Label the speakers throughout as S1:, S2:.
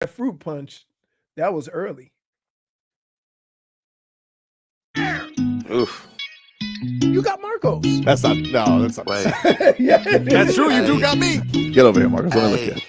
S1: fruit punch, that was early.
S2: Oof.
S1: You got Marcos.
S3: That's not. No, that's not.
S2: Wait.
S1: Yeah, it
S3: That's
S1: is.
S3: true. You do got me.
S4: Get over here, Marcus. Let me look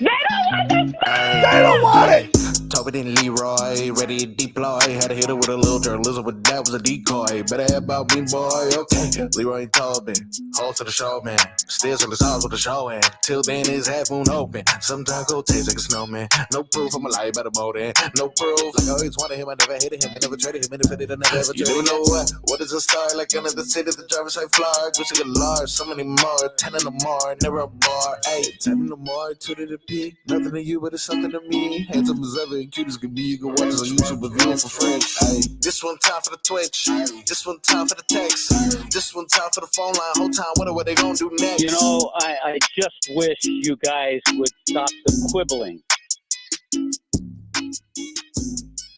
S2: Hey.
S4: at
S1: They don't want it.
S2: Tobin and Leroy, ready to deploy. Had to hit her with a little journalism, but that was a decoy. Better have about me, boy. Okay. Leroy and Tobin, hold to the show, man. Still on the stars with the show, and till then his half moon open. Sometimes go taste like a snowman. No proof, I'm a lie about a motive. No proof. Like I always wanted him, I never hated him, I never traded him, and if I did, I never ever traded him. You know what is a star? Like another city, the driver's side fly. Gucci got large, so many more. 10 in the more, never a bar. 8, 10 in the more, 2 to the P. Nothing to you, but it's something to me. Handsome as ever, and cute as can be. You can watch us on YouTube, but view it for free. Ay. This one time for the Twitch. This one time for the text. This one time for the phone line. Whole time, wonder what they gonna do next.
S5: You know, I just wish you guys would stop the quibbling.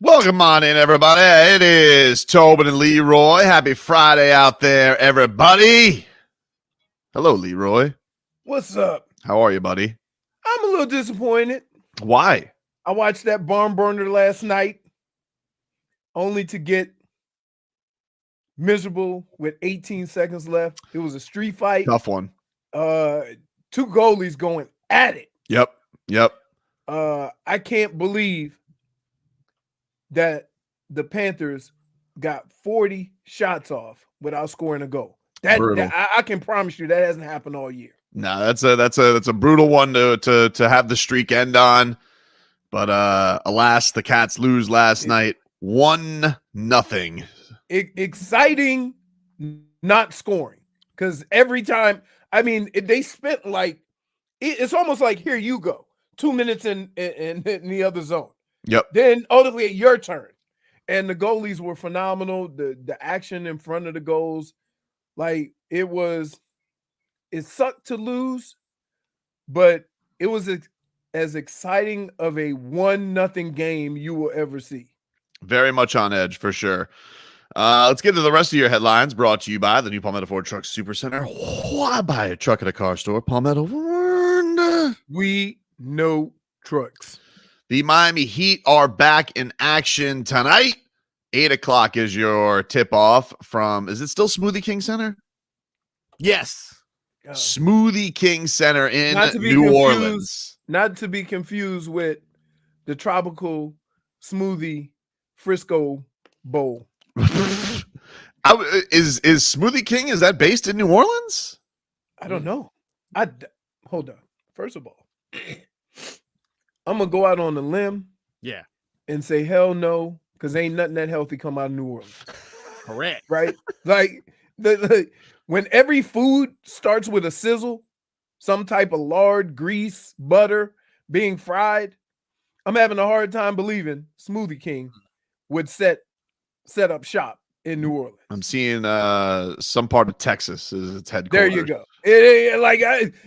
S4: Welcome on in, everybody. It is Tobin and Leroy. Happy Friday out there, everybody. Hello, Leroy.
S1: What's up?
S4: How are you, buddy?
S1: I'm a little disappointed.
S4: Why?
S1: I watched that barn burner last night, only to get miserable with 18 seconds left. It was a street fight.
S4: Tough one.
S1: 2 goalies going at it.
S4: Yep.
S1: I can't believe that the Panthers got 40 shots off without scoring a goal. That I can promise you that hasn't happened all year.
S4: No, that's a brutal one to have the streak end on. But alas, the Cats lose last night 1-0.
S1: Exciting, not scoring, because every time, I mean, they spent like it's almost like here you go, 2 minutes in the other zone.
S4: Yep.
S1: Then ultimately your turn, and the goalies were phenomenal. The action in front of the goals, like it sucked to lose, but it was as exciting of a 1-0 game you will ever see.
S4: Very much on edge for sure. Let's get to the rest of your headlines, brought to you by the new Palmetto Ford Truck Super Center. Why buy a truck at a car store? Palmetto Ford.
S1: We know trucks.
S4: The Miami Heat are back in action tonight. 8 o'clock is your tip-off from, is it still Smoothie King Center?
S3: Yes.
S4: Smoothie King Center in
S1: New
S4: Orleans.
S1: Not to be confused with the Tropical Smoothie Frisco Bowl.
S4: Is Smoothie King, is that based in New Orleans?
S1: I don't know. Hold on. First of all, I'm going to go out on a limb and say hell no, because ain't nothing that healthy come out of New Orleans.
S3: Correct.
S1: Right? Like, when every food starts with a sizzle, some type of lard, grease, butter being fried, I'm having a hard time believing Smoothie King would set up shop in New Orleans.
S4: I'm seeing some part of Texas is its headquarters.
S1: There you go.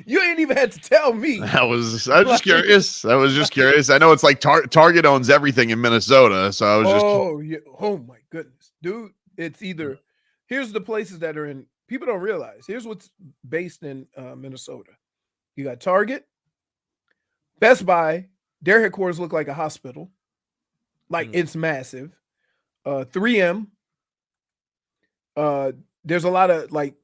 S1: You ain't even had to tell me.
S4: I was just curious. I know it's like Target owns everything in Minnesota, so I was
S1: yeah. Oh my goodness, dude! It's either here's the places that are in. People don't realize. Here's what's based in Minnesota. You got Target, Best Buy. Their headquarters look like a hospital. Like it's massive. 3M. There's a lot of like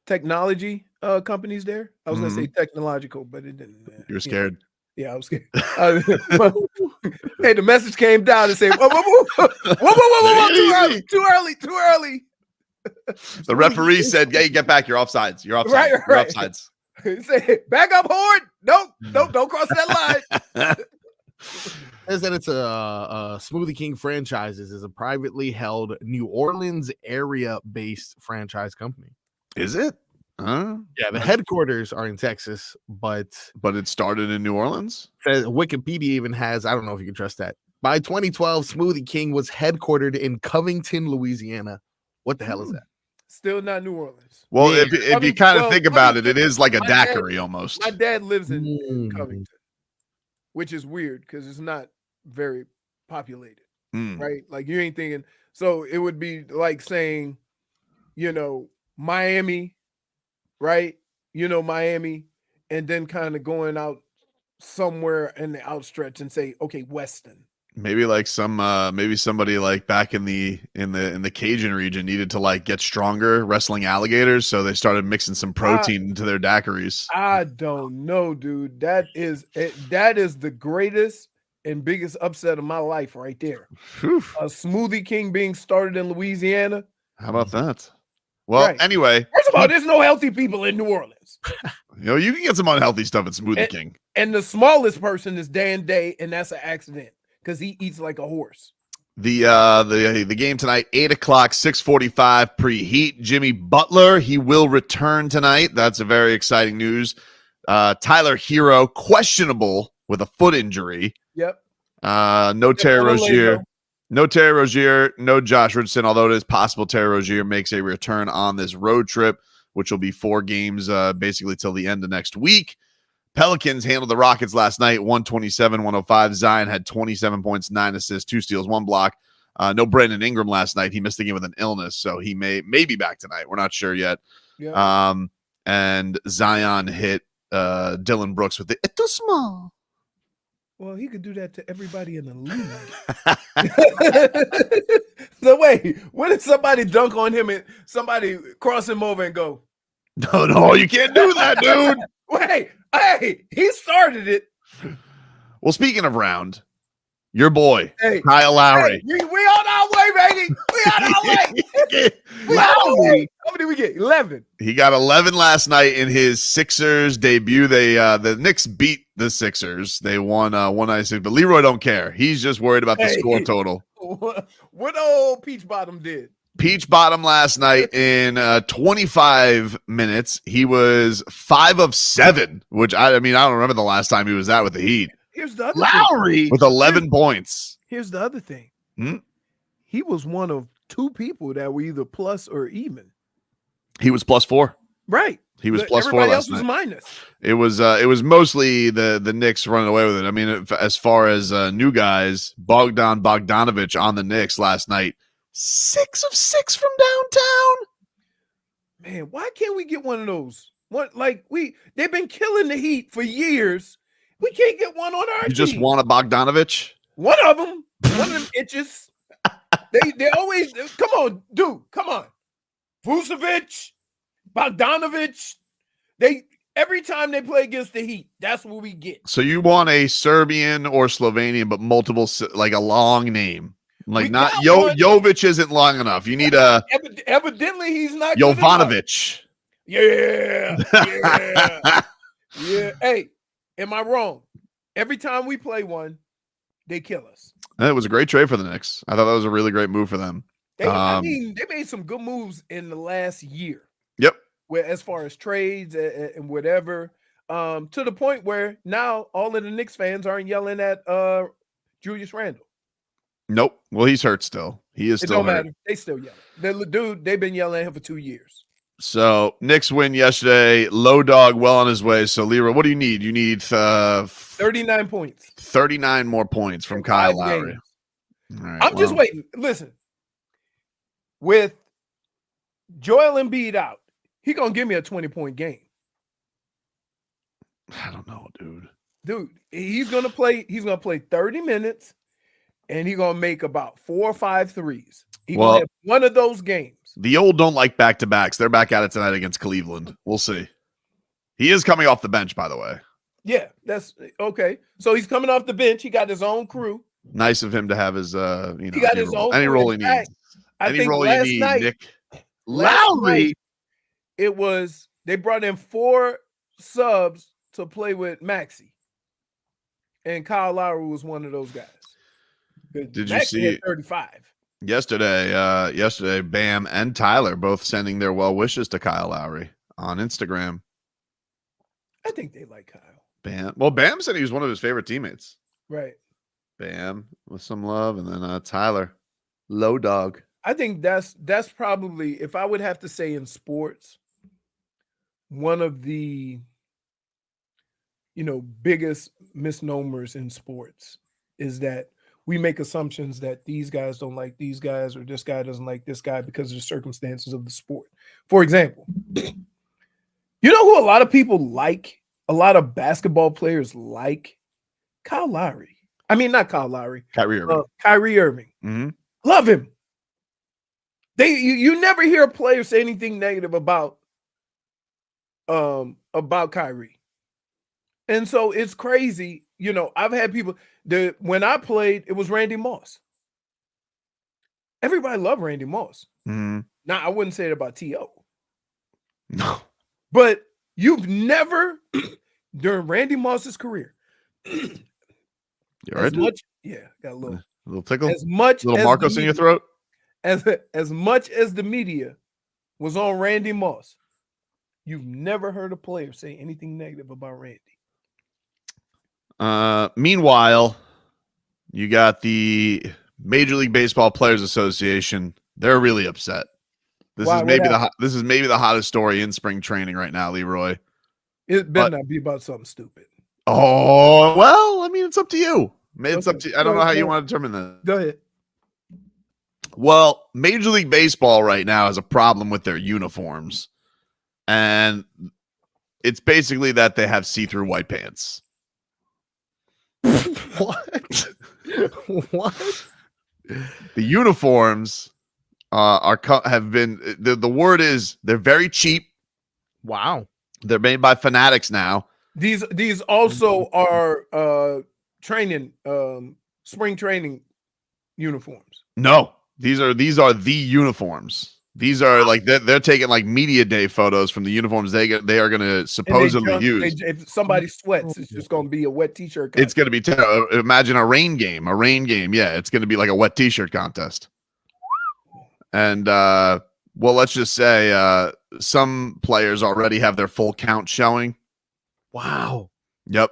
S1: technology companies there. I was gonna say technological, but it didn't.
S4: You're scared.
S1: Yeah, I was scared. Hey, the message came down and said, whoa, too early.
S4: The referee said, "Yeah, you get back. You're offsides. You're offsides.
S1: Right.
S4: You're offsides."
S1: He said, "Back up, Horde. Nope, don't cross that line."
S3: Says that it's a Smoothie King Franchises is a privately held New Orleans area-based franchise company.
S4: Is it?
S3: Yeah, the headquarters are in Texas, but
S4: it started in New Orleans.
S3: Wikipedia even has, I don't know if you can trust that. By 2012, Smoothie King was headquartered in Covington, Louisiana. What the hell is that?
S1: Still not New Orleans.
S4: Well, if you kind of think about it, it is like a daiquiri almost.
S1: My dad lives in Covington, which is weird because it's not very populated, right? Like you ain't thinking. So it would be like saying, Miami, right? Miami, and then kind of going out somewhere in the outstretch and say, okay, Weston.
S4: Maybe like maybe somebody like back in the Cajun region needed to like get stronger wrestling alligators, so they started mixing some protein into their daiquiris.
S1: I don't know, dude. That is the greatest and biggest upset of my life right there.
S4: Whew.
S1: A Smoothie King being started in Louisiana.
S4: How about that? Well,
S1: Right.
S4: anyway,
S1: First of all, there's no healthy people in New Orleans.
S4: you can get some unhealthy stuff at Smoothie King.
S1: And the smallest person is Dan Day, and that's an accident because he eats like a horse.
S4: The game tonight, 8 o'clock, 6:45 preheat. Jimmy Butler, he will return tonight. That's a very exciting news. Tyler Hero, questionable with a foot injury.
S1: Yep.
S4: No Terry Rozier. No Terry Rozier, no Josh Richardson, although it is possible Terry Rozier makes a return on this road trip, which will be 4 games basically till the end of next week. Pelicans handled the Rockets last night, 127-105. Zion had 27 points, 9 assists, 2 steals, 1 block. No Brandon Ingram last night. He missed the game with an illness, so he may be back tonight. We're not sure yet.
S1: Yeah.
S4: And Zion hit Dylan Brooks with the "It's too small."
S1: Well, he could do that to everybody in the league. So wait, what if somebody dunk on him and somebody cross him over and go,
S4: No, you can't do that, dude.
S1: wait, hey, he started it.
S4: Well, speaking of round, your boy,
S1: Hey,
S4: Kyle Lowry.
S1: Hey, we on our way, baby. We on our way. We on our way. How many we get? 11.
S4: He got 11 last night in his Sixers debut. The Knicks beat the Sixers. They won 196, but Leroy don't care. He's just worried about the score total.
S1: What old Peach Bottom did?
S4: Peach Bottom last night in 25 minutes. He was 5 of 7, which I don't remember the last time he was that with the Heat.
S1: Here's the other
S3: Lowry
S4: with 11 points.
S1: Here's the other thing.
S4: Hmm?
S1: He was one of 2 people that were either plus or even.
S4: He was +4.
S1: Right.
S4: He was +4
S1: Everybody
S4: last
S1: else was
S4: night.
S1: minus.
S4: It was mostly the Knicks running away with it. I mean, as far as new guys, Bogdanovich on the Knicks last night, 6 of 6 from downtown.
S1: Man, why can't we get one of those? They've been killing the Heat for years. We can't get one on our team.
S4: You just want a Bogdanovich?
S1: One of them itches. They always come on, dude. Come on, Vucevic, Bogdanovich. Every time they play against the Heat, that's what we get.
S4: So you want a Serbian or Slovenian, but multiple, like a long name, like not Jovic isn't long enough. You need a
S1: evidently he's not
S4: Jovanovic.
S1: Yeah. Yeah. Hey, am I wrong? Every time we play one, they kill us.
S4: It was a great trade for the Knicks. I thought that was a really great move for them.
S1: They made some good moves in the last year.
S4: Yep.
S1: Where as far as trades and whatever, to the point where now all of the Knicks fans aren't yelling at Julius Randle.
S4: Nope. Well, he's hurt still. He is still hurt.
S1: It don't matter. They still yelling. They've been yelling at him for 2 years.
S4: So Knicks win yesterday. Low dog well on his way. So Leroy, what do you need? You need
S1: 39 points.
S4: 39 more points from Kyle Lowry. All right,
S1: I'm just waiting. Listen, with Joel Embiid out, he gonna give me a 20-point game.
S4: I don't know, dude.
S1: Dude, he's gonna play 30 minutes, and he's gonna make about 4 or 5 threes. He's gonna have one of those games.
S4: The old don't like back-to-backs. They're back at it tonight against Cleveland. We'll see. He is coming off the bench, by the way.
S1: Yeah, that's okay. So he's coming off the bench. He got his own crew.
S4: Nice of him to have his,
S1: he got his own
S4: any role he needs. Any role you need, Nick.
S1: Lowry. It was they brought in 4 subs to play with Maxey, and Kyle Lowry was one of those guys.
S4: Did
S1: Maxey
S4: you see
S1: had 35
S4: yesterday? Bam and Tyler both sending their well wishes to Kyle Lowry on Instagram.
S1: I think they like Kyle.
S4: Bam. Well, Bam said he was one of his favorite teammates.
S1: Right.
S4: Bam with some love, and then Tyler, low dog.
S1: I think that's probably, if I would have to say in sports, one of the biggest misnomers in sports is that we make assumptions that these guys don't like these guys or this guy doesn't like this guy because of the circumstances of the sport. For example, you know who a lot of people like a lot of basketball players like Kyle Lowry. I mean, not Kyle Lowry.
S4: Kyrie Irving.
S1: Kyrie Irving.
S4: Mhm.
S1: Love him. You never hear a player say anything negative about Kyrie. And so it's crazy. You know, I've had people when I played, it was Randy Moss. Everybody loved Randy Moss.
S4: Mhm.
S1: Now, I wouldn't say it about T.O.
S4: No.
S1: But you've never, during Randy Moss's career,
S4: You all right?
S1: got a little
S4: tickle?
S1: as much
S4: Little
S1: as
S4: Marcos in your throat?
S1: as much as the media was on Randy Moss, you've never heard a player say anything negative about Randy.
S4: Meanwhile, you got the Major League Baseball Players Association. They're really upset. This is maybe the hottest story in spring training right now, Leroy.
S1: It better not be about something stupid.
S4: Oh, well, I mean, it's up to you. It's up to you. I don't know how you want to determine that.
S1: Go ahead.
S4: Well, Major League Baseball right now has a problem with their uniforms. And it's basically that they have see-through white pants.
S3: What? What?
S4: The uniforms have been the word is they're very cheap.
S3: Wow.
S4: They're made by Fanatics now.
S1: These also are training spring training uniforms.
S4: No, these are the uniforms. These are like they're taking like media day photos from the uniforms they are going to supposedly use.
S1: If somebody sweats, it's just going to be a wet t-shirt contest.
S4: It's going to be terrible. Imagine a rain game. Yeah, it's going to be like a wet t-shirt contest. And well, let's just say some players already have their full count showing.
S3: Wow.
S4: Yep.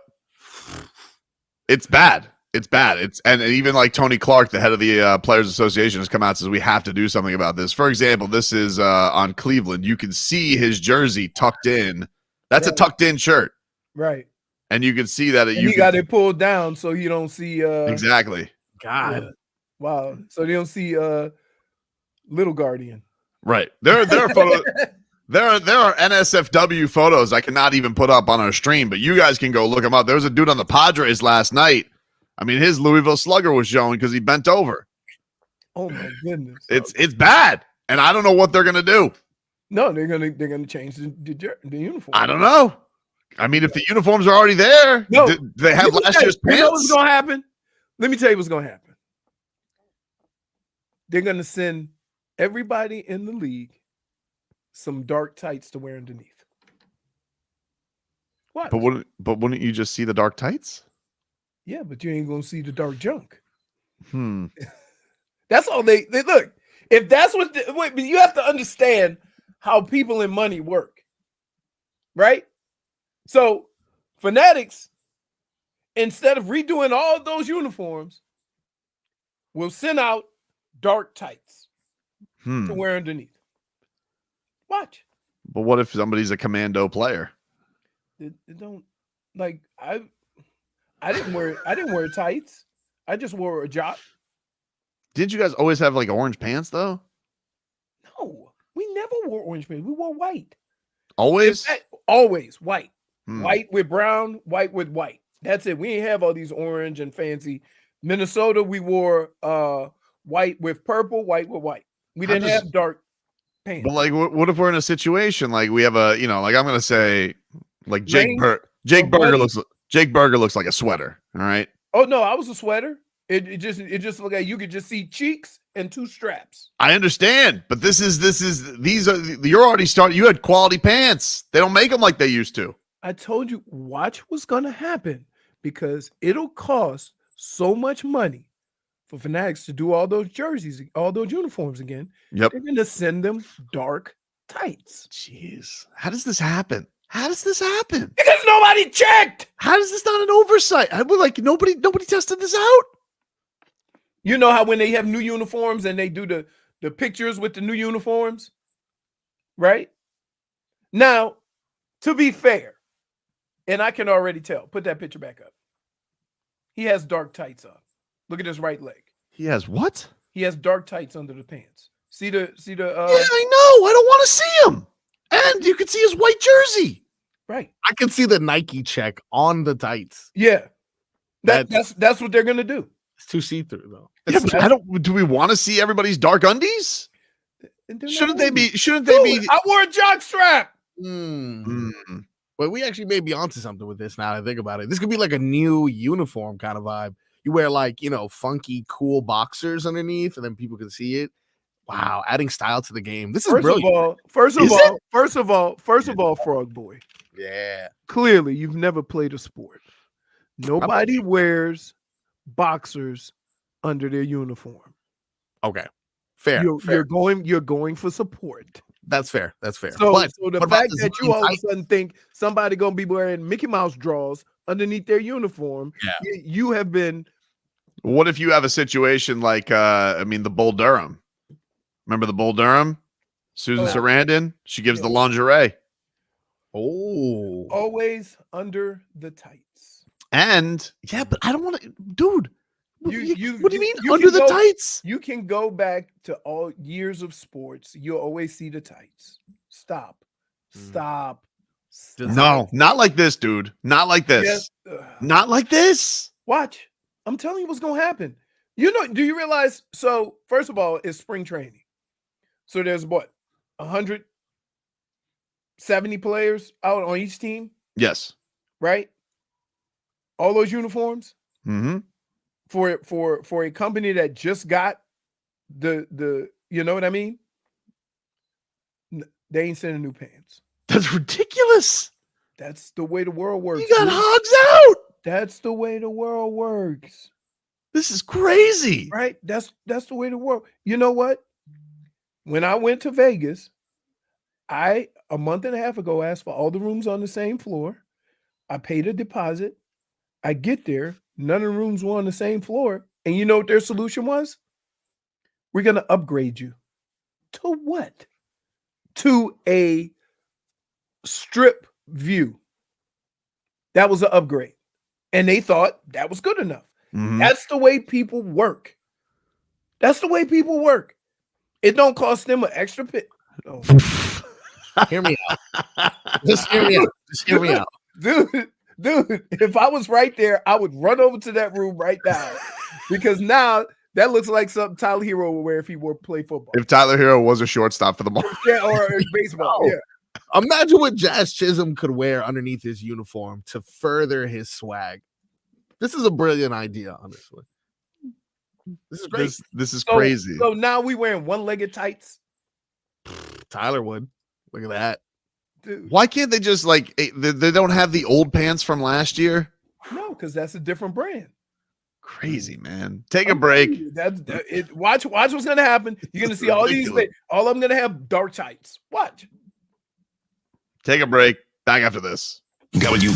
S4: It's bad. It's bad. And even like Tony Clark, the head of the Players Association, has come out and says we have to do something about this. For example, this is on Cleveland. You can see his jersey tucked in. That's a tucked in shirt.
S1: Right.
S4: And you can see that
S1: he got it pulled down so you don't see
S4: exactly.
S3: God.
S1: Wow. So you don't see Little Guardian.
S4: Right. There are photos. There are NSFW photos I cannot even put up on our stream, but you guys can go look them up. There was a dude on the Padres last night. I mean, his Louisville Slugger was showing because he bent over.
S1: Oh my goodness!
S4: It's bad, and I don't know what they're gonna do.
S1: No, they're gonna change the uniform.
S4: I don't know. I mean, if the uniforms are already there, they have last year's pants.
S1: You know what's gonna happen? Let me tell you what's gonna happen. They're gonna send everybody in the league some dark tights to wear underneath. What?
S4: But wouldn't you just see the dark tights?
S1: Yeah, but you ain't gonna see the dark junk.
S4: That's
S1: all they look. If that's what you have to understand how people in money work, right? So Fanatics, instead of redoing all those uniforms, will send out dark tights to wear underneath. Watch.
S4: But what if somebody's a commando player?
S1: It don't like I didn't wear tights. I just wore a jock.
S4: Did you guys always have like orange pants though?
S1: No, we never wore orange pants. We wore white.
S4: Always?
S1: Always white. White with brown, white with white. That's it. We ain't have all these orange and fancy. Minnesota, we wore white with purple, white with white. We didn't have dark pants.
S4: But like, what if we're in a situation like we have like I'm gonna say like Jake Berger looks like a sweater. All right.
S1: Oh no, I was a sweater. It just looked like you could just see cheeks and two straps.
S4: I understand, but you're already starting. You had quality pants. They don't make them like they used to.
S1: I told you, watch what's gonna happen because it'll cost so much money for Fanatics to do all those jerseys, all those uniforms again.
S4: Yep.
S1: They're gonna send them dark tights.
S4: Jeez, how does this happen?
S1: Because nobody checked.
S4: How is this not an oversight? I would like nobody tested this out.
S1: You know how when they have new uniforms and they do the pictures with the new uniforms, right? Now, to be fair, and I can already tell, put that picture back up. He has dark tights on. Look at his right leg.
S4: He has what?
S1: He has dark tights under the pants. Yeah,
S4: I know. I don't want to see him. And you can see his white jersey.
S1: Right.
S3: I can see the Nike check on the tights.
S1: Yeah. That's what they're gonna do.
S3: It's too see-through though.
S4: Yeah, but do we want to see everybody's dark undies? Shouldn't they be?
S1: I wore a jock strap.
S3: Well, we actually may be onto something with this now that I think about it. This could be like a new uniform kind of vibe. You wear like, funky, cool boxers underneath, and then people can see it. Wow, adding style to the game. This is brilliant.
S1: First of all, Frog Boy.
S3: Yeah.
S1: Clearly, you've never played a sport. Nobody wears boxers under their uniform.
S3: Okay. Fair.
S1: You're going for support.
S3: That's fair. That's fair.
S1: So,
S3: But
S1: so the fact that you all of a sudden think somebody gonna be wearing Mickey Mouse drawers underneath their uniform, you have been.
S4: What if you have a situation like the Bull Durham? Remember the Bull Durham? Susan Sarandon? She gives the lingerie.
S3: Oh.
S1: Always under the tights.
S4: And but I don't want to, dude. What do you mean
S1: you
S4: under the tights?
S1: You can go back to all years of sports. You'll always see the tights. Stop.
S4: No, not like this, dude. Not like this. Not like this.
S1: Watch. I'm telling you what's going to happen. Do you realize? So, first of all, it's spring training. So there's 170 players out on each team?
S4: Yes.
S1: Right? All those uniforms?
S4: Mm-hmm.
S1: For a company that just got the you know what I mean? They ain't sending new pants.
S4: That's ridiculous.
S1: That's the way the world works.
S4: You got hogs out.
S1: That's the way the world works.
S4: This is crazy.
S1: Right? That's the way the world. You know what? When I went to Vegas, a month and a half ago asked for all the rooms on the same floor. I paid a deposit. I get there, none of the rooms were on the same floor. And you know what their solution was? We're going to upgrade you. To what? To a strip view. That was an upgrade. And they thought that was good enough.
S4: Mm-hmm.
S1: That's the way people work. It don't cost them an extra pit. Oh.
S3: Hear me out. Just hear me out.
S1: Dude, if I was right there, I would run over to that room right now. Because now that looks like something Tyler Hero would wear if he would play football.
S4: If Tyler Hero was a shortstop for the moment.
S1: Yeah, or baseball. Yeah.
S3: Imagine what Jazz Chisholm could wear underneath his uniform to further his swag. This is a brilliant idea, honestly. This is great.
S4: This is crazy.
S1: So now we wearing one-legged tights.
S3: Tyler would. Look at that.
S1: Dude.
S4: Why can't they just they don't have the old pants from last year?
S1: No, because that's a different brand.
S4: Crazy, man. Take a break.
S1: Watch what's gonna happen. You're gonna see all these. All I'm gonna have dark tights. Watch.
S4: Take a break. Back after this.
S2: Got what you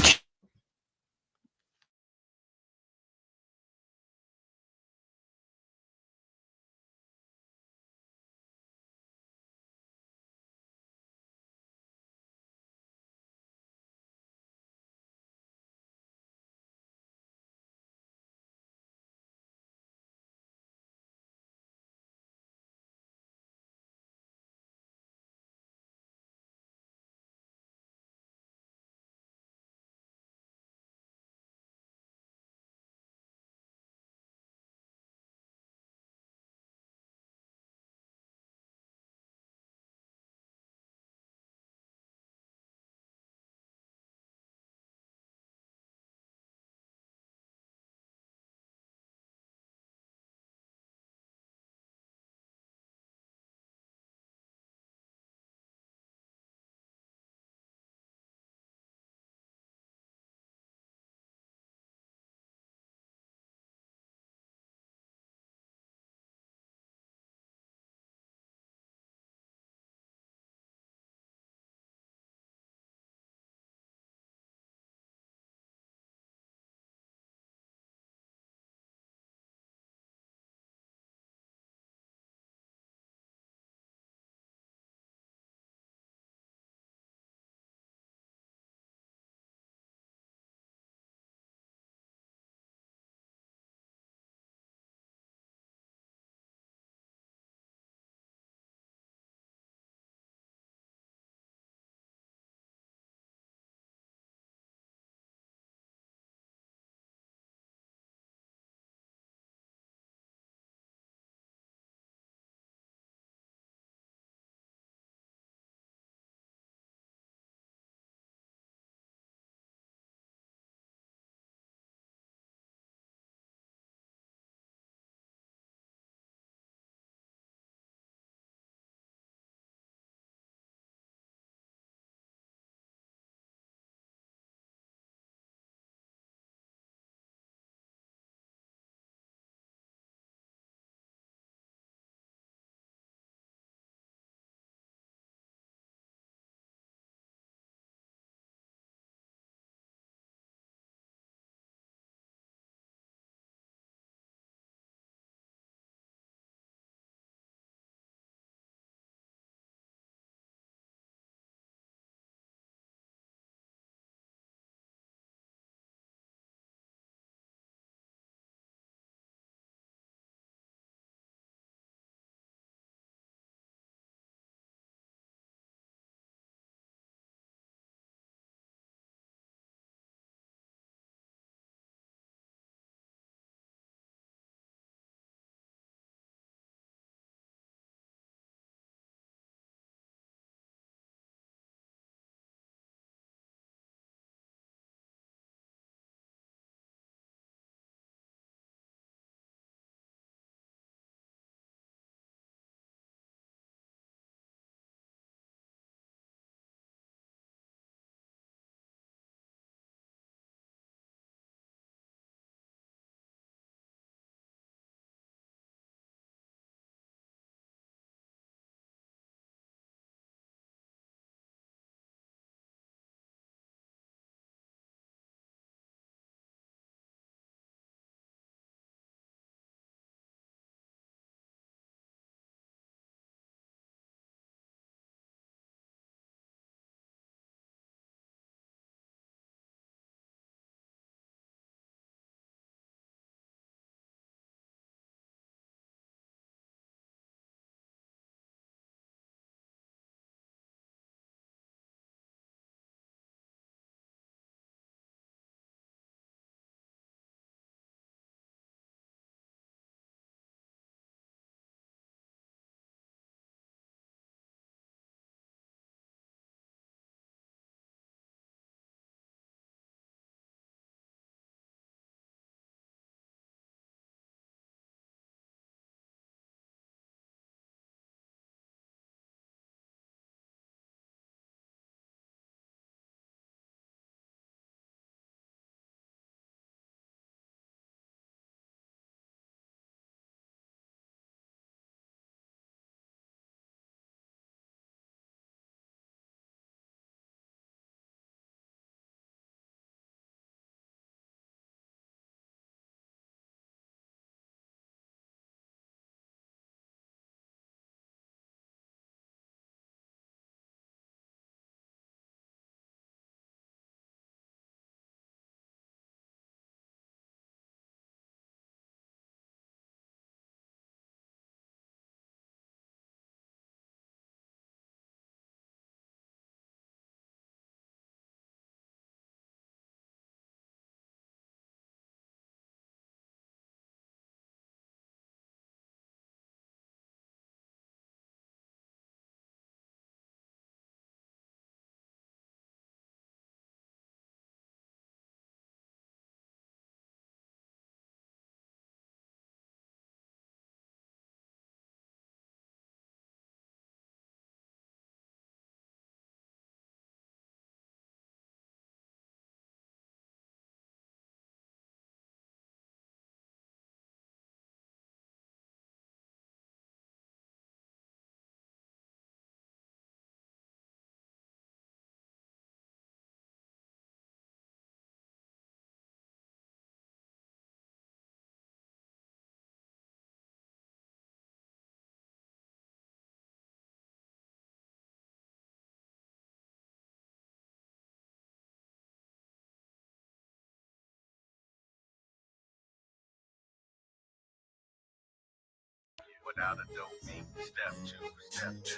S2: without a dope beat. Step 2, step 2, step 2,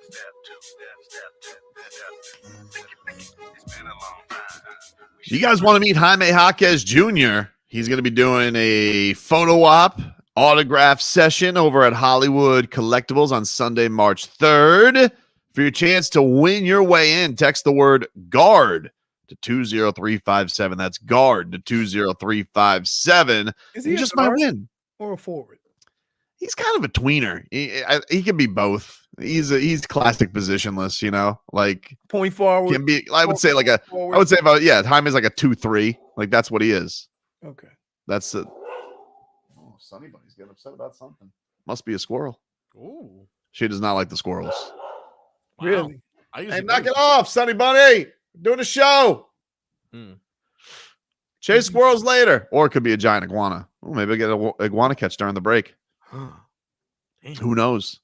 S2: step 2, step 2. It's been a long time.
S4: You guys want to meet Jaime Jaquez Jr.? He's going to be doing a photo op autograph session over at Hollywood Collectibles on Sunday, March 3rd. For your chance to win your way in, text the word GUARD to 20357. That's GUARD to 20357. You just might win.
S1: Or a forward?
S4: He's kind of a tweener. He can be both. He's classic positionless, you know, like
S1: Point forward.
S4: Can be. I would say like a. Forward. I would say about Jaime's like a 2-3. Like that's what he is.
S1: Okay.
S4: That's it. Oh, Sunny Bunny's getting upset about something. Must be a squirrel.
S3: Ooh.
S4: She does not like the squirrels.
S3: Wow.
S1: Really?
S4: Hey, knock it off, Sunny Bunny. We're doing a show. Chase squirrels later. Or it could be a giant iguana. Oh, maybe I get an iguana catch during the break. Who knows?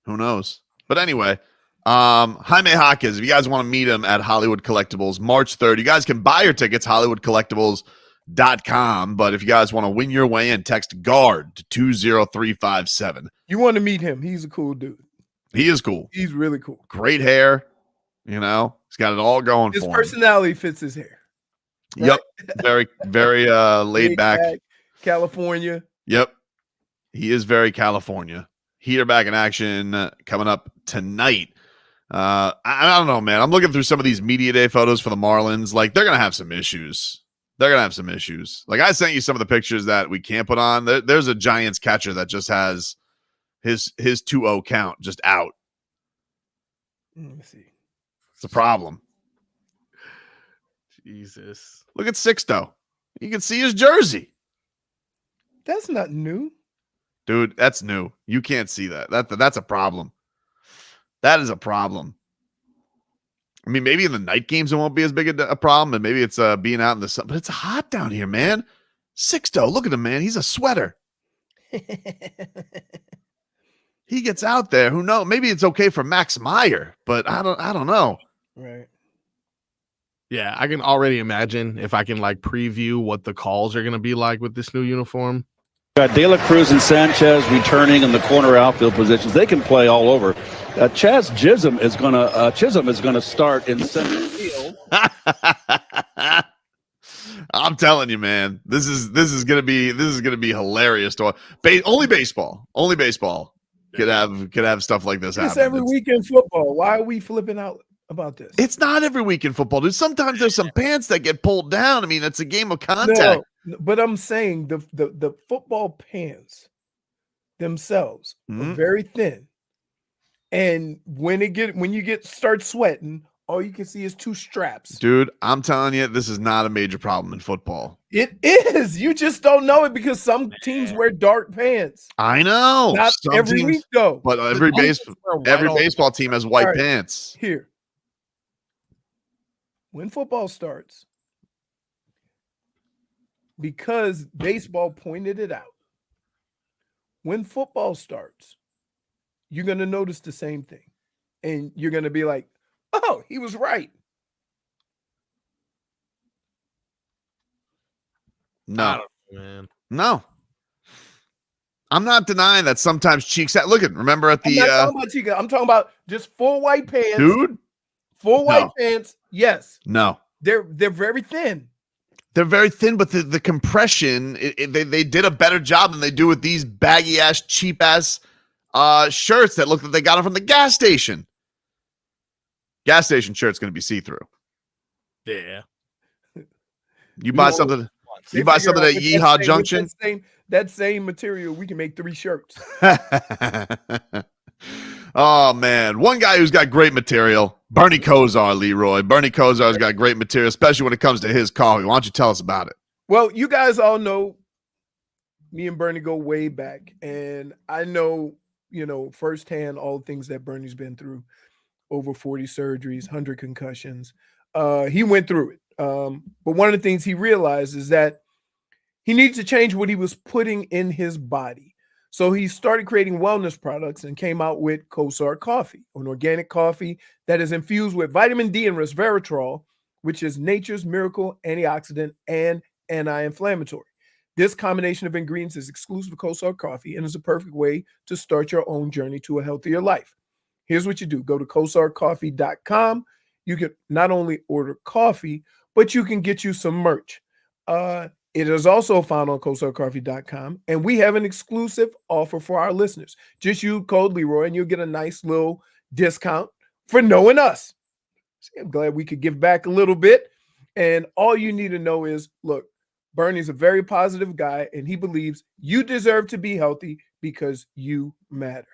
S4: Who knows? But anyway, Jaime Jaquez, if you guys want to meet him at Hollywood Collectibles, March 3rd, you guys can buy your tickets, HollywoodCollectibles.com. But if you guys want to win your way in, text GUARD to 20357.
S1: You want to meet him. He's a cool dude.
S4: He is cool.
S1: He's really cool.
S4: Great hair. You know, he's got it all going
S1: his
S4: for him.
S1: His personality fits his hair.
S4: Right? Yep. Very laid back.
S1: California.
S4: Yep. He is very California. Heater back in action coming up tonight. I don't know, man. I'm looking through some of these media day photos for the Marlins. Like, they're going to have some issues. Like, I sent you some of the pictures that we can't put on. There's a Giants catcher that just has his 2-0 count just out.
S1: Let me see.
S4: It's a problem.
S3: Jesus.
S4: Look at Sixto. You can see his jersey.
S1: That's not new.
S4: Dude, that's new. You can't see that. That's a problem. That is a problem. I mean, maybe in the night games it won't be as big a problem, and maybe it's being out in the sun, but it's hot down here, man. Sixto, look at him, man. He's a sweater. He gets out there. Who knows? Maybe it's okay for Max Meyer, but I don't know.
S1: Right.
S3: Yeah, I can already imagine if I can like preview what the calls are going to be like with this new uniform.
S6: Got De La Cruz and Sanchez returning in the corner outfield positions. They can play all over. Chaz Chisholm is gonna start in center field.
S4: I'm telling you, man, this is gonna be hilarious. Only baseball could have stuff like this happen.
S1: It's every week in football. Why are we flipping out about this?
S4: It's not every week in football, dude. Sometimes there's some pants that get pulled down. I mean, it's a game of contact.
S1: No, but I'm saying the football pants themselves are very thin. And when you start sweating, all you can see is two straps.
S4: Dude, I'm telling you, this is not a major problem in football.
S1: It is. You just don't know it because some teams wear dark pants.
S4: I know.
S1: Not
S4: some
S1: every week, though.
S4: But every baseball team has white pants.
S1: Here. When football starts, because baseball pointed it out, when football starts, you're going to notice the same thing. And you're going to be like, oh, he was right.
S4: No, man. I'm not denying that sometimes cheeks out. Remember at the.
S1: I'm not talking about cheeks. I'm talking about just full white pants.
S4: Dude.
S1: Full white pants. Yes.
S4: No.
S1: They're very thin.
S4: They're very thin, but the compression, they did a better job than they do with these baggy ass, cheap ass shirts that look like they got them from the gas station. Gas station shirt's going to be see-through.
S3: Yeah.
S4: You buy something at Yeehaw Junction.
S1: That same material, we can make 3 shirts.
S4: Oh, man. One guy who's got great material, Bernie Kosar, Leroy. Bernie Kosar's got great material, especially when it comes to his coffee. Why don't you tell us about it?
S1: Well, you guys all know me and Bernie go way back, and I know, firsthand all the things that Bernie's been through. Over 40 surgeries, 100 concussions. He went through it. But one of the things he realized is that he needs to change what he was putting in his body. So he started creating wellness products and came out with Kosar Coffee, an organic coffee that is infused with vitamin D and resveratrol, which is nature's miracle antioxidant and anti-inflammatory. This combination of ingredients is exclusive to Cold Start Coffee and is a perfect way to start your own journey to a healthier life. Here's what you do. Go to coldstarcoffee.com. You can not only order coffee, but you can get you some merch. It is also found on coldstarcoffee.com, and we have an exclusive offer for our listeners. Just use code Leroy, and you'll get a nice little discount for knowing us. See, I'm glad we could give back a little bit. And all you need to know is, look, Bernie's a very positive guy, and he believes you deserve to be healthy because you matter.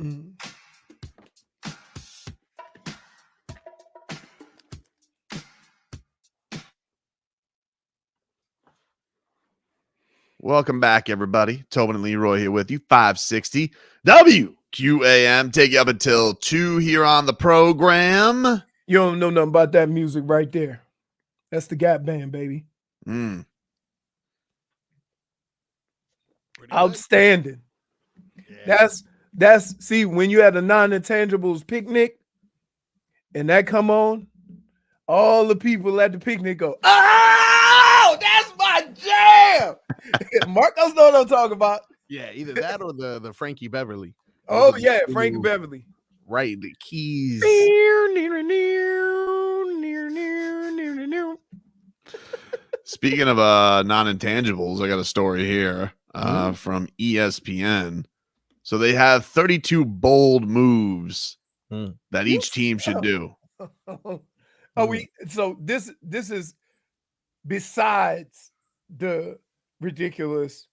S1: Mm.
S4: Welcome back, everybody. Tobin and Leroy here with you. 560 WQAM. Take you up until 2 here on the program.
S1: You don't know nothing about that music right there. That's the Gap Band, baby.
S4: Mm.
S1: Outstanding.
S3: Yeah.
S1: That's see, when you had a non-intangibles picnic and that come on, all the people at the picnic go, "Oh, that's my jam!" Marcos know what I'm talking about.
S3: Yeah, either that or the Frankie Beverly.
S1: Oh yeah, Frankie Beverly.
S3: Right, the keys.
S4: Speaking of non-intangibles, I got a story here from ESPN. So they have 32 bold moves that each team should do.
S1: So this is besides the ridiculous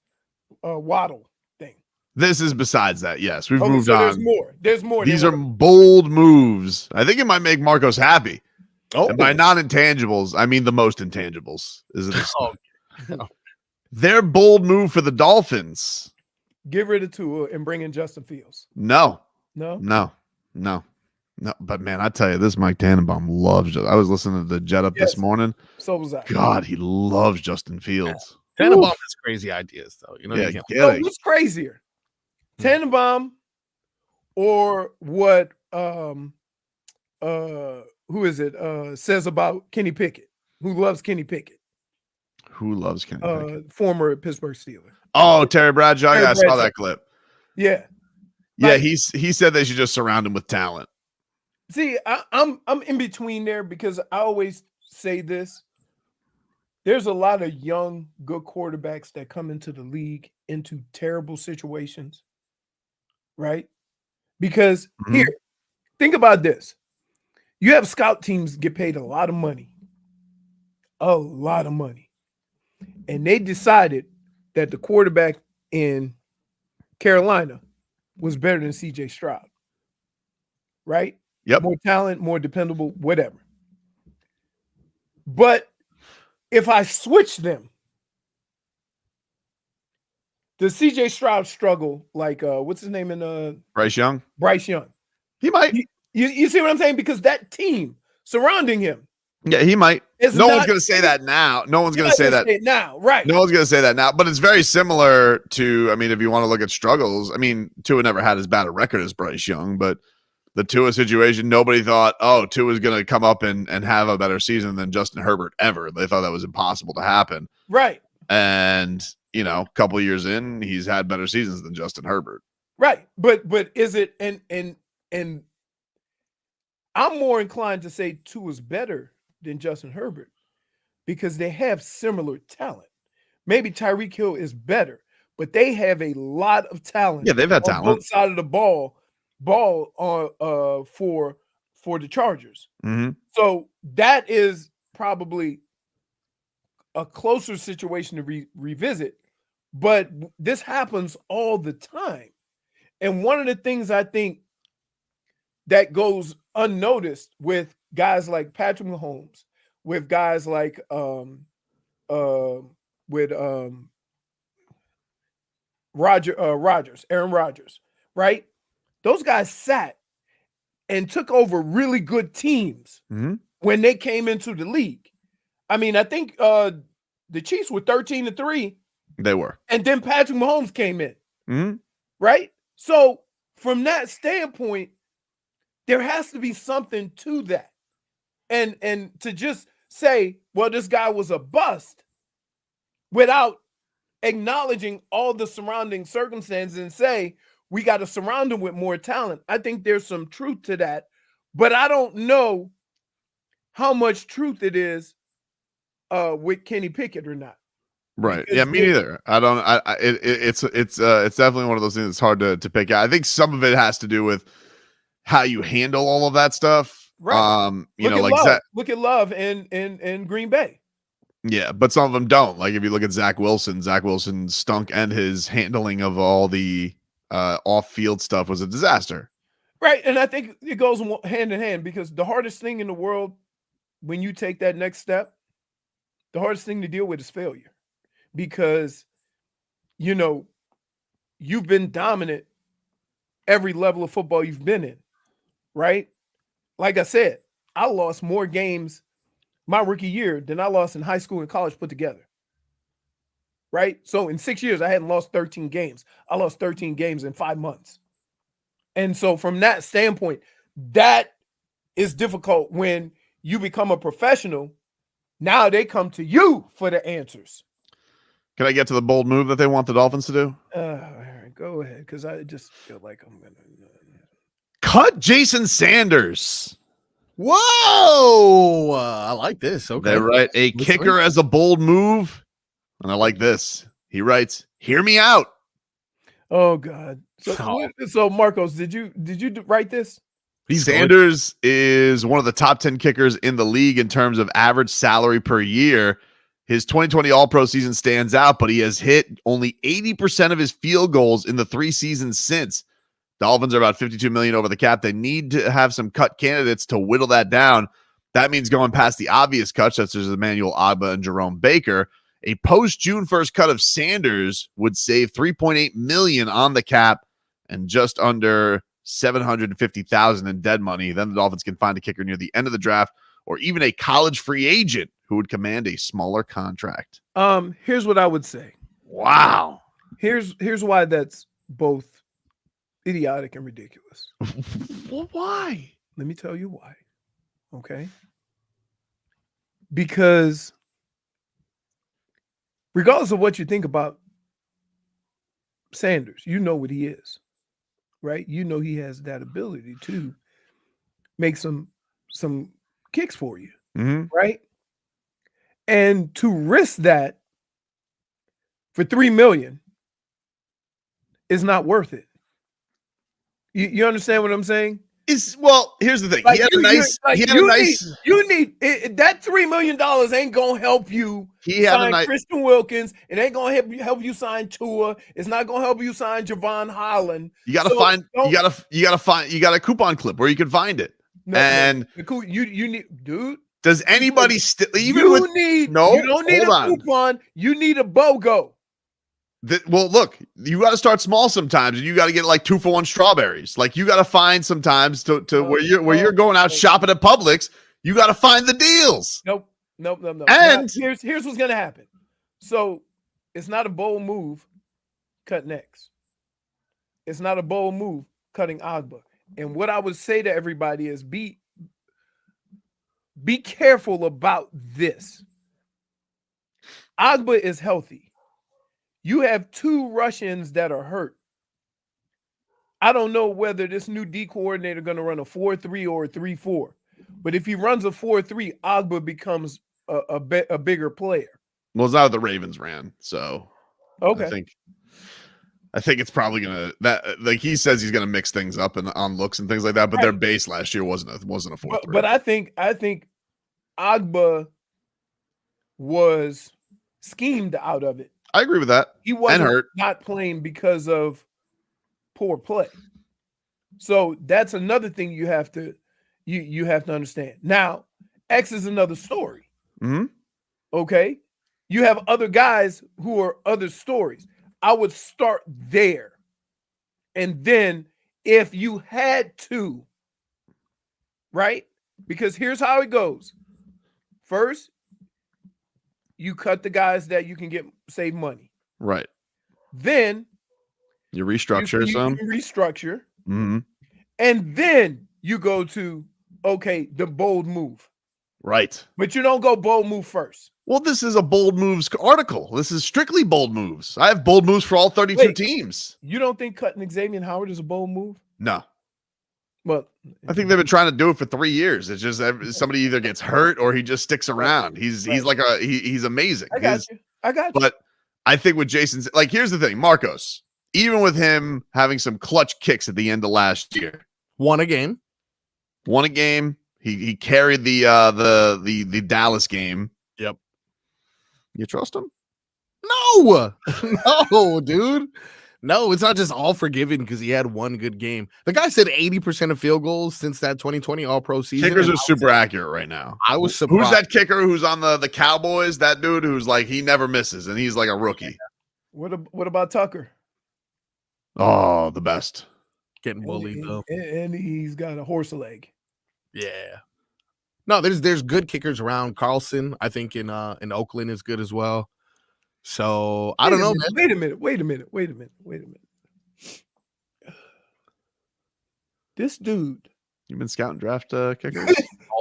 S1: Waddle thing.
S4: This is besides that. Yes, we've
S1: Okay,
S4: moved
S1: so
S4: on.
S1: There's more.
S4: These are bold moves. I think it might make Marcos happy.
S3: Oh,
S4: And by non-intangibles, I mean the most intangibles. Is it? Their bold move for the Dolphins.
S1: Get rid of Tua and bring in Justin Fields.
S4: No.
S1: No.
S4: But man, I tell you, this Mike Tannenbaum loves. I was listening to the Jet Up this morning.
S1: So was I.
S4: God, he loves Justin Fields.
S3: Tannenbaum has crazy ideas, though. You know,
S4: Yeah,
S1: So who's crazier, Tannenbaum or what? Who is it? Says about Kenny Pickett, who loves Kenny Pickett,
S4: Who loves Kenny Pickett?
S1: former Pittsburgh Steeler.
S4: Oh, Terry Bradshaw.
S1: Terry
S4: Yeah, I saw
S1: Bradshaw.
S4: that clip.
S1: Yeah.
S4: Yeah,
S1: Like-
S4: he said they should just surround him with talent.
S1: See, I'm in between there because I always say this. There's a lot of young, good quarterbacks that come into the league into terrible situations, right? Because here, think about this. You have scout teams get paid a lot of money. And they decided that the quarterback in Carolina was better than CJ Stroud, right?
S4: Yep.
S1: More talent, more dependable, whatever. But if I switch them, does CJ Stroud struggle like what's his name in
S4: Bryce Young?
S1: Bryce Young?
S4: He might.
S1: You see what I'm saying? Because that team surrounding him.
S4: Yeah, he might.
S1: It's
S4: No
S1: not-
S4: one's going to say that now. No one's going to
S1: Not
S4: say
S1: gonna
S4: that.
S1: it now, right?
S4: No one's going to say that now. But it's very similar to, I mean, if you want to look at struggles, I mean, Tua never had as bad a record as Bryce Young, but the Tua situation, nobody thought, oh, Tua's going to come up and have a better season than Justin Herbert ever. They thought that was impossible to happen.
S1: Right.
S4: And, you know, a couple of years in, he's had better seasons than Justin Herbert.
S1: Right. But is it and I'm more inclined to say Tua's better than Justin Herbert because they have similar talent. Maybe Tyreek Hill is better, but they have a lot of talent.
S4: Yeah, they've had
S1: on
S4: talent.
S1: both sides of the ball on for the Chargers.
S4: Mm-hmm.
S1: So that is probably a closer situation to revisit, but this happens all the time. And one of the things I think that goes unnoticed with guys like Patrick Mahomes, with guys like Aaron Rodgers, right? Those guys sat and took over really good teams when they came into the league. I mean, I think the Chiefs were 13-3.
S4: They were.
S1: And then Patrick Mahomes came in. Right? So from that standpoint, there has to be something to that. And to just say, well, this guy was a bust without acknowledging all the surrounding circumstances and say, we got to surround him with more talent. I think there's some truth to that, but I don't know how much truth it is with Kenny Pickett or not.
S4: Right.
S1: Because
S4: Yeah, me neither. I don't. It's definitely one of those things that's hard to pick out. I think some of it has to do with how you handle all of that stuff.
S1: Right.
S4: You know, like
S1: Love. Look at Love in Green Bay.
S4: Yeah, but some of them don't. Like if you look at Zach Wilson stunk and his handling of all the off-field stuff was a disaster.
S1: Right. And I think it goes hand in hand, because the hardest thing in the world when you take that next step, the hardest thing to deal with is failure, because, you know, you've been dominant every level of football you've been in, right? Like I said, I lost more games my rookie year than I lost in high school and college put together, right? So in 6 years, I hadn't lost 13 games. I lost 13 games in 5 months. And so from that standpoint, that is difficult when you become a professional. Now they come to you for the answers.
S4: Can I get to the bold move that they want the Dolphins to do?
S1: All right, go ahead, because I just feel like I'm going to.
S4: Cut Jason Sanders.
S3: Whoa! I like this. Okay.
S4: They write a kicker as a bold move. And I like this. He writes, "Hear me out."
S1: Oh, God. So Marcos, did you write this?
S4: Sanders is one of the top 10 kickers in the league in terms of average salary per year. His 2020 All-Pro season stands out, but he has hit only 80% of his field goals in the 3 seasons since. Dolphins are about $52 million over the cap. They need to have some cut candidates to whittle that down. That means going past the obvious cuts, such as Emmanuel Ogbah and Jerome Baker. A post-June 1st cut of Sanders would save $3.8 million on the cap and just under $750,000 in dead money. Then the Dolphins can find a kicker near the end of the draft, or even a college free agent who would command a smaller contract.
S1: Here's what I would say.
S4: Wow.
S1: Here's why that's both idiotic and ridiculous.
S4: Well, why?
S1: Let me tell you why. Okay. Because regardless of what you think about Sanders, you know what he is, right? You know he has that ability to make some kicks for you, right? And to risk that for $3 million is not worth it. You understand what I'm saying?
S4: Well, here's the thing.
S1: Like,
S4: You
S1: need that $3 million ain't gonna help you sign Christian Wilkins. It ain't gonna help you sign Tua. It's not gonna help you sign Javon Holland.
S4: You gotta find a coupon clip where you can find it. You
S1: need, dude.
S4: Does anybody still even
S1: you don't need a coupon, you need a BOGO.
S4: Well, look, you got to start small sometimes, and you got to get like 2-for-1 strawberries. Like you got to find sometimes to where you're going out shopping at Publix. You got to find the deals.
S1: Nope.
S4: And
S1: now, here's what's gonna happen. So it's not a bold move cutting X. It's not a bold move cutting Ogbah. And what I would say to everybody is be careful about this. Ogbah is healthy. You have 2 Russians that are hurt. I don't know whether this new D coordinator going to run a 4-3 or a 3-4. But if he runs a 4-3, Ogbah becomes a bigger player.
S4: Well, it's not what the Ravens ran. So
S1: okay.
S4: I think it's probably gonna like he says he's gonna mix things up and on looks and things like that. But their base last year wasn't a 4-3.
S1: But I think Ogbah was schemed out of it.
S4: I agree with that.
S1: He wasn't not playing because of poor play. So that's another thing you have to understand. Now, X is another story. Okay. You have other guys who are other stories. I would start there. And then if you had to, right? Because here's how it goes. First, you cut the guys that you can save money.
S4: Right.
S1: Then
S4: you restructure some.
S1: You restructure. And then you go to, the bold move.
S4: Right.
S1: But you don't go bold move first.
S4: Well, this is a bold moves article. This is strictly bold moves. I have bold moves for all 32 teams.
S1: You don't think cutting Xavier Howard is a bold move?
S4: No.
S1: Well,
S4: I think they've been trying to do it for 3 years. It's just somebody either gets hurt or he just sticks around. He's like he's amazing.
S1: I got you.
S4: But I think with Jason's, like, here's the thing, Marcos, even with him having some clutch kicks at the end of last year,
S3: won a game.
S4: He carried the Dallas game.
S3: Yep.
S4: You trust him?
S3: No, no, dude. No, it's not just all forgiven because he had one good game. The guy said 80% of field goals since that 2020 All-Pro season.
S4: Kickers are super accurate right now.
S3: I was surprised.
S4: Who's that kicker who's on the Cowboys? That dude who's like he never misses and he's like a rookie.
S1: What about Tucker?
S4: Oh, the best.
S3: Getting bullied though.
S1: And he's got a horse leg.
S3: Yeah. No, there's good kickers around. Carlson, I think in Oakland is good as well. So I don't know, man.
S1: Wait a minute. This dude.
S4: You've been scouting draft kickers?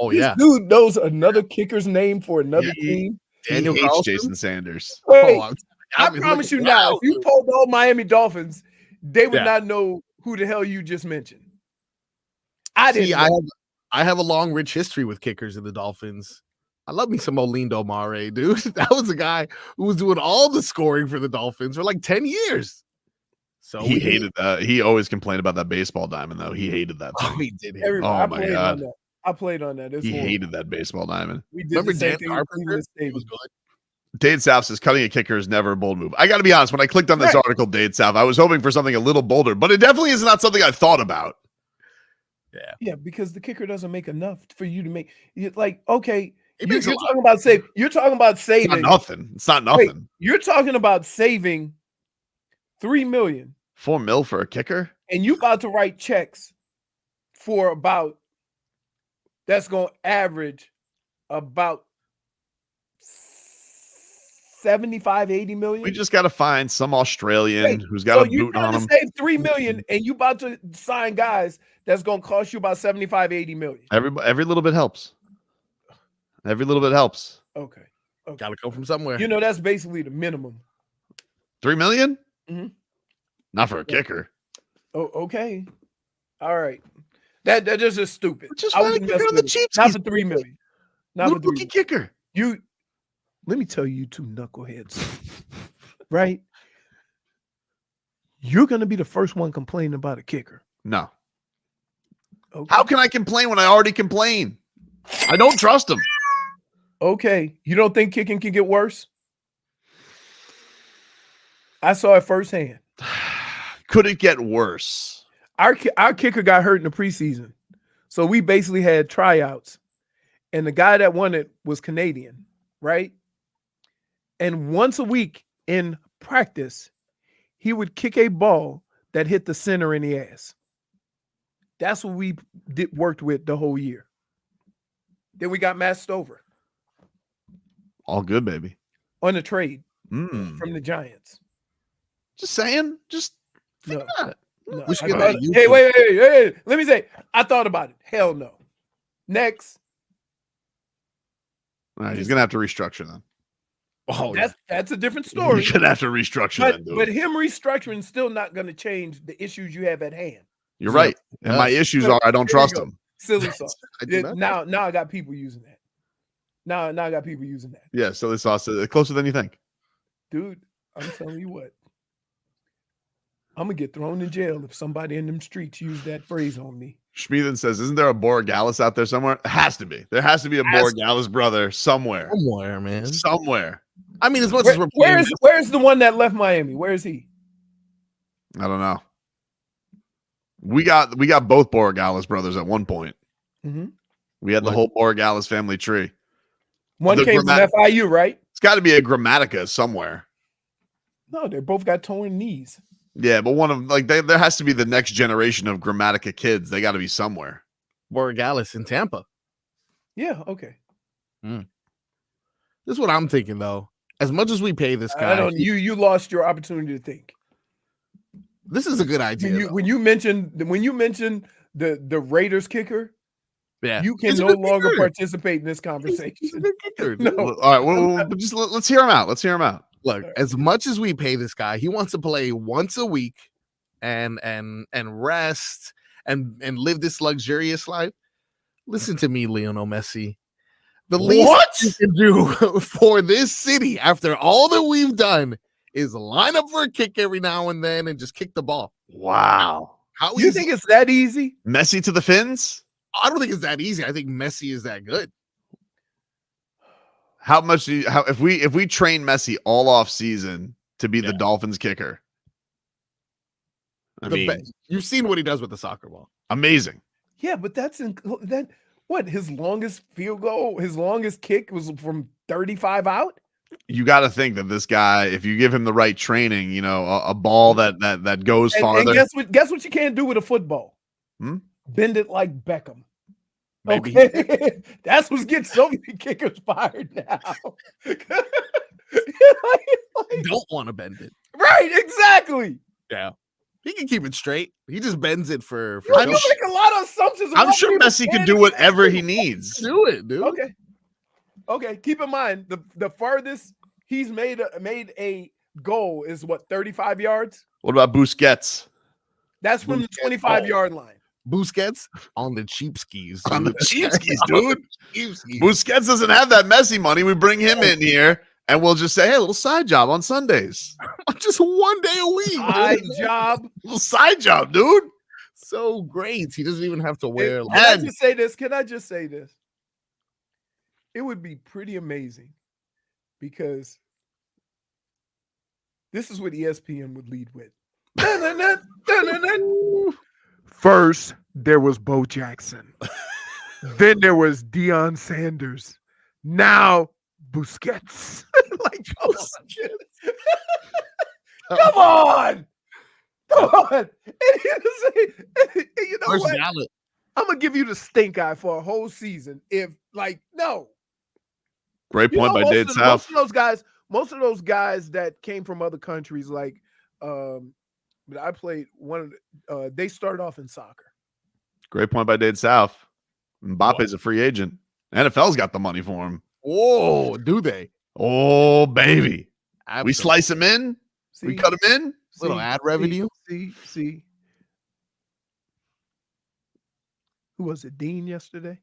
S3: Oh
S1: This
S3: yeah.
S1: dude knows another kicker's name for another team.
S3: Daniel
S4: he hates
S3: Carlson?
S4: Jason Sanders.
S1: Wait,
S3: Oh,
S1: I promise you now, if you told all Miami Dolphins, they would not know who the hell you just mentioned. I didn't.
S3: I have a long, rich history with kickers in the Dolphins. I love me some Olindo Mare, dude. That was a guy who was doing all the scoring for the Dolphins for like 10 years. So
S4: He hated that. He always complained about that baseball diamond, though. He hated that thing.
S3: Oh, he did.
S4: Oh, my God.
S1: I played on that. It's
S4: He
S1: horrible.
S4: hated that baseball diamond.
S1: We did
S3: Remember
S1: the same
S3: Dan
S1: thing with
S3: Carpenter?
S1: Cleveland
S3: He
S1: Stadium.
S3: was good.
S4: Dade South says cutting a kicker is never a bold move. I got to be honest. When I clicked on this article, Dade South, I was hoping for something a little bolder, but it definitely is not something I thought about.
S1: Yeah, because the kicker doesn't make enough for you to make. Like, okay, you're
S3: makes a
S1: talking about save. You're talking about
S4: It's
S1: saving.
S4: not nothing. It's not nothing.
S1: Wait, you're talking about saving $3 million,
S4: $4 million for a kicker?
S1: and you about to write checks for about that's going to average about 75, 80 million.
S4: We just got to find some Australian
S1: Wait,
S4: who's got a
S1: you
S4: boot on
S1: trying
S4: him.
S1: to save $3 million, and you about to sign guys that's going to cost you about 75, 80 million.
S4: Every little bit helps. Every little bit helps.
S1: Okay.
S3: Got to come from somewhere.
S1: You know, that's basically the minimum.
S4: $3 million?
S1: Mhm.
S4: Not for a kicker.
S1: Oh, okay. All right. That just is stupid.
S4: Just
S1: I
S4: find a
S1: wouldn't
S4: kicker
S1: mess
S4: on the
S1: with it.
S4: cheap
S1: Not
S4: skis.
S1: for $3 million. Not
S4: Little
S1: for $3
S4: rookie
S1: million.
S4: kicker.
S1: Let me tell you two knuckleheads, right? You're going to be the first one complaining about a kicker.
S4: No.
S1: Okay.
S4: How can I complain when I already complain? I don't trust him.
S1: Okay. You don't think kicking can get worse? I saw it firsthand.
S4: Could it get worse?
S1: Our kicker got hurt in the preseason. So we basically had tryouts. And the guy that won it was Canadian, right? And once a week in practice, he would kick a ball that hit the center in the ass. That's what we worked with the whole year. Then we got matched over
S4: All good, baby.
S1: on a trade
S4: Mm.
S1: from the Giants.
S4: Just saying. Just think
S1: No.
S4: about it.
S1: No,
S3: We should
S1: I
S3: get
S1: thought-
S3: that
S1: hey,
S3: YouTube.
S1: wait. Let me say, I thought about it. Hell no. Next.
S4: All right, he's gonna have to restructure then.
S3: Oh,
S1: That's a different story.
S4: He's gonna have to restructure
S1: But,
S4: then, dude.
S1: but him restructuring is still not going to change the issues you have at hand.
S4: You're right. And my issues are I don't
S1: There you
S4: trust
S1: go.
S4: him.
S1: Silly sauce.
S3: I do not.
S1: Now I got people using that. Now I got people using that.
S4: Yeah, silly sauce. Closer than you think.
S1: Dude, I'm telling you what. I'm going to get thrown in jail if somebody in them streets use that phrase on me.
S4: Schmieden says, "Isn't there a Borgalis out there somewhere?" It has to be. There has to be a Borgalis brother somewhere.
S3: Somewhere, man.
S4: Somewhere.
S3: I mean, as much as we're playing,
S1: Where's the one that left Miami? Where is he?
S4: I don't know. We got both Borgalis brothers at one point.
S1: Mhm.
S4: We had the whole Borgalis family tree.
S1: One
S4: The
S1: came from FIU, right?
S4: It's got to be a Grammatica somewhere.
S1: No, they both got torn knees.
S4: Yeah, but one of there has to be the next generation of Grammatica kids. They got to be somewhere.
S3: Borgalis in Tampa.
S1: Yeah, okay.
S3: This is what I'm thinking, though. As much as we pay this guy,
S1: I don't. You lost your opportunity to think.
S3: this is a good idea.
S1: When you mentioned the Raiders kicker,
S3: yeah,
S1: you can
S3: He's a
S1: no
S3: good
S1: longer
S3: kicker.
S1: participate in this conversation.
S3: He's a good kicker.
S1: No.
S4: All right, just let's hear him out. Let's hear him out.
S3: Look, as much as we pay this guy, he wants to play once a week and rest and live this luxurious life. Listen to me, Lionel Messi. The least you can do for this city after all that we've done is line up for a kick every now and then and just kick the ball.
S4: Wow.
S3: How
S1: You
S3: easy?
S1: think it's that easy?
S4: Messi to the Fins?
S3: I don't think it's that easy. I think Messi is that good.
S4: How much do you, if we train Messi all off season to be the Dolphins kicker? I mean,
S3: you've seen what he does with the soccer ball.
S4: amazing.
S1: Yeah, but that what his longest field goal, his longest kick was from 35 out.
S4: You got to think that this guy, if you give him the right training, you know, a ball that goes farther.
S1: And guess what you can't do with a football? Bend it like Beckham.
S3: Maybe.
S1: Okay, that's what's getting so many kickers fired now.
S3: Don't want to bend it.
S1: Right, exactly.
S3: Yeah. He can keep it straight. He just bends it for
S1: You make a lot of assumptions.
S4: I'm sure Messi can do whatever he needs.
S3: Do it, dude.
S1: Okay. Keep in mind the farthest he's made a goal is what, 35 yards?
S4: What about Busquets?
S1: That's from the 25-yard line.
S3: Busquets on the cheap skis.
S4: On the cheap skis, dude. Busquets doesn't have that Messi money. We bring him in here and we'll just say, hey, a little side job on Sundays.
S3: Just 1 day a week.
S1: Side job.
S4: Little side job, dude.
S3: So great. He doesn't even have to wear.
S1: Can I just say this? Can I just say this? It would be pretty amazing because this is what ESPN would lead with. First, there was Bo Jackson. Then there was Deion Sanders. Now, Busquets. Like, come on. Come on. And you know what? I'm going to give you the stink eye for a whole season. If, like, no.
S4: Great point by Dade South.
S1: Most of those guys that came from other countries, like, but I played one of they started off in soccer. Great
S4: point by Dade South. Mbappe's a free agent. NFL's got the money for him.
S3: Oh, do they?
S4: Oh, baby.
S3: Absolutely.
S4: We slice him in. We cut him in.
S3: Little ad revenue.
S1: See. Who was it? Dean yesterday?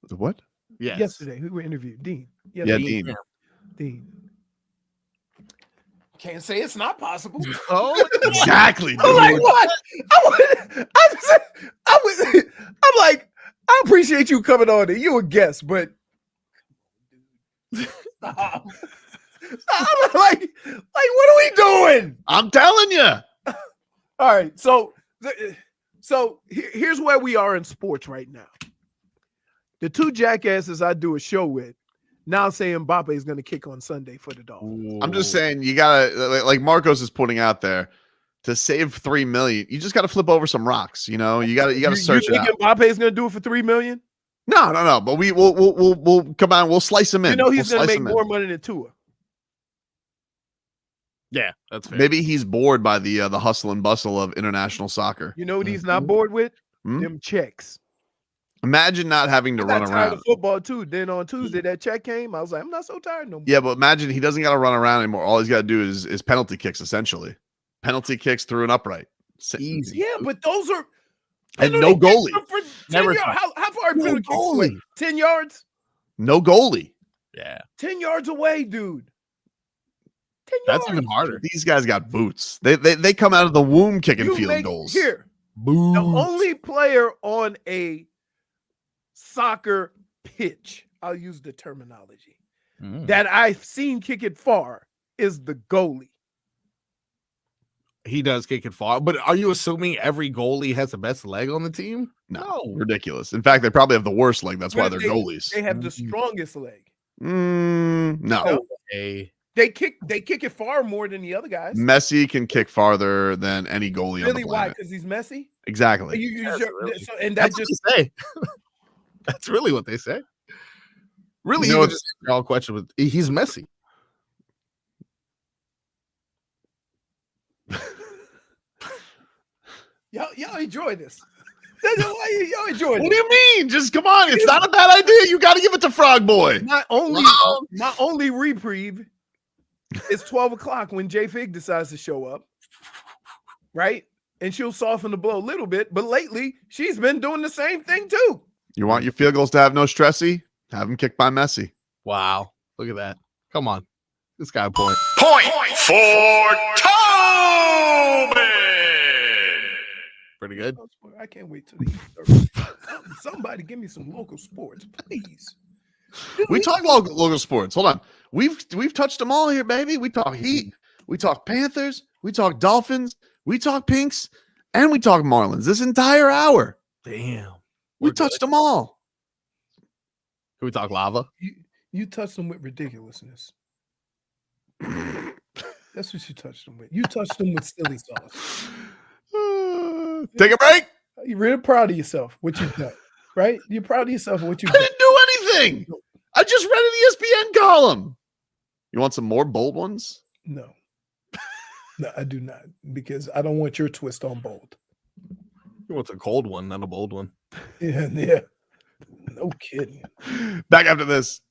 S4: What?
S3: Yes.
S1: Yesterday. Who were interviewed? Dean.
S4: Yeah, Dean.
S1: Dean. Can't say it's not possible.
S3: Oh,
S4: exactly.
S1: I'm like, what? I'm like, I appreciate you coming on there. You a guest, but I'm like, what are we doing?
S4: I'm telling you.
S1: All right, so here's where we are in sports right now. The two jackasses I do a show with now say Mbappe is going to kick on Sunday for the Dolphins.
S4: I'm just saying, you gotta, like Marcos is putting out there, to save $3 million, you just got to flip over some rocks. You know, you got to search it out.
S1: You think Mbappe is going to do it for $3 million?
S4: No. But we'll come on. We'll slice him in.
S1: You know, he's going to make more money than Tua.
S3: Yeah, that's fair.
S4: Maybe he's bored by the hustle and bustle of international soccer.
S1: You know what he's not bored with? Them checks.
S4: Imagine not having to run around.
S1: Of football too. Then on Tuesday that check came. I was like, I'm not so tired no more.
S4: Yeah, but imagine he doesn't got to run around anymore. All he's got to do is penalty kicks, essentially. Penalty kicks through an upright.
S3: Easy.
S1: Yeah, but those are
S4: and no goalie.
S3: Never.
S1: How far are penalty kicks away? 10 yards?
S4: No goalie.
S3: Yeah.
S1: 10 yards away, dude. 10 yards.
S3: That's even harder.
S4: These guys got boots. They come out of the womb kicking field goals.
S1: Here,
S3: boots.
S1: The only player on a soccer pitch, I'll use the terminology, that I've seen kick it far is the goalie.
S3: He does kick it far, but are you assuming every goalie has the best leg on the team?
S4: No, ridiculous. In fact, they probably have the worst leg. That's why they're goalies.
S1: They have the strongest leg.
S4: No.
S1: They kick it far more than the other guys.
S4: Messi can kick farther than any goalie on the planet.
S1: Why? Because he's Messi?
S4: Exactly.
S3: That's what they say. That's really what they say. Really, you know, just all question with he's Messi.
S1: Y'all enjoy this. Y'all enjoy this.
S4: What do you mean? Just come on. It's not a bad idea. You got to give it to Frog Boy.
S1: My only reprieve is 12 o'clock when J Fig decides to show up. Right? And she'll soften the blow a little bit. But lately, she's been doing the same thing too.
S4: You want your field goals to have no stressy? Have them kicked by Messi.
S3: Wow. Look at that. Come on. This guy a point.
S2: Point for Tobin.
S3: Pretty good.
S1: I can't wait till the somebody give me some local sports, please.
S4: We talk local sports. Hold on. We've touched them all here, baby. We talk Heat. We talk Panthers. We talk Dolphins. We talk Pinks and we talk Marlins this entire hour.
S3: Damn.
S4: We
S3: We're
S4: touched
S3: good.
S4: them all.
S3: Can we talk lava?
S1: You touched them with ridiculousness. That's what you touched them with. You touched them with silly sauce.
S4: Take a break.
S1: You're real proud of yourself, what you've done, right? You're proud of yourself for what you've
S4: I
S1: done.
S4: didn't do anything. I just read an ESPN column. You want some more bold ones?
S1: No. No, I do not, because I don't want your twist on bold.
S3: You want a cold one, not a bold one.
S1: Yeah. No kidding.
S4: Back after this.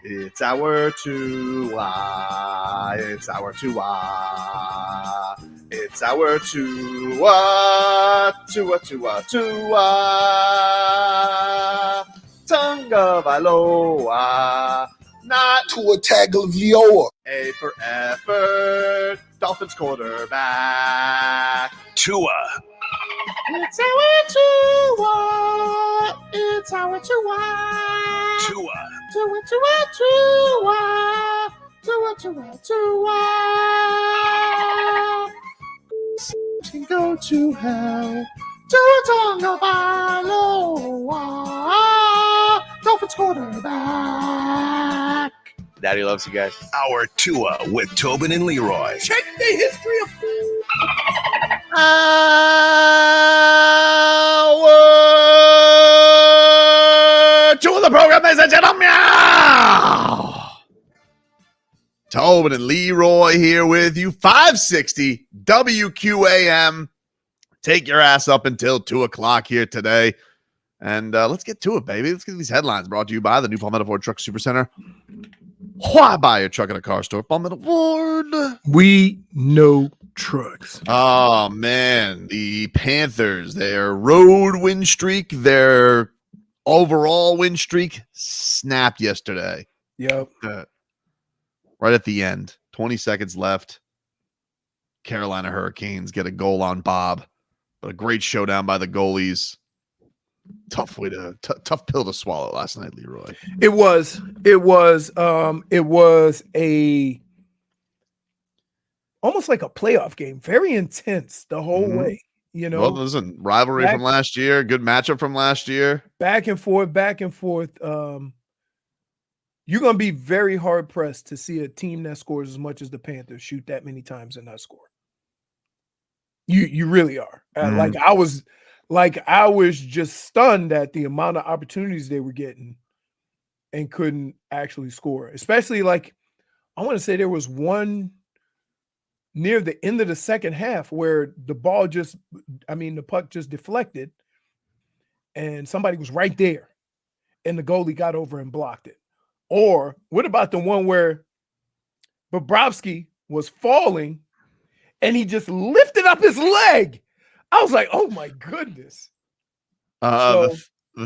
S4: It's our Tua. It's our Tua. It's our Tua. Tua, Tua, Tua. Tonga Valoa. Not
S7: Tua Tagovailoa.
S4: A for effort. Dolphins quarterback.
S2: Tua.
S4: It's our Tua. It's our Tua.
S2: Tua.
S4: Tua, Tua, Tua. Tua, Tua, Tua. Can go to hell. Tua Tonga Valoa. Dolphins quarterback.
S8: Daddy loves you guys.
S2: Our Tua with Tobin and Leroy.
S7: Check the history of
S4: Hour two of the program, ladies and gentlemen. Tobin and Leroy here with you. 560 WQAM. Take your ass up until 2 o'clock here today. And let's get to it, baby. Let's get these headlines brought to you by the new Palmetto Ford Truck Supercenter. Why buy a truck at a car store? Palmetto Ford.
S1: We know trucks.
S4: Oh, man. The Panthers, their road win streak, their overall win streak snapped yesterday.
S1: Yep.
S4: Right at the end. 20 seconds left. Carolina Hurricanes get a goal on Bob. But a great showdown by the goalies. Tough pill to swallow last night, Leroy.
S1: It was a almost like a playoff game. Very intense the whole way. You know,
S4: well, listen, rivalry from last year, good matchup from last year.
S1: Back and forth. You're gonna be very hard pressed to see a team that scores as much as the Panthers shoot that many times and not score. You really are. I was just stunned at the amount of opportunities they were getting and couldn't actually score. Especially I want to say there was one near the end of the second half where the puck just deflected and somebody was right there and the goalie got over and blocked it. Or what about the one where Bobrovsky was falling and he just lifted up his leg? I was like, oh my goodness.
S4: The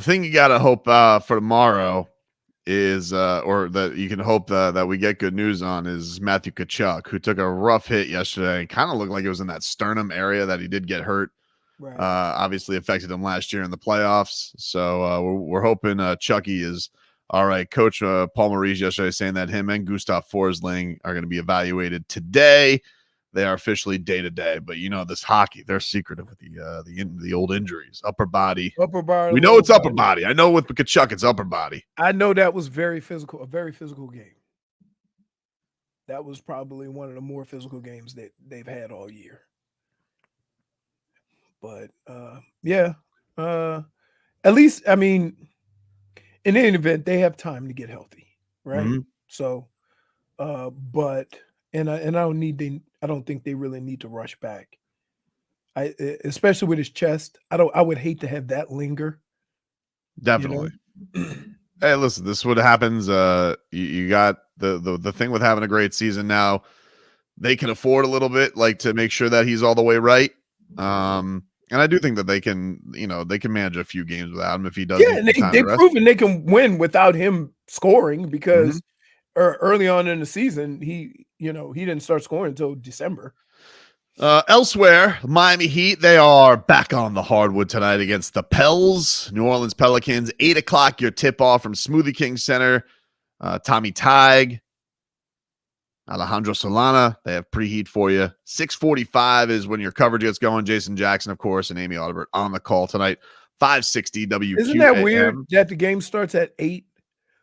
S4: thing you got to hope for tomorrow is, or that you can hope that we get good news on, is Mathew Tkachuk, who took a rough hit yesterday and kind of looked like it was in that sternum area that he did get hurt.
S1: Right.
S4: Obviously affected him last year in the playoffs. So we're hoping Chucky is all right. Coach Paul Maurice yesterday saying that him and Gustav Forsling are going to be evaluated today. They are officially day to day, but you know this hockey, they're secretive with the old injuries, upper body. We know it's upper body. I know with Tkachuk it's upper body.
S1: I know that was a very physical game. That was probably one of the more physical games that they've had all year. But at least in any event, they have time to get healthy, right?
S4: Mm-hmm.
S1: So, I don't think they really need to rush back. Especially with his chest. I would hate to have that linger.
S4: Definitely. You know? Hey, listen, this is what happens. You got the thing with having a great season now. They can afford a little bit, to make sure that he's all the way right. And I do think that they can manage a few games without him if he does.
S1: Yeah, and they've proven they can win without him scoring because early on in the season, he didn't start scoring until December.
S4: Elsewhere, Miami Heat, they are back on the hardwood tonight against the Pels. New Orleans Pelicans, 8 o'clock, your tip-off from Smoothie King Center. Tommy Tig, Alejandro Solana, they have preheat for you. 6:45 is when your coverage gets going. Jason Jackson, of course, and Amy Audibert on the call tonight. 560 WQAM.
S1: Isn't that weird that the game starts at 8?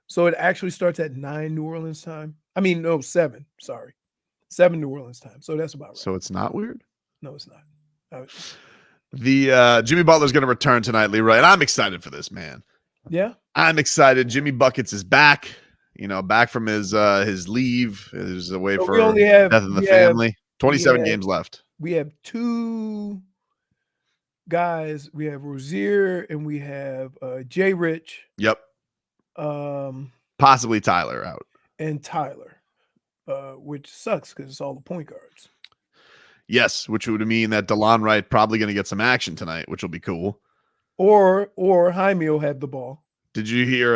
S1: So it actually starts at 9 New Orleans time? 7. Sorry. 7 New Orleans time. So that's about right.
S4: So it's not weird?
S1: No, it's not.
S4: The Jimmy Butler's going to return tonight, Leroy, and I'm excited for this, man.
S1: Yeah.
S4: I'm excited. Jimmy Buckets is back. Back from his leave. He was away for death in the family. 27 games left.
S1: We have 2 guys. We have Rozier and we have Jay Rich.
S4: Yep. Possibly Tyler out.
S1: and Tyler, which sucks because it's all the point guards.
S4: Yes, which would mean that Delon Wright probably going to get some action tonight, which will be cool.
S1: Or Jaime will have the ball.
S4: Did you hear?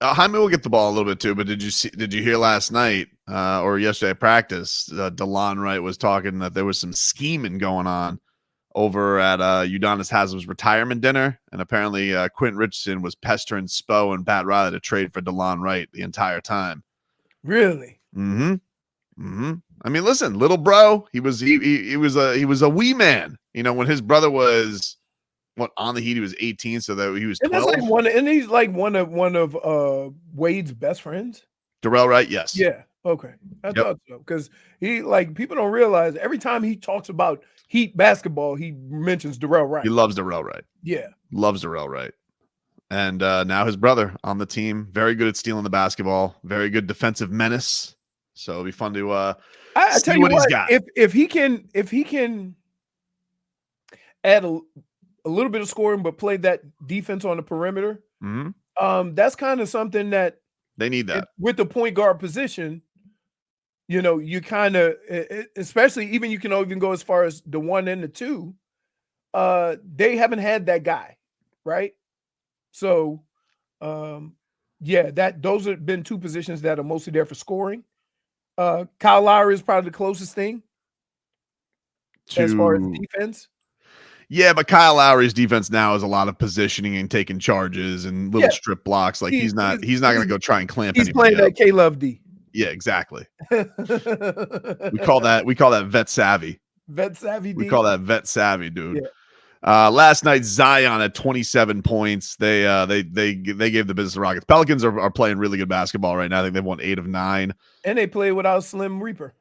S4: Jaime will get the ball a little bit too, but did you hear last night or yesterday at practice? Delon Wright was talking that there was some scheming going on over at Udonis Haslem's retirement dinner, and apparently Quentin Richardson was pestering Spo and Pat Riley to trade for Delon Wright the entire time.
S1: Really?
S4: Mm-hmm. Mm-hmm. I mean, listen, little bro, he was a wee man. You know, when his brother was on the Heat, he was 18, so that he was 12.
S1: And he's like one of Wade's best friends.
S4: Darrell Wright, yes.
S1: Yeah. Okay. I thought so. Because he people don't realize every time he talks about Heat basketball, he mentions Darrell Wright.
S4: He loves Darrell Wright.
S1: Yeah.
S4: Loves Darrell Wright. And now his brother on the team, very good at stealing the basketball, very good defensive menace. So it'll be fun to
S1: I
S4: see
S1: tell you
S4: what he's got.
S1: If he can add a little bit of scoring, but play that defense on the perimeter, that's kind of something that
S4: they need that
S1: with the point guard position. You know, you kind of, especially even you can even go as far as the 1 and the 2. They haven't had that guy, right? So, those have been 2 positions that are mostly there for scoring. Kyle Lowry is probably the closest thing as far as defense.
S4: Yeah, but Kyle Lowry's defense now is a lot of positioning and taking charges and little strip blocks. Like he's not going to go try and clamp.
S1: He's playing that K-Love D.
S4: Yeah, exactly. we call that vet savvy.
S1: Vet savvy.
S4: We call that vet savvy, dude. Yeah. Last night Zion had 27 points. They gave the business to Rockets. Pelicans are playing really good basketball right now. I think they've won 8 of 9.
S1: And they played without Slim Reaper.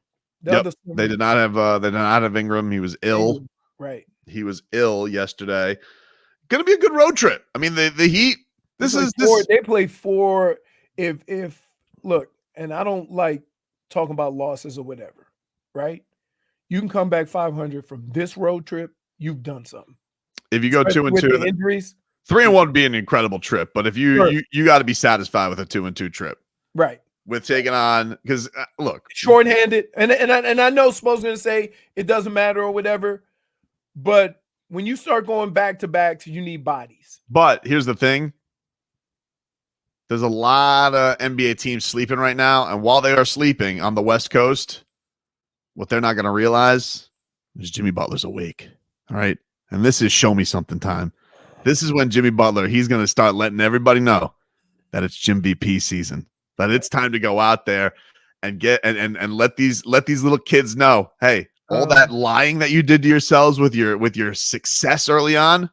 S4: They did not have Ingram. He was ill.
S1: Right.
S4: He was ill yesterday. Going to be a good road trip. I mean, the Heat.
S1: They play 4. If look, and I don't like talking about losses or whatever, right? You can come back 500 from this road trip. You've done something.
S4: If you go 2-2,
S1: injuries,
S4: 3-1 would be an incredible trip. But if you got to be satisfied with a 2-2 trip,
S1: right?
S4: With taking on, because look,
S1: shorthanded, and I know Spo's going to say it doesn't matter or whatever, but when you start going back to backs, you need bodies.
S4: But here's the thing. There's a lot of NBA teams sleeping right now. And while they are sleeping on the West Coast, what they're not going to realize is Jimmy Butler's awake. All right. And this is show me something time. This is when Jimmy Butler, he's going to start letting everybody know that it's Jim VP season, that it's time to go out there and get and let these little kids know, hey, all that lying that you did to yourselves with your success early on,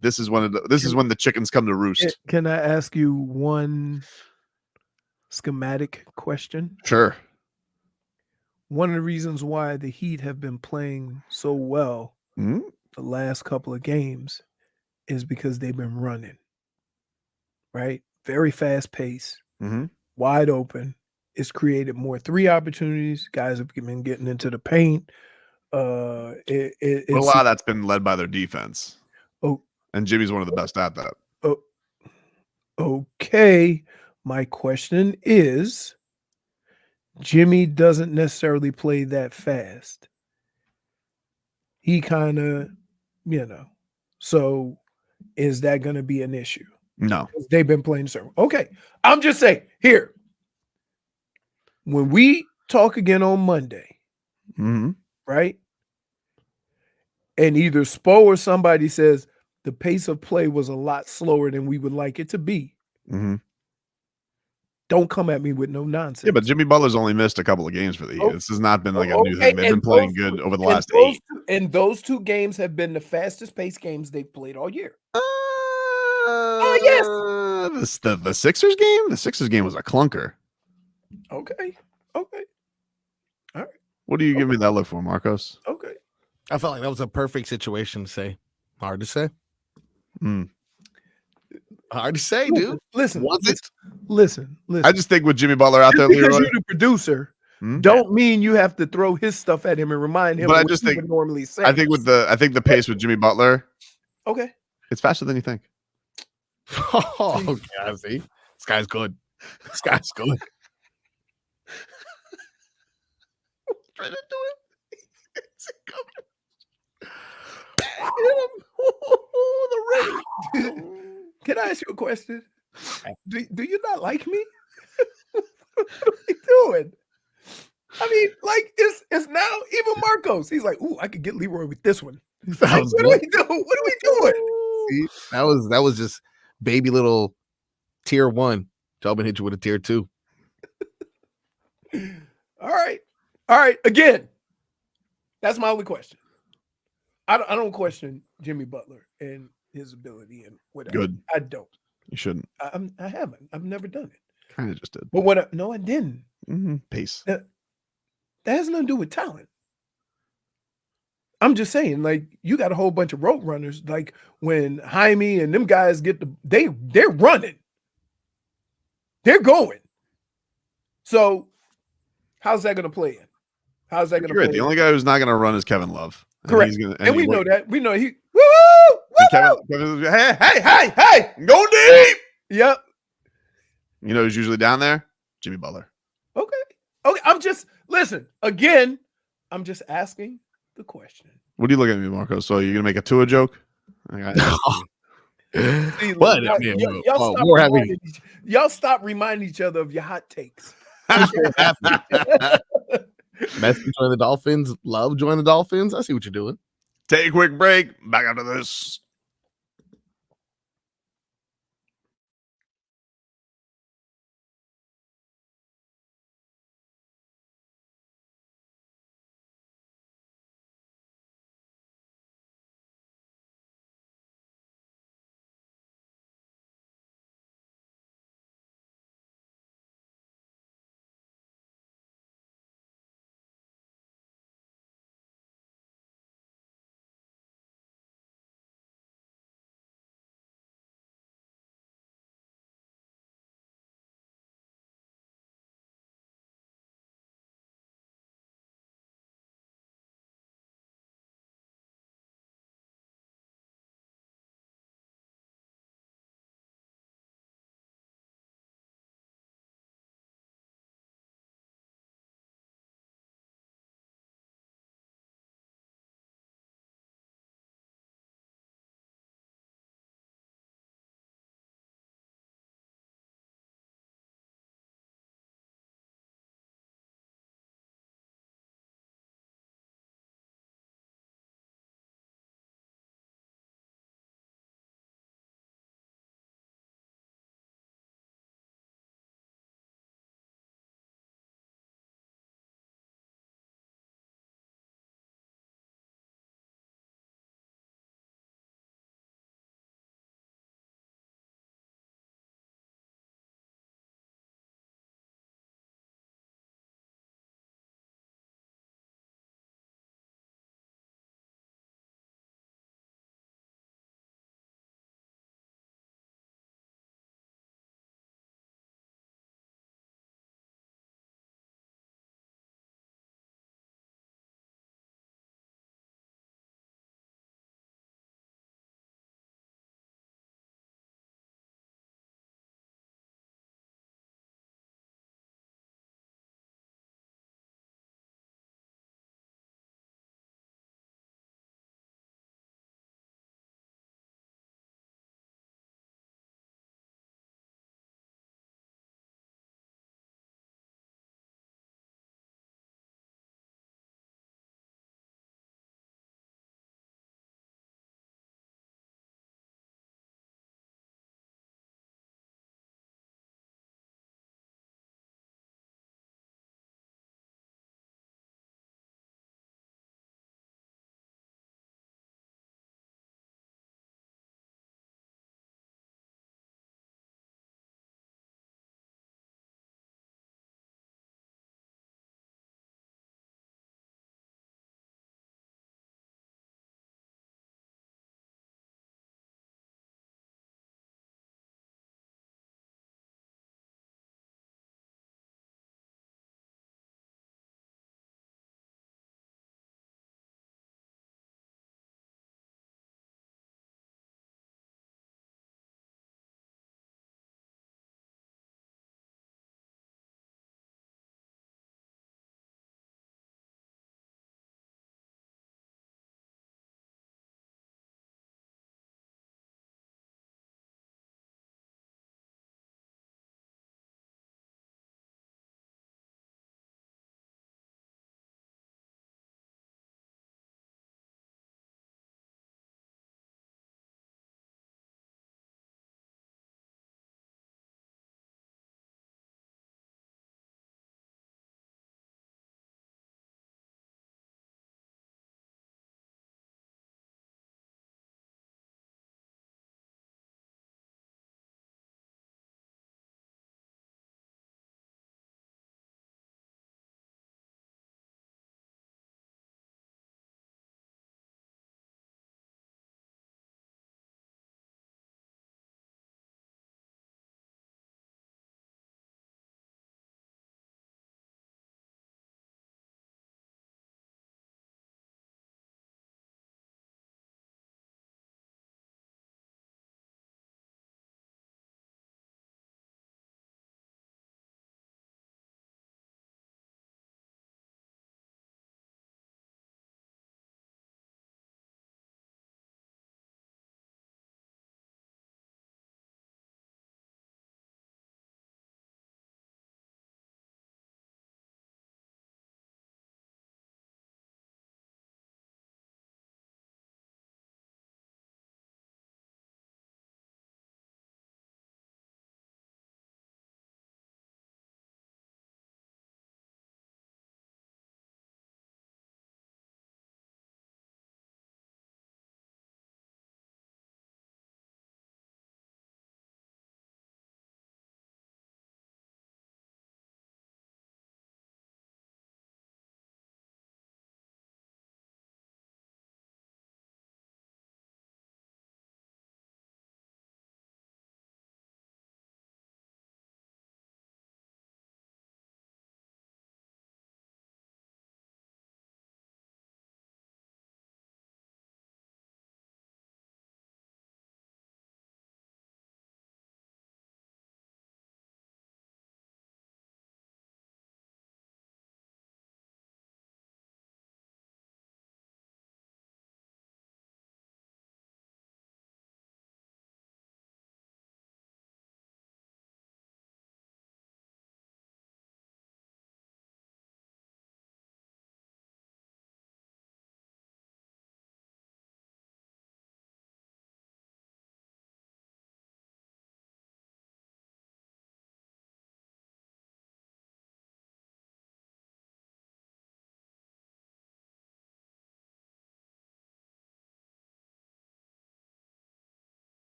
S4: this is when the chickens come to roost.
S1: Can I ask you one schematic question?
S4: Sure.
S1: One of the reasons why the Heat have been playing so well the last couple of games is because they've been running, right? Very fast pace, wide open. It's created more 3 opportunities. Guys have been getting into the paint.
S4: A lot of that's been led by their defense.
S1: Oh,
S4: and Jimmy's one of the best at that.
S1: Oh, okay. My question is, Jimmy doesn't necessarily play that fast. He kind of, so is that going to be an issue?
S4: No.
S1: They've been playing certain. Okay. I'm just saying, here, when we talk again on Monday, right? And either Spo or somebody says the pace of play was a lot slower than we would like it to be. Don't come at me with no nonsense.
S4: Yeah, but Jimmy Butler's only missed a couple of games for the Heat. This has not been like a new thing. They've been playing good over the last 8.
S1: And those 2 games have been the fastest paced games they've played all year.
S4: Yes. The Sixers game? The Sixers game was a clunker.
S1: Okay. All right.
S4: What do you give me that look for, Marcos?
S1: Okay.
S3: I felt like that was a perfect situation to say. Hard to say. Hard to say, dude.
S1: Listen.
S3: Listen.
S4: I just think with Jimmy Butler out there, Leroy,
S1: because you're the producer, don't mean you have to throw his stuff at him and remind him.
S4: But I just think
S1: normally say.
S4: I think the pace with Jimmy Butler,
S1: okay,
S4: it's faster than you think.
S3: Oh, yeah, see, this guy's good. This guy's good.
S4: Trying to do it. It's
S1: The ring. Can I ask you a question? Do you not like me? What are we doing? I mean, like it's now even Marcos. He's like, ooh, I could get Leroy with this one.
S3: That
S1: Like,
S3: was
S1: what are
S3: good.
S1: we doing? What are we doing?
S3: See, that was just baby little tier 1. Tobin hit you with a tier 2.
S1: All right. Again, that's my only question. I don't question Jimmy Butler and his ability and whatever.
S4: Good.
S1: I don't.
S4: You shouldn't.
S1: I haven't. I've never done it.
S4: Kind of just did.
S1: But no, I didn't.
S4: Pace.
S1: That has nothing to do with talent. I'm just saying, like, you got a whole bunch of road runners. Like when Jaime and them guys get they're running. They're going. So how's that gonna play in? How's that gonna play
S4: The
S1: in?
S4: only guy who's not gonna run is Kevin Love.
S1: Correct.
S4: And
S1: we know that. We know he
S4: Kevin, hey, go deep.
S1: Yep.
S4: You know who's usually down there? Jimmy Butler.
S1: Okay. I'm just I'm just asking the question.
S4: What are you looking at me, Marco? So you're gonna make a Tua joke?
S1: See,
S3: But
S1: y'all,
S3: I mean,
S1: y'all stop reminding each other of your hot takes.
S3: Messi join the Dolphins. Love join the Dolphins. I see what you're doing.
S4: Take a quick break. Back after this.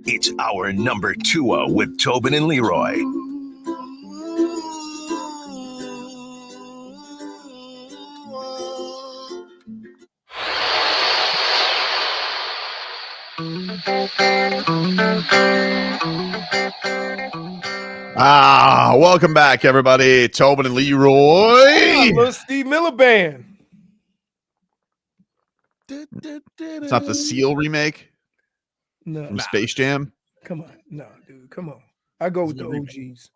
S8: It's our number 2 with Tobin and Leroy.
S4: Welcome back, everybody. Tobin and Leroy.
S1: Little Steve Miller Band.
S4: It's not the Seal remake
S1: No,
S4: from Space Jam.
S1: come on, no, dude, come on. I go with the OGs.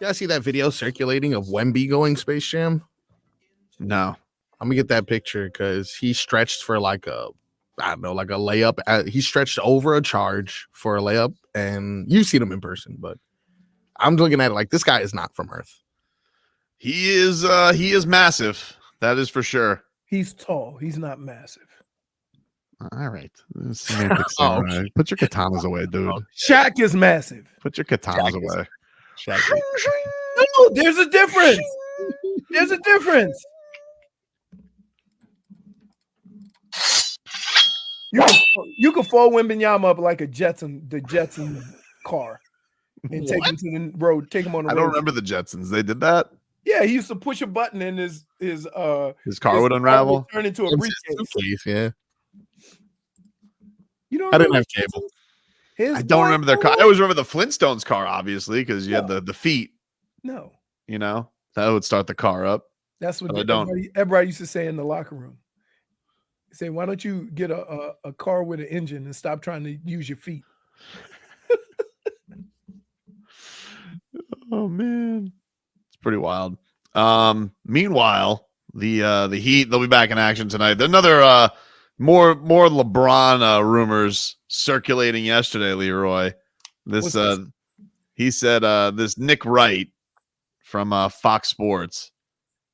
S3: Yeah, I see that video circulating of Wemby going Space Jam.
S4: No.
S3: I'm gonna get that picture because he stretched for like a layup. He stretched over a charge for a layup, and you've seen him in person, but I'm looking at it like this guy is not from Earth.
S4: He is massive. That is for sure.
S1: He's tall. He's not massive.
S4: All right. Put your katanas away, dude.
S1: Shaq is massive.
S4: Put your katanas away.
S1: No, there's a difference. There's a difference. You can fold Wembanyama up like the Jetson car and take him to the road, take him on the road.
S4: I don't remember the Jetsons. They did that?
S1: Yeah, he used to push a button and his
S4: car would unravel.
S1: Turn into a briefcase.
S3: Yeah.
S1: You know,
S3: I didn't have cable.
S4: I don't remember their car. I always remember the Flintstones car, obviously, because you had the feet.
S1: No.
S4: You know, that would start the car up.
S1: That's what everybody used to say in the locker room. Say, why don't you get a car with an engine and stop trying to use your feet?
S4: Oh man, it's pretty wild. Meanwhile, the Heat, they'll be back in action tonight. Another more LeBron rumors circulating yesterday, Leroy. This he said this Nick Wright from Fox Sports.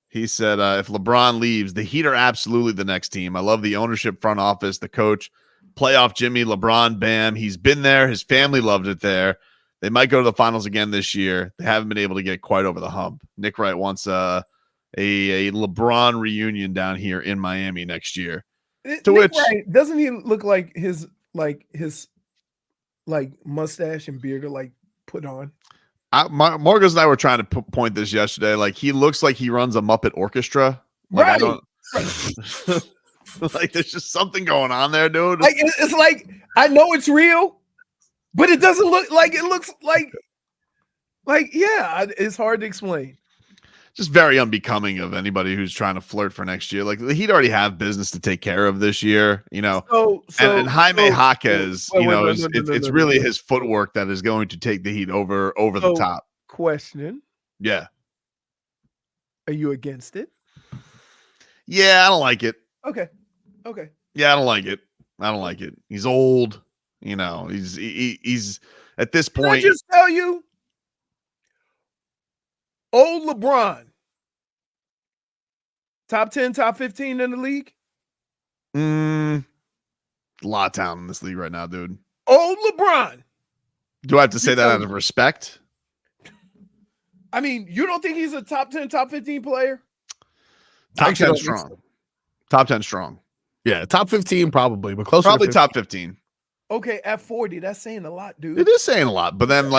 S4: He said if LeBron leaves, the Heat are absolutely the next team. I love the ownership, front office, the coach, playoff Jimmy, LeBron, Bam. He's been there. His family loved it there. They might go to the finals again this year. They haven't been able to get quite over the hump. Nick Wright wants a LeBron reunion down here in Miami next year.
S1: Nick Wright, doesn't he look like his mustache and beard are like put on?
S4: Marcus and I were trying to point this yesterday. Like he looks like he runs a Muppet orchestra. Like,
S1: right.
S4: Like there's just something going on there, dude.
S1: Like it's like I know it's real. But it doesn't look like it looks like yeah, it's hard to explain.
S4: Just very unbecoming of anybody who's trying to flirt for next year. Like the Heat already have business to take care of this year, you know. And Jaime Jaquez, it's really his footwork that is going to take the Heat over the top.
S1: Question.
S4: Yeah.
S1: Are you against it?
S4: Yeah, I don't like it.
S1: Okay.
S4: Yeah, I don't like it. He's old. You know, he's at this point.
S1: Can I just tell you, old LeBron, top 10, top 15 in the league.
S4: A lot of talent in this league right now, dude.
S1: Old LeBron.
S4: Do I have to say that out of respect?
S1: I mean, you don't think he's a top 10, top 15 player?
S4: Top 10 strong. Top 10 strong.
S3: Yeah, top 15 probably, but closer.
S4: Probably top 15.
S1: Okay, at 40, that's saying a lot, dude.
S4: It is saying a lot, but then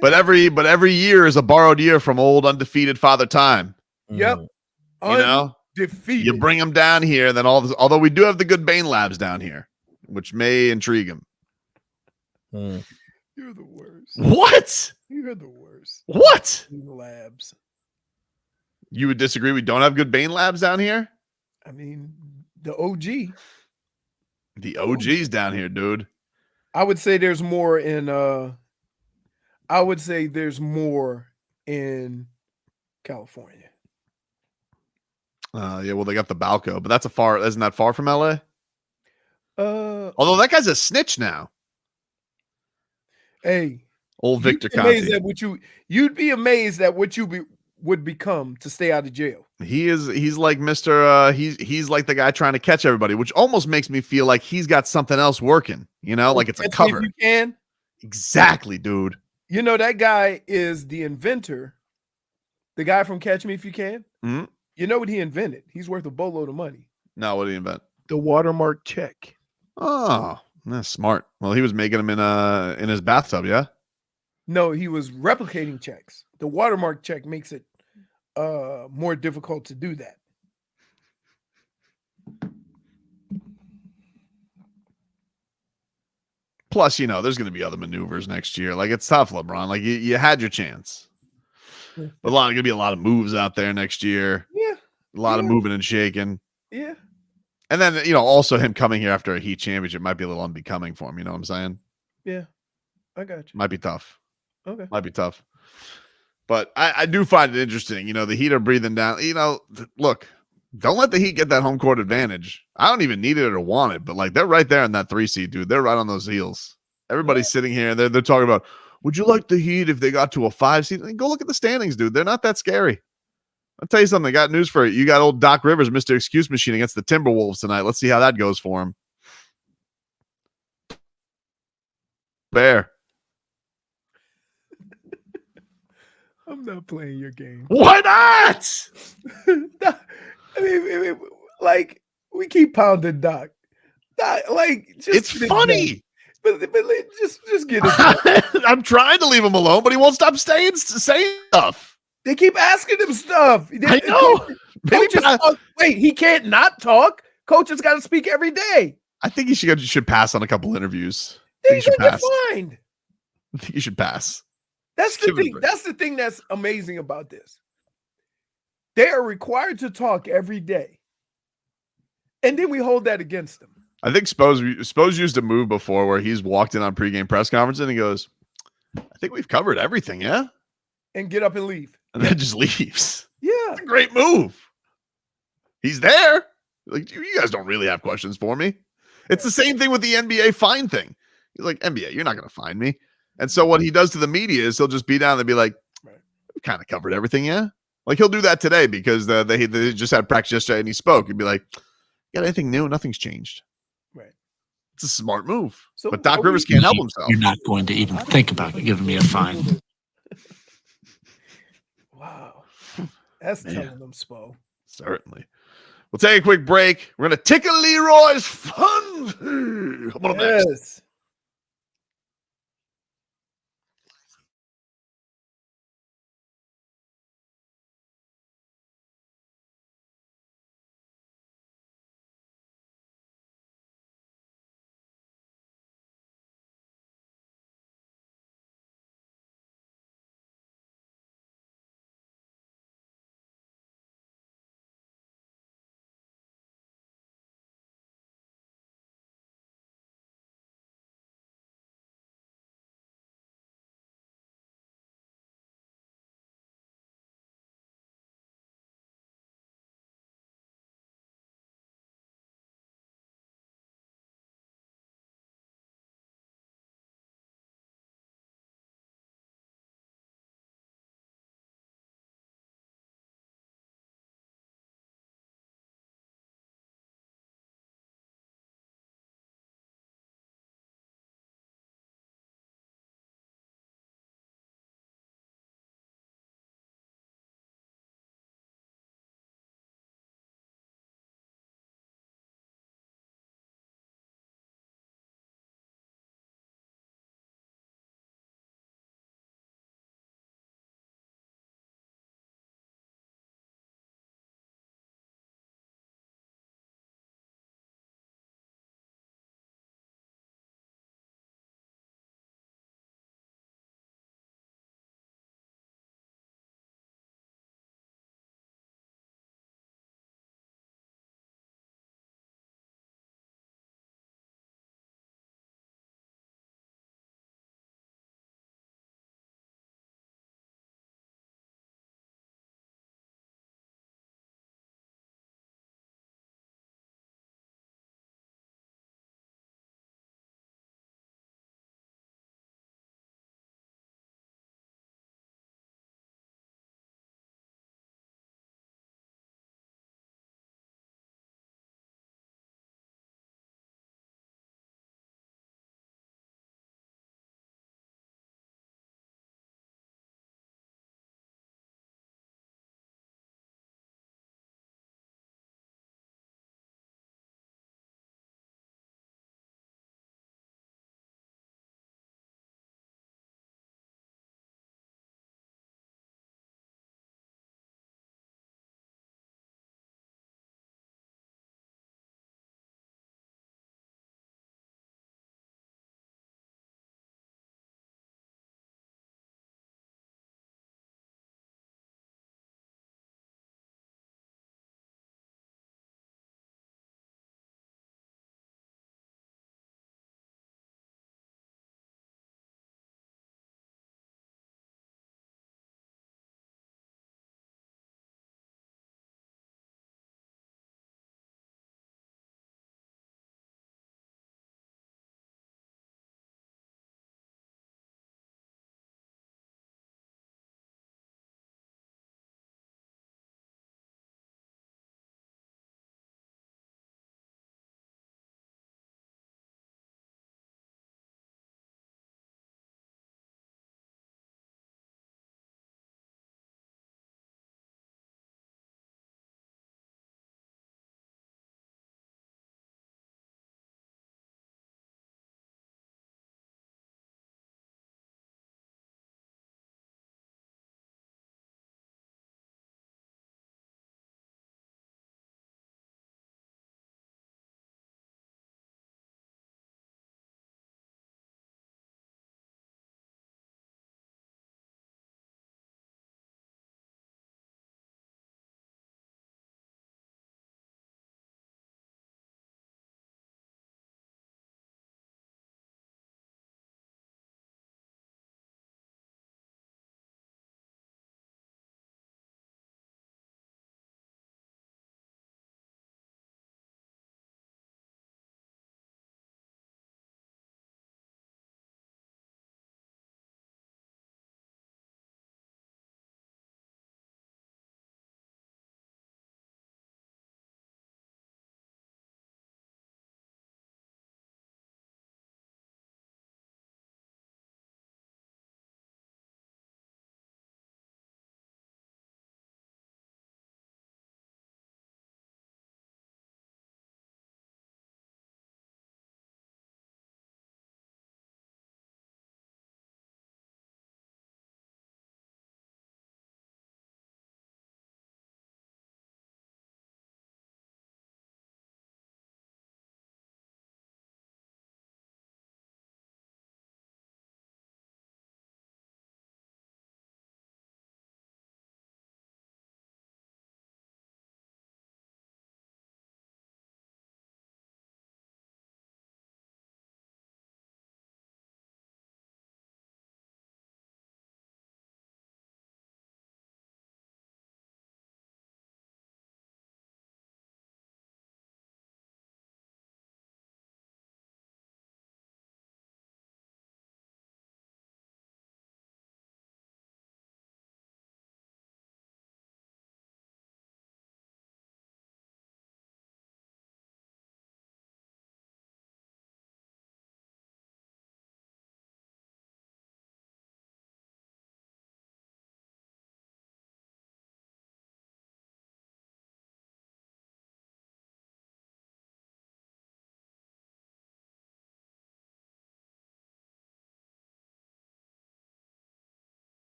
S4: but every year is a borrowed year from old undefeated Father Time.
S1: Yep.
S4: You know,
S1: defeated.
S4: You bring him down here, and then although we do have the good Bane Labs down here, which may intrigue him.
S1: You're the worst.
S4: What?
S1: You're the worst.
S4: What?
S1: Labs.
S4: You would disagree? We don't have good Bane Labs down here?
S1: I mean, the OG.
S4: The OG's down here, dude.
S1: I would say there's more in California.
S4: Yeah, well, they got the Balco, but isn't that far from LA? Although that guy's a snitch now.
S1: Hey,
S4: old Victor Conte.
S1: You'd be amazed at what you would become to stay out of jail.
S4: He's like Mr. He's like the guy trying to catch everybody, which almost makes me feel like he's got something else working, you know, like it's a cover.
S1: If you can.
S4: Exactly, dude.
S1: You know, that guy is the inventor, the guy from Catch Me If You Can.
S4: Mm-hmm.
S1: You know what he invented? He's worth a boatload of money.
S4: No, what did he invent?
S1: The watermark check.
S4: Oh, That's smart. Well, he was making them in his bathtub, yeah.
S1: No, he was replicating checks. The watermark check makes it more difficult to do that.
S4: Plus, there's going to be other maneuvers next year. Like, it's tough, LeBron. Like, you had your chance.
S1: Yeah.
S4: But going to be a lot of moves out there next year.
S1: Yeah.
S4: A lot of moving and shaking.
S1: Yeah.
S4: And then, also him coming here after a Heat championship might be a little unbecoming for him. You know what I'm saying?
S1: Yeah. I got you.
S4: Might be tough.
S1: Okay.
S4: Might be tough. But I do find it interesting. The Heat are breathing down. Look, don't let the Heat get that home court advantage. I don't even need it or want it, but like they're right there in that 3 seed, dude. They're right on those heels. Everybody's sitting here and they're talking about, would you like the Heat if they got to a 5 seed? Go look at the standings, dude. They're not that scary. I'll tell you something. I got news for you. You got old Doc Rivers, Mr. Excuse Machine, against the Timberwolves tonight. Let's see how that goes for him. Bear.
S1: I'm not playing your game.
S4: Why not?
S1: I mean, like we keep pounding Doc. Like, just
S4: It's funny.
S1: But just get it.
S4: I'm trying to leave him alone, but he won't stop saying stuff.
S1: They keep asking him stuff.
S4: I know.
S1: Wait, he can't not talk. Coaches got to speak every day.
S4: I think he should pass on a couple interviews.
S1: He's gonna get fined.
S4: I think he should pass.
S1: That's the thing. That's the thing that's amazing about this. They are required to talk every day, and then we hold that against them.
S4: I think Spose used a move before where he's walked in on pregame press conference and he goes, "I think we've covered everything, yeah,"
S1: and get up and leave,
S4: and then just leaves.
S1: Yeah,
S4: it's a great move. He's there. Like, you guys don't really have questions for me. It's the same thing with the NBA fine thing. He's like, NBA, you're not going to fine me. And so what he does to the media is he'll just be down and be like, we kind of covered everything, yeah? Like, he'll do that today because they just had practice yesterday and he spoke. He'd be like, got anything new? Nothing's changed.
S1: Right.
S4: It's a smart move.
S1: So
S4: but Doc Rivers can't help himself.
S9: You're not going to even think about giving me a fine.
S1: Wow. That's telling them, Spo.
S4: Certainly. We'll take a quick break. We're going to tickle Leroy's fun. Come on next.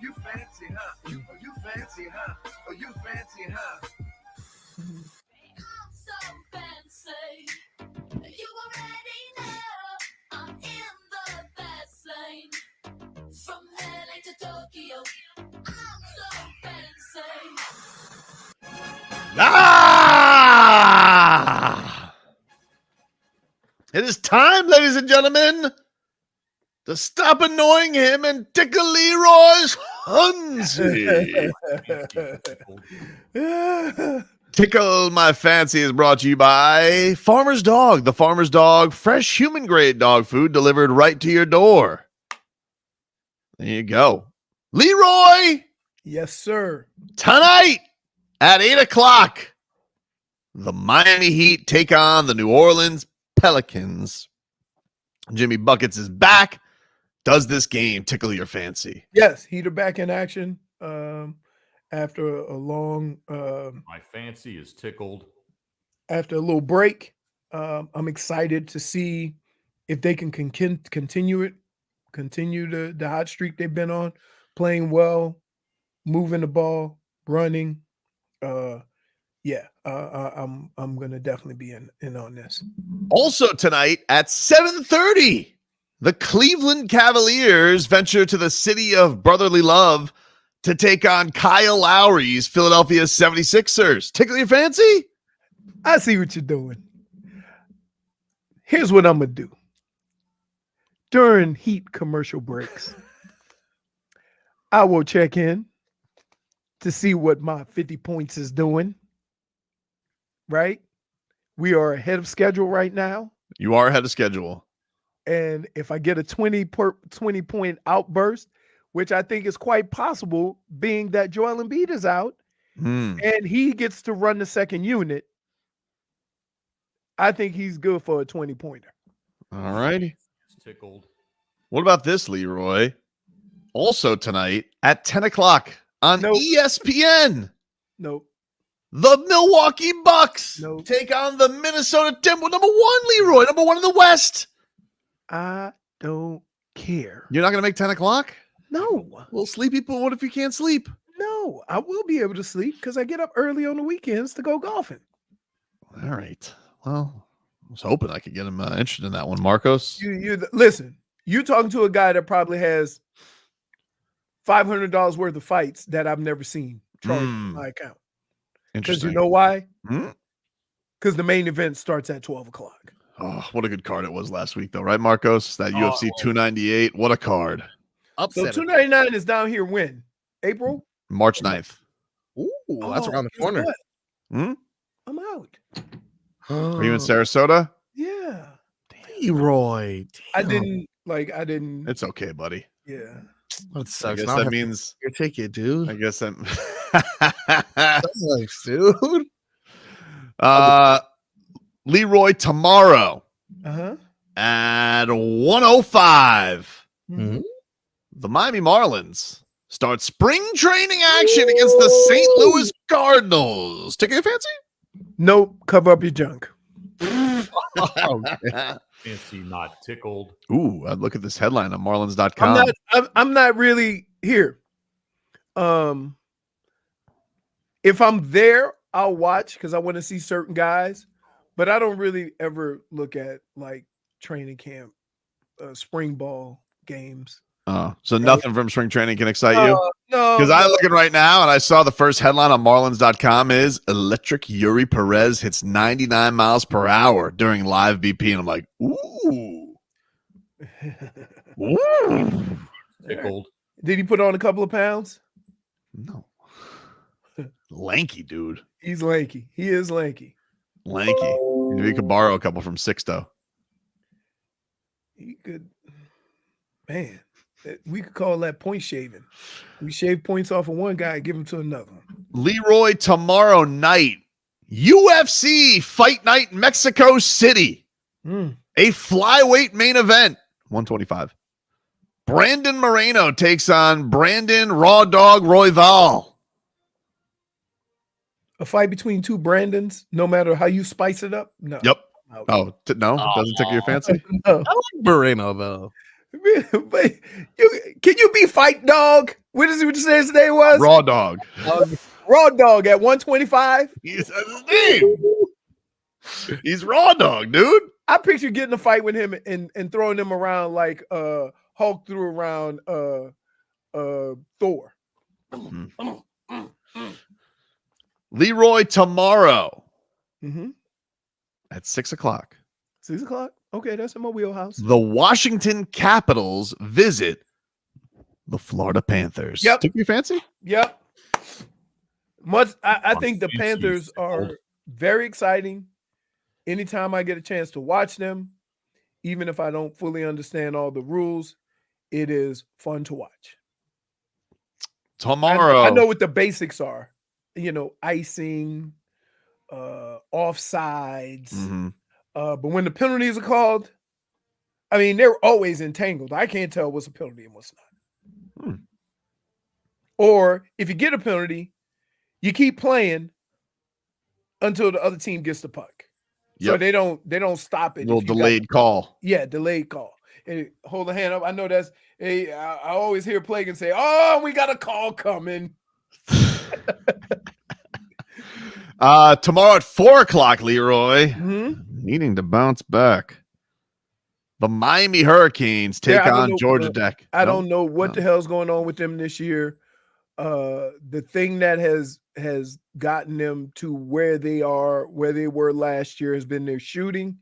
S2: you fancy, huh? Oh, you fancy, huh? Oh, you fancy, huh?
S10: I'm so fancy. You already know I'm in the fast lane. From LA to Tokyo, I'm so fancy.
S4: Ah! It is time, ladies and gentlemen, to stop annoying him and tickle Leroy's Hunzy. Tickle My Fancy is brought to you by Farmer's Dog. The Farmer's Dog, fresh human-grade dog food delivered right to your door. There you go. Leroy,
S1: Yes, sir.
S4: tonight at 8 o'clock, the Miami Heat take on the New Orleans Pelicans. Jimmy Buckets is back. Does this game tickle your fancy?
S1: Yes, Heat are back in action after a long
S11: My fancy is tickled.
S1: after a little break. I'm excited to see if they can continue the hot streak they've been on, playing well, moving the ball, running. I'm gonna definitely be in on this.
S4: Also tonight at 7:30, the Cleveland Cavaliers venture to the city of brotherly love to take on Kyle Lowry's Philadelphia 76ers. Tickle your fancy?
S1: I see what you're doing. Here's what I'm gonna do. During Heat commercial breaks, I will check in to see what my 50 points is doing. Right? We are ahead of schedule right now.
S4: You are ahead of schedule.
S1: And if I get a 20-point outburst, which I think is quite possible, being that Joel Embiid is out and he gets to run the second unit, I think he's good for a 20-pointer.
S4: All righty.
S11: It's tickled.
S4: What about this, Leroy? Also tonight at 10 o'clock on
S1: Nope.
S4: ESPN,
S1: Nope.
S4: the Milwaukee Bucks
S1: Nope.
S4: take on the Minnesota Timberwolves. Number one, Leroy. Number one in the West.
S1: I don't care.
S4: You're not going to make 10 o'clock?
S1: No.
S4: Well, sleepy people, what if you can't sleep?
S1: No. I will be able to sleep because I get up early on the weekends to go golfing.
S4: All right. Well, I was hoping I could get him interested in that one, Marcos.
S1: You listen, you talking to a guy that probably has $500 worth of fights that I've never seen charged in my account. Because
S4: Interesting.
S1: you know why?
S4: Hmm?
S1: Because the main event starts at 12 o'clock.
S4: Oh, what a good card it was last week, though, right, Marcos? That UFC 298. What a card.
S1: So
S3: Upset.
S1: 299 is down here when? April?
S4: March 9th.
S3: Ooh, that's around the
S1: guess
S3: corner.
S1: what?
S4: Hmm?
S1: I'm out.
S4: Are you in Sarasota?
S1: Yeah.
S3: Leroy.
S1: I
S3: Damn.
S1: didn't.
S4: It's okay, buddy.
S1: Yeah.
S3: That
S4: I
S3: sucks.
S4: guess
S3: Now I
S4: that
S3: have to
S4: means.
S3: your ticket, dude.
S4: I guess that.
S3: That sucks, dude.
S4: Leroy tomorrow
S1: Uh-huh.
S4: at 1:05.
S3: Mm-hmm.
S4: The Miami Marlins start spring training action against the St. Louis Cardinals. Take your fancy?
S1: Nope. Cover up your junk.
S11: Fancy not tickled.
S4: Ooh, I'd look at this headline on Marlins.com.
S1: I'm not really here. If I'm there, I'll watch because I want to see certain guys, but I don't really ever look at like training camp, spring ball games.
S4: Oh, so nothing from spring training can excite you?
S1: No,
S4: Because I'm looking right now and I saw the first headline on Marlins.com is Electric Yuri Perez hits 99 miles per hour during live BP. And I'm like, ooh. Ooh.
S11: Tickled.
S1: Did he put on a couple of pounds?
S4: No. Lanky, dude.
S1: He's lanky. He is lanky.
S4: Lanky. Maybe you could borrow a couple from Sixto.
S1: He could, man. We could call that point shaving. We shave points off of one guy, give them to another.
S4: Leroy tomorrow night. UFC Fight Night Mexico City. A flyweight main event. 125. Brandon Moreno takes on Brandon Raw Dog Royval.
S1: A fight between two Brandons, no matter how you spice it up? No.
S4: Yep.
S1: Out.
S4: Oh, no? Doesn't tickle your fancy?
S1: No.
S3: I like Moreno, though.
S1: But can you be Fight Dog? What you say his name was?
S4: Raw Dog.
S1: Raw Dog at 125.
S4: That's his name. He's Raw Dog, dude.
S1: I picture getting a fight with him and throwing him around like Hulk threw around Thor.
S4: Leroy tomorrow
S1: Mm-hmm.
S4: at 6:00.
S1: 6 o'clock. Okay, that's in my wheelhouse.
S4: The Washington Capitals visit the Florida Panthers.
S1: Yep.
S4: Took you fancy?
S1: Yep. I think the Panthers are very exciting. Anytime I get a chance to watch them, even if I don't fully understand all the rules, it is fun to watch.
S4: Tomorrow.
S1: I know what the basics are. Icing, offsides.
S4: Mm-hmm.
S1: But when the penalties are called, I mean, they're always entangled. I can't tell what's a penalty and what's not. Or if you get a penalty, you keep playing until the other team gets the puck. So they don't stop it.
S4: Little delayed call.
S1: Yeah, delayed call. And hold the hand up. I know that's I always hear Plagan say, "Oh, we got a call coming."
S4: Tomorrow at 4:00, Leroy.
S1: Mm-hmm.
S4: Needing to bounce back. The Miami Hurricanes take on Georgia Tech.
S1: I don't know what the hell's going on with them this year. The thing that has gotten them to where they were last year has been their shooting.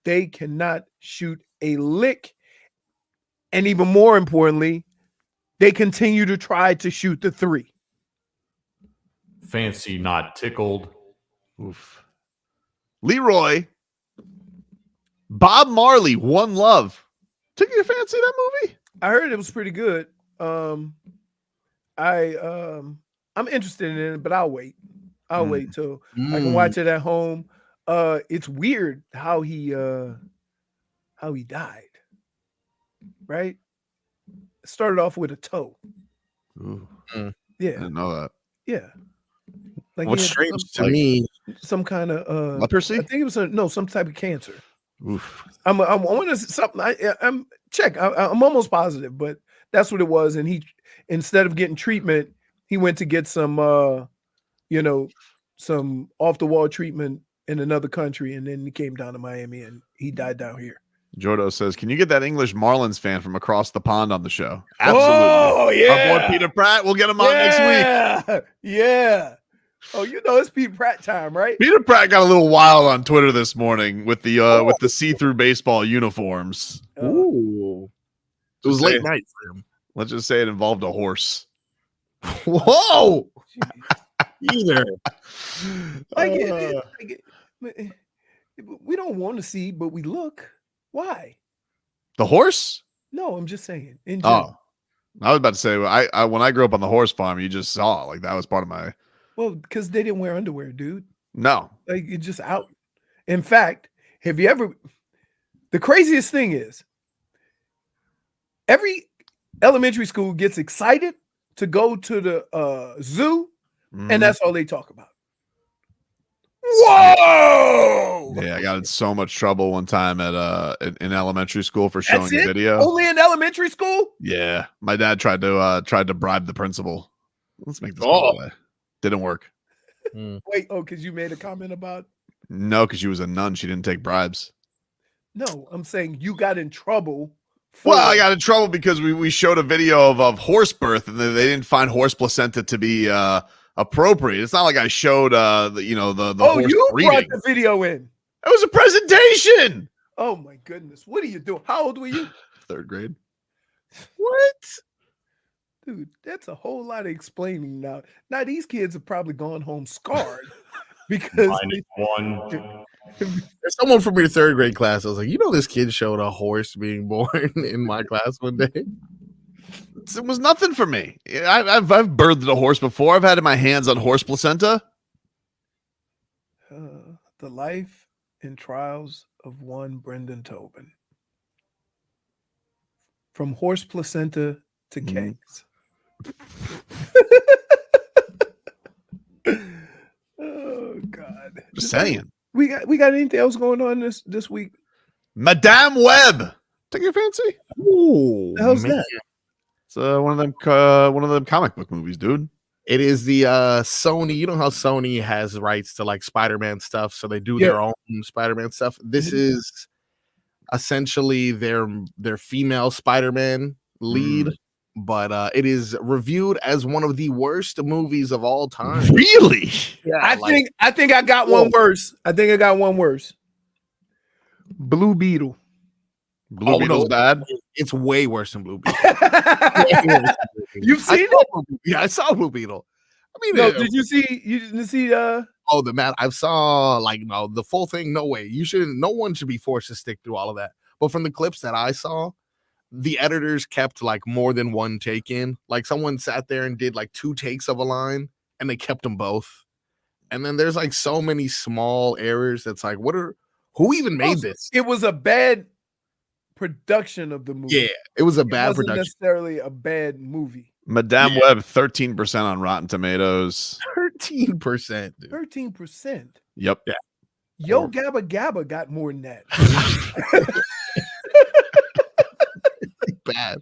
S1: They cannot shoot a lick. And even more importantly, they continue to try to shoot the three.
S11: Fancy not tickled.
S4: Oof. Leroy. Bob Marley, One Love. Took you to fancy that movie?
S1: I heard it was pretty good. I'm interested in it, but I'll wait. I'll wait till I can watch it at home. It's weird how he died. Right? Started off with a toe.
S4: Ooh.
S1: Yeah.
S4: I didn't know that.
S1: Yeah. Like
S3: What's strange to me,
S1: some kind of
S4: leprosy?
S1: I think it was some type of cancer.
S4: Oof.
S1: I want to something. I'm check. I'm almost positive, but that's what it was. And he, instead of getting treatment, he went to get some some off the wall treatment in another country, and then he came down to Miami and he died down here.
S4: Jordo says, "Can you get that English Marlins fan from across the pond on the show?" Absolutely.
S1: Oh yeah,
S4: our boy Peter Pratt. We'll get him on next week.
S1: Yeah. Oh, it's Peter Pratt time, right?
S4: Peter Pratt got a little wild on Twitter this morning with the see-through baseball uniforms.
S3: Ooh, it was late night for him.
S4: Let's just say it involved a horse.
S3: Whoa! Either.
S1: We don't want to see, but we look. Why?
S4: The horse?
S1: No, I'm just saying.
S4: Oh, I was about to say, I when I grew up on the horse farm, you just saw like that was part of my.
S1: Well, because they didn't wear underwear, dude.
S4: No,
S1: like it's just out. In fact, have you ever? The craziest thing is, every elementary school gets excited to go to the zoo, and that's all they talk about. Whoa!
S4: Yeah, I got in so much trouble one time at in elementary school for showing a video.
S1: Only in elementary school?
S4: Yeah, my dad tried to bribe the principal. Let's make this go away. Didn't work.
S1: Wait, because you made a comment about?
S4: No, because she was a nun. She didn't take bribes.
S1: No, I'm saying you got in trouble.
S4: Well, I got in trouble because we showed a video of horse birth, and they didn't find horse placenta to be appropriate. It's not like I showed the horse
S1: you
S4: breeding.
S1: brought the video in.
S4: It was a presentation.
S1: Oh my goodness, what are you doing? How old were you?
S4: 3rd grade.
S1: What? Dude, that's a whole lot of explaining now. Now these kids have probably gone home scarred because
S11: -1.
S3: There's someone from your 3rd grade class. I was like, this kid showed a horse being born in my class one day.
S4: It was nothing for me. I've birthed a horse before. I've had my hands on horse placenta.
S1: The life and trials of one Brendan Tobin. From horse placenta to kegs. Oh God!
S4: Just saying.
S1: We got anything else going on this week?
S4: Madame Web Take your fancy.
S3: Ooh,
S1: The hell's
S3: man.
S1: that?
S4: It's one of them comic book movies, dude.
S3: It is the Sony. You know how Sony has rights to like Spider-Man stuff, so they do
S1: Yeah.
S3: their own Spider-Man stuff. This is essentially their female Spider-Man lead, but it is reviewed as one of the worst movies of all time.
S4: Really?
S3: Yeah,
S1: I think I got one worse. I think I got one worse. Blue Beetle.
S4: Blue Beetle's bad.
S3: It's way worse than Blue Beetle.
S1: You've seen it?
S3: Yeah, I saw Blue Beetle. I mean,
S1: No, did you see? You didn't see?
S3: Oh, the Matt. I saw no the full thing. No way. You shouldn't. No one should be forced to stick through all of that. But from the clips that I saw, the editors kept like more than one take in. Like someone sat there and did like 2 takes of a line, and they kept them both. And then there's like so many small errors. That's like, who even made this?
S1: It was a bad production of the movie.
S3: Yeah, it was a bad
S1: wasn't
S3: production.
S1: necessarily a bad movie.
S4: Madame Web 13% on Rotten Tomatoes.
S3: 13%.
S1: 13%.
S4: Yep.
S3: Yeah.
S1: Yo Gabba Gabba got more than that.
S3: Bad.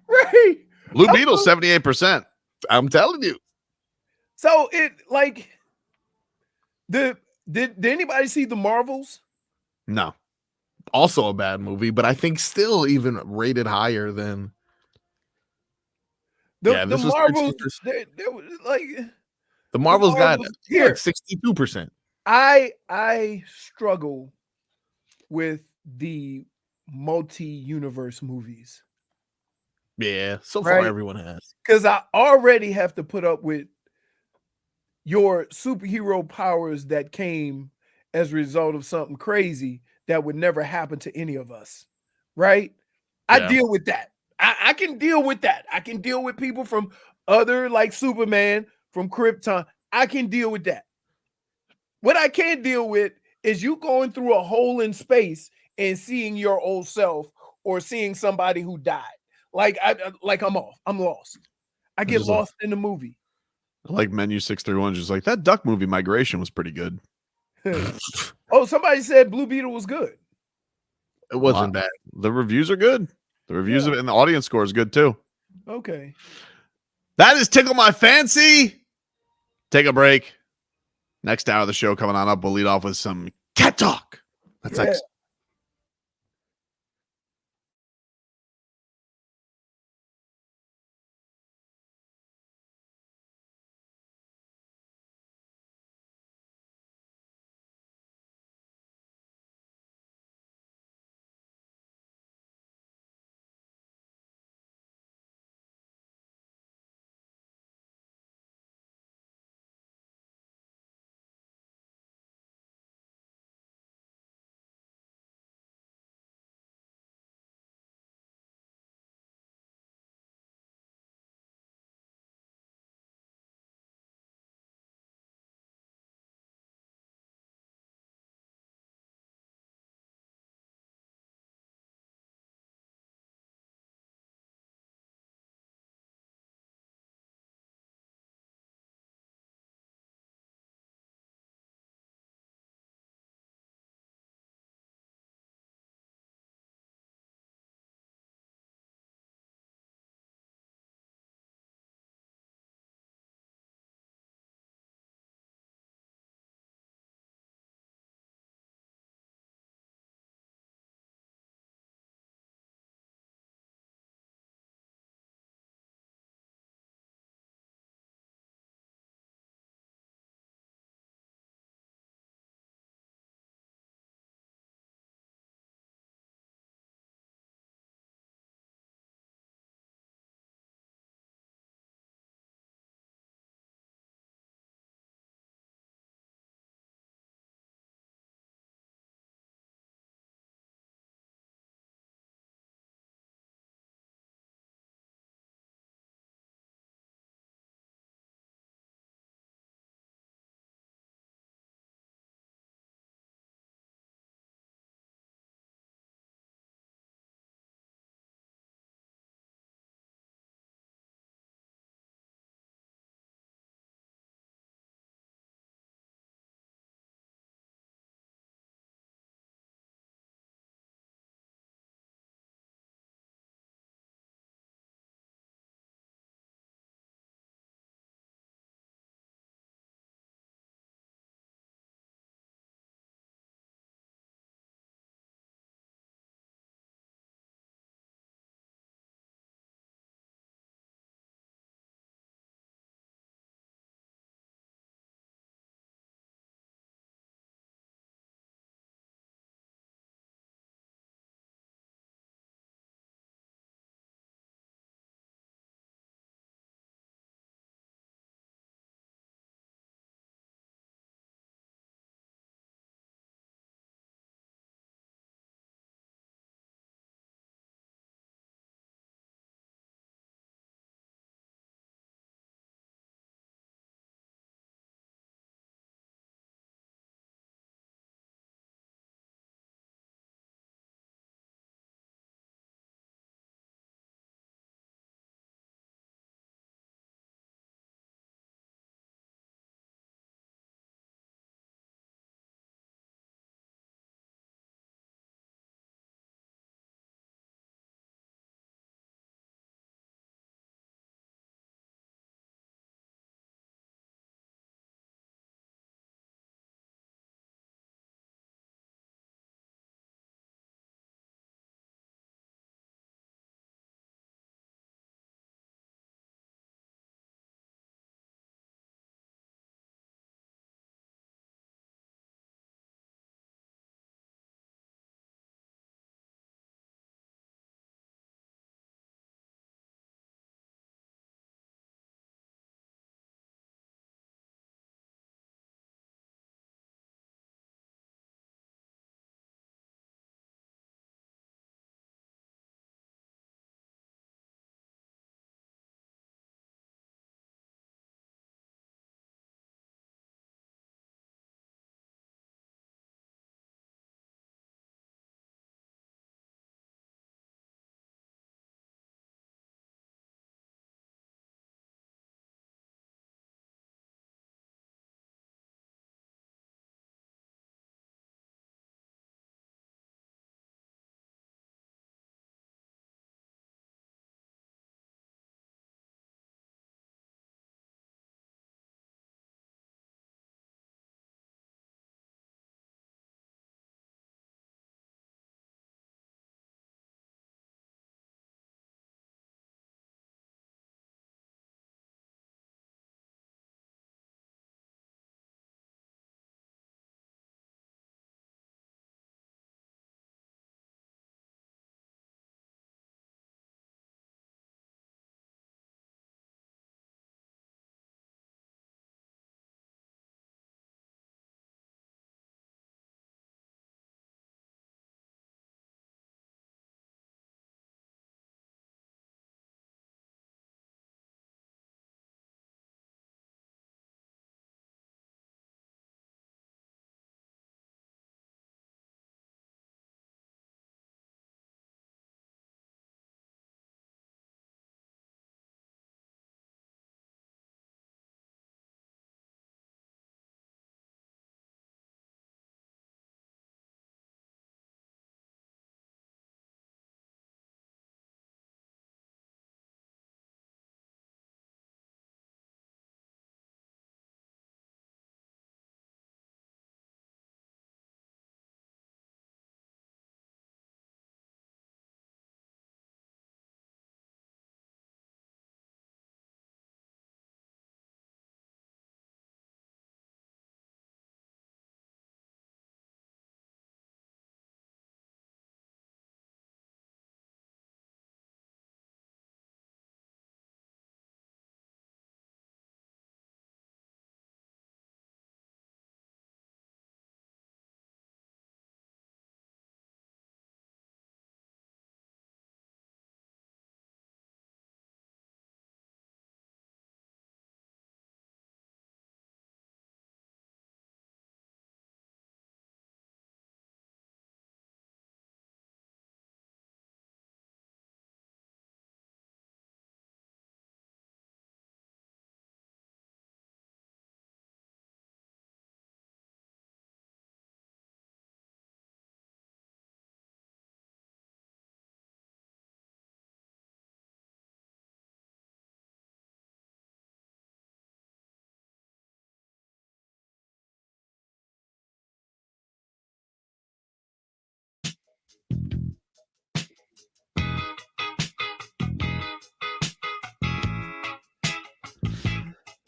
S1: Right.
S4: Blue Beetle 78%.
S3: I'm telling you.
S1: So it like did anybody see the Marvels?
S4: No.
S3: Also a bad movie, but I think still even rated higher than
S1: The
S3: this was
S1: Marvels,
S3: 13%.
S1: they was like
S3: The Marvels got
S1: here.
S3: like 62%.
S1: I struggle with the multi-universe movies.
S3: Yeah, so far
S1: Right.
S3: everyone has.
S1: Because I already have to put up with your superhero powers that came as a result of something crazy that would never happen to any of us. Right? I
S3: Yeah.
S1: deal with that. I can deal with that. I can deal with people from other like Superman, from Krypton. I can deal with that. What I can't deal with is you going through a hole in space and seeing your old self or seeing somebody who died. Like I'm off. I'm lost. I get
S4: just like-
S1: lost in the movie.
S4: Like Menu 631, just like that duck movie Migration was pretty good.
S1: Oh, somebody said Blue Beetle was good.
S3: It wasn't bad.
S4: The reviews are good. The reviews and the audience score is good too.
S1: Okay.
S4: That is Tickle My Fancy. Take a break. Next hour of the show coming on up, we'll lead off with some cat talk. That's like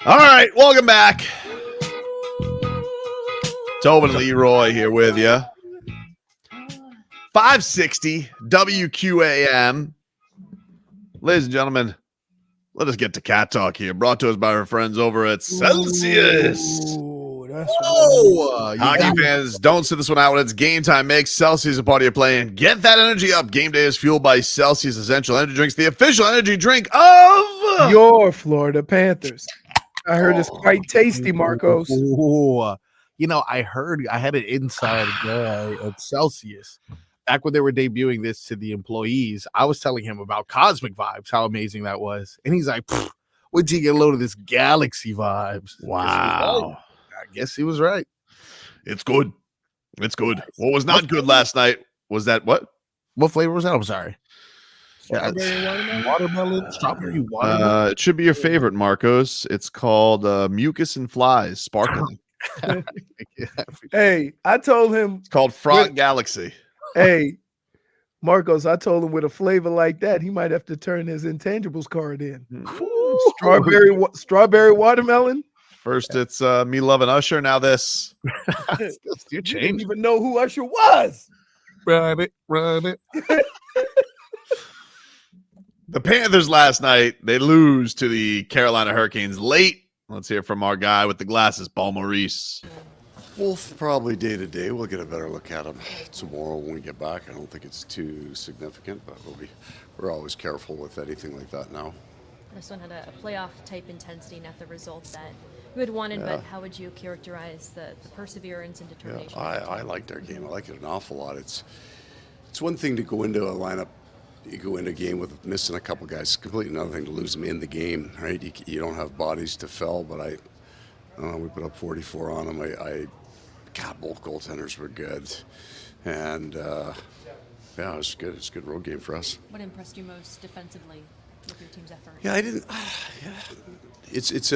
S4: All right, welcome back. Tobin and Leroy here with you. 560 WQAM. Ladies and gentlemen, let us get to cat talk here. Brought to us by our friends over at Celsius.
S1: Ooh, that's
S4: Hockey fans, don't sit this one out when it's game time. Make Celsius a part of your play and get that energy up. Game day is fueled by Celsius Essential Energy Drinks, the official energy drink of
S1: your Florida Panthers. I heard it's quite tasty, Marcos.
S3: Ooh. You know, I had an inside guy at Celsius. Back when they were debuting this to the employees, I was telling him about Cosmic Vibes, how amazing that was. And he's like, wait till you get a load of this Galaxy Vibes.
S4: Wow.
S3: I guess he was right.
S4: It's good. It's good. What was not good last night was that what?
S3: What flavor was that? I'm sorry.
S1: Strawberry
S3: Watermelon, strawberry watermelon.
S4: It should be your favorite, Marcos. It's called Mucus and Flies Sparkling.
S1: Hey, I told him
S4: It's called Frog Galaxy.
S1: hey, Marcos, I told him with a flavor like that, he might have to turn his intangibles card in. Strawberry watermelon.
S4: First, it's Me Loving Usher. Now this.
S3: You
S1: You didn't
S3: changed.
S1: even know who Usher was.
S3: Run it.
S4: The Panthers last night, they lose to the Carolina Hurricanes late. Let's hear from our guy with the glasses, Paul Maurice.
S12: Wolf, probably day to day. We'll get a better look at him tomorrow when we get back. I don't think it's too significant, but we're always careful with anything like that now.
S13: This one had a playoff type intensity, not the result that you had wanted, but how would you characterize the perseverance and determination?
S12: I liked our game. I like it an awful lot. It's one thing to go into a lineup. You go into a game with missing a couple guys. It's completely another thing to lose them in the game, right? You don't have bodies to fill, but we put up 44 on them. God, both goaltenders were good. And, it was good. It's a good road game for us.
S13: What impressed you most defensively with your team's effort?
S12: Yeah, I didn't. It's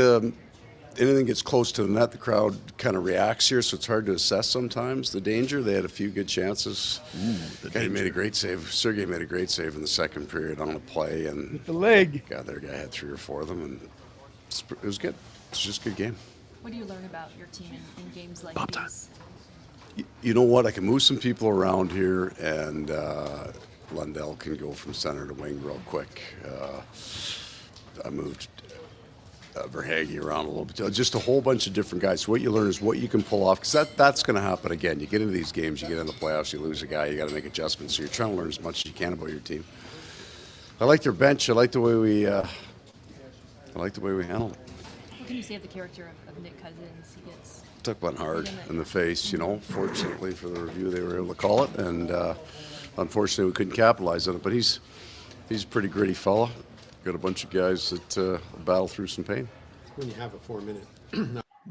S12: anything gets close to the net, the crowd kind of reacts here, so it's hard to assess sometimes the danger. They had a few good chances. Guy made a great save. Sergei made a great save in the second period on a play, and
S1: With the leg.
S12: their guy had 3 or 4 of them, and it was good. It's just a good game.
S13: What do you learn about your team in games like these?
S12: You know what? I can move some people around here, and Lundell can go from center to wing real quick. I moved Verhaeghe around a little bit. Just a whole bunch of different guys. So what you learn is what you can pull off, because that's going to happen again. You get into these games, you get in the playoffs, you lose a guy, you got to make adjustments. So you're trying to learn as much as you can about your team. I like their bench. I like the way we handle it.
S13: What can you say of the character of Nick Cousins? He gets
S12: Took one hard in the face, Fortunately for the review, they were able to call it, and unfortunately we couldn't capitalize on it. But he's a pretty gritty fella. Got a bunch of guys that battle through some pain.
S14: When you have a 4-minute.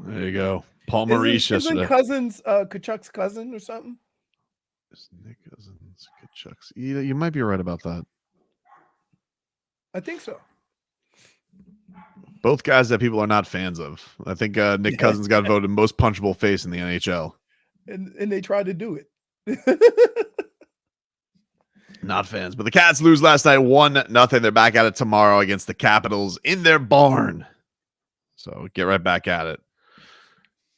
S4: There you go. Paul Maurice
S1: Isn't
S4: yesterday.
S1: Cousins Kachuk's cousin or something?
S4: Nick Cousins, Tkachuk's. You might be right about that.
S1: I think so.
S4: Both guys that people are not fans of. I think Nick Cousins got voted most punchable face in the NHL.
S1: And they tried to do it.
S4: Not fans. But the Cats lose last night 1-0. They're back at it tomorrow against the Capitals in their barn. So get right back at it.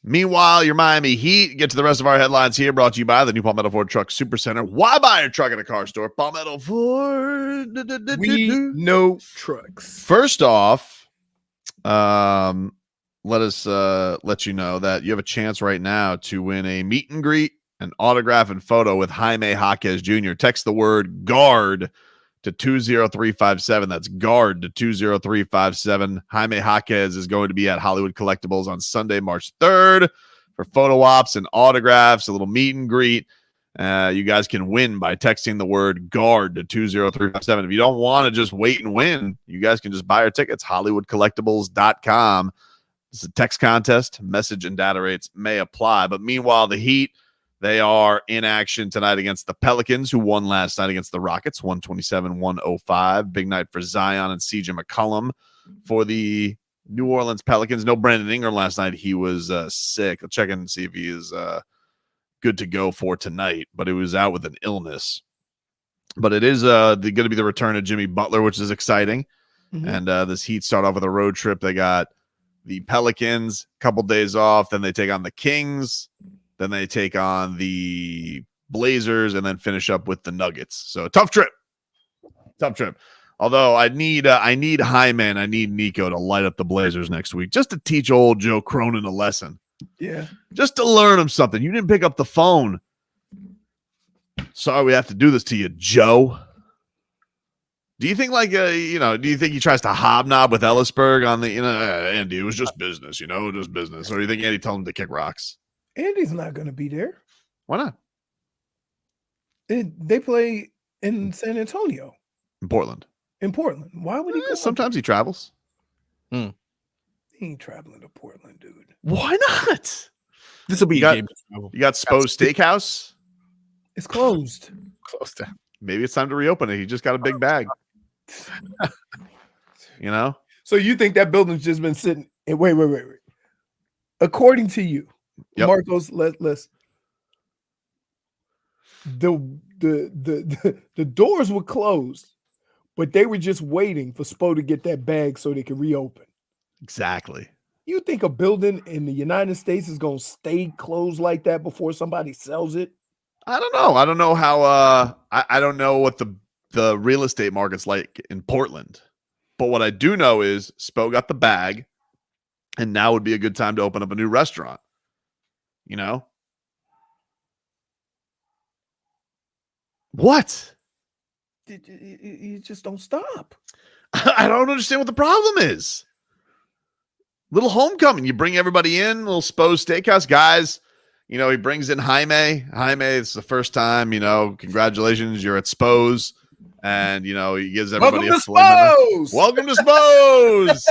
S4: Meanwhile, your Miami Heat. Get to the rest of our headlines here. Brought to you by the new Palmetto Ford Truck Supercenter. Why buy a truck at a car store? Palmetto Ford.
S1: We know trucks.
S4: First off, let us let you know that you have a chance right now to win a meet and greet, an autograph, and photo with Jaime Jaquez Jr. Text the word GUARD to 20357. That's GUARD to 20357. Jaime Jaquez is going to be at Hollywood Collectibles on Sunday, March 3rd for photo ops and autographs, a little meet and greet. You guys can win by texting the word GUARD to 20357. If you don't want to just wait and win, you guys can just buy your tickets, HollywoodCollectibles.com. It's a text contest. Message and data rates may apply. But meanwhile, the Heat, they are in action tonight against the Pelicans, who won last night against the Rockets, 127-105. Big night for Zion and CJ McCollum for the New Orleans Pelicans. No Brandon Ingram last night. He was sick. I'll check in and see if he is good to go for tonight, but he was out with an illness. But it is going to be the return of Jimmy Butler, which is exciting. And this Heat start off with a road trip. They got the Pelicans, couple days off. Then they take on the Kings. Then they take on the Blazers, and then finish up with the Nuggets. So tough trip. Tough trip. Although I need Jaime and I need Nico to light up the Blazers next week just to teach old Joe Cronin a lesson.
S1: Yeah.
S4: Just to learn him something. You didn't pick up the phone. Sorry we have to do this to you, Joe. Do you think do you think he tries to hobnob with Ellisberg on the, Andy, it was just business, just business. Or do you think Andy told him to kick rocks?
S1: Andy's not going to be there.
S4: Why not?
S1: They play in San Antonio.
S4: In Portland.
S1: Why would he go?
S4: Sometimes he travels.
S1: He ain't traveling to Portland, dude.
S4: Why not?
S3: This will be a game to travel.
S4: You got Spo's Steakhouse?
S1: It's closed.
S3: Close down.
S4: Maybe it's time to reopen it. He just got a big bag.
S1: So you think that building's just been sitting? Wait. According to you,
S4: Yep.
S1: Marcos, let's the doors were closed, but they were just waiting for Spo to get that bag so they could reopen.
S4: Exactly.
S1: You think a building in the United States is going to stay closed like that before somebody sells it?
S4: I don't know. I don't know how I don't know what the real estate market's like in Portland. But what I do know is Spo got the bag, and now would be a good time to open up a new restaurant. What?
S1: You just don't stop.
S4: I don't understand what the problem is. Little homecoming. You bring everybody in, little Spo's Steakhouse. Guys, he brings in Jaime. Jaime, it's the first time, congratulations, you're at Spo's. And, he gives everybody
S1: Welcome
S4: a
S1: to
S4: filet mignon.
S1: Spo's!
S4: Welcome to Spo's!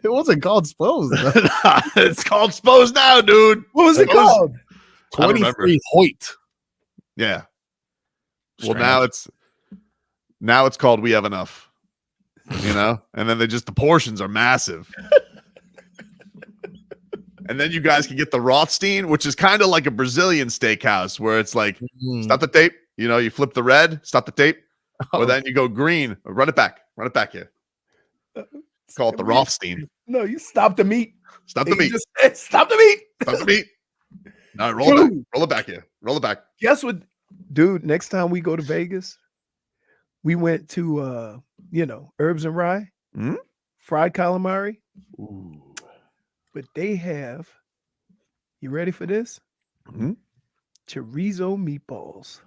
S3: It wasn't called Spo's.
S4: It's called Spo's now, dude.
S1: What was it called?
S3: 23 Hoyt.
S4: Yeah.
S3: Strange.
S4: Well, now it's called We Have Enough. And then the portions are massive. And then you guys can get the Rothstein, which is kind of like a Brazilian steakhouse where it's like, stop the tape. You flip the red, stop the tape. Or then you go green. Run it back here. Call it the Rothstein.
S1: No, you stop the meat.
S4: Stop the meat.
S1: Stop the meat.
S4: Stop the meat. All right, roll it back. Roll it back here. Roll it back.
S1: Guess what, dude? Next time we go to Vegas, we went to Herbs and Rye, fried calamari.
S4: Ooh.
S1: But they have, you ready for this? Chorizo meatballs.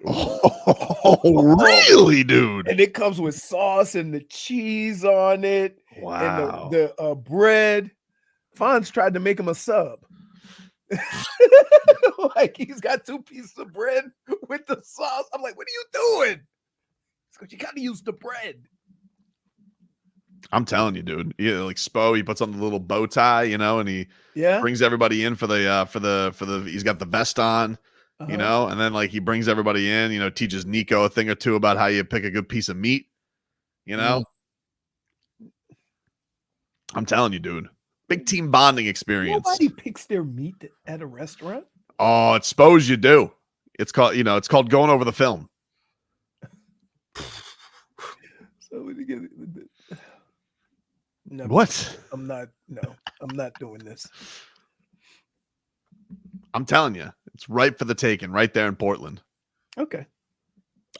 S4: Oh, really, dude?
S1: And it comes with sauce and the cheese on it.
S4: Wow.
S1: And the bread. Fonz tried to make him a sub. Like he's got 2 pieces of bread with the sauce. I'm like, what are you doing? Because you got to use the bread.
S4: I'm telling you, dude. Yeah, like Spo, he puts on the little bow tie, and he brings everybody in for the he's got the vest on, and then like he brings everybody in, teaches Nico a thing or two about how you pick a good piece of meat, I'm telling you, dude. Big team bonding experience.
S1: Nobody picks their meat at a restaurant.
S4: Oh, it's Spo's you do. It's called going over the film.
S1: So when you get no,
S4: what?
S1: I'm not doing this.
S4: I'm telling you, it's right for the taking, right there in Portland.
S1: Okay.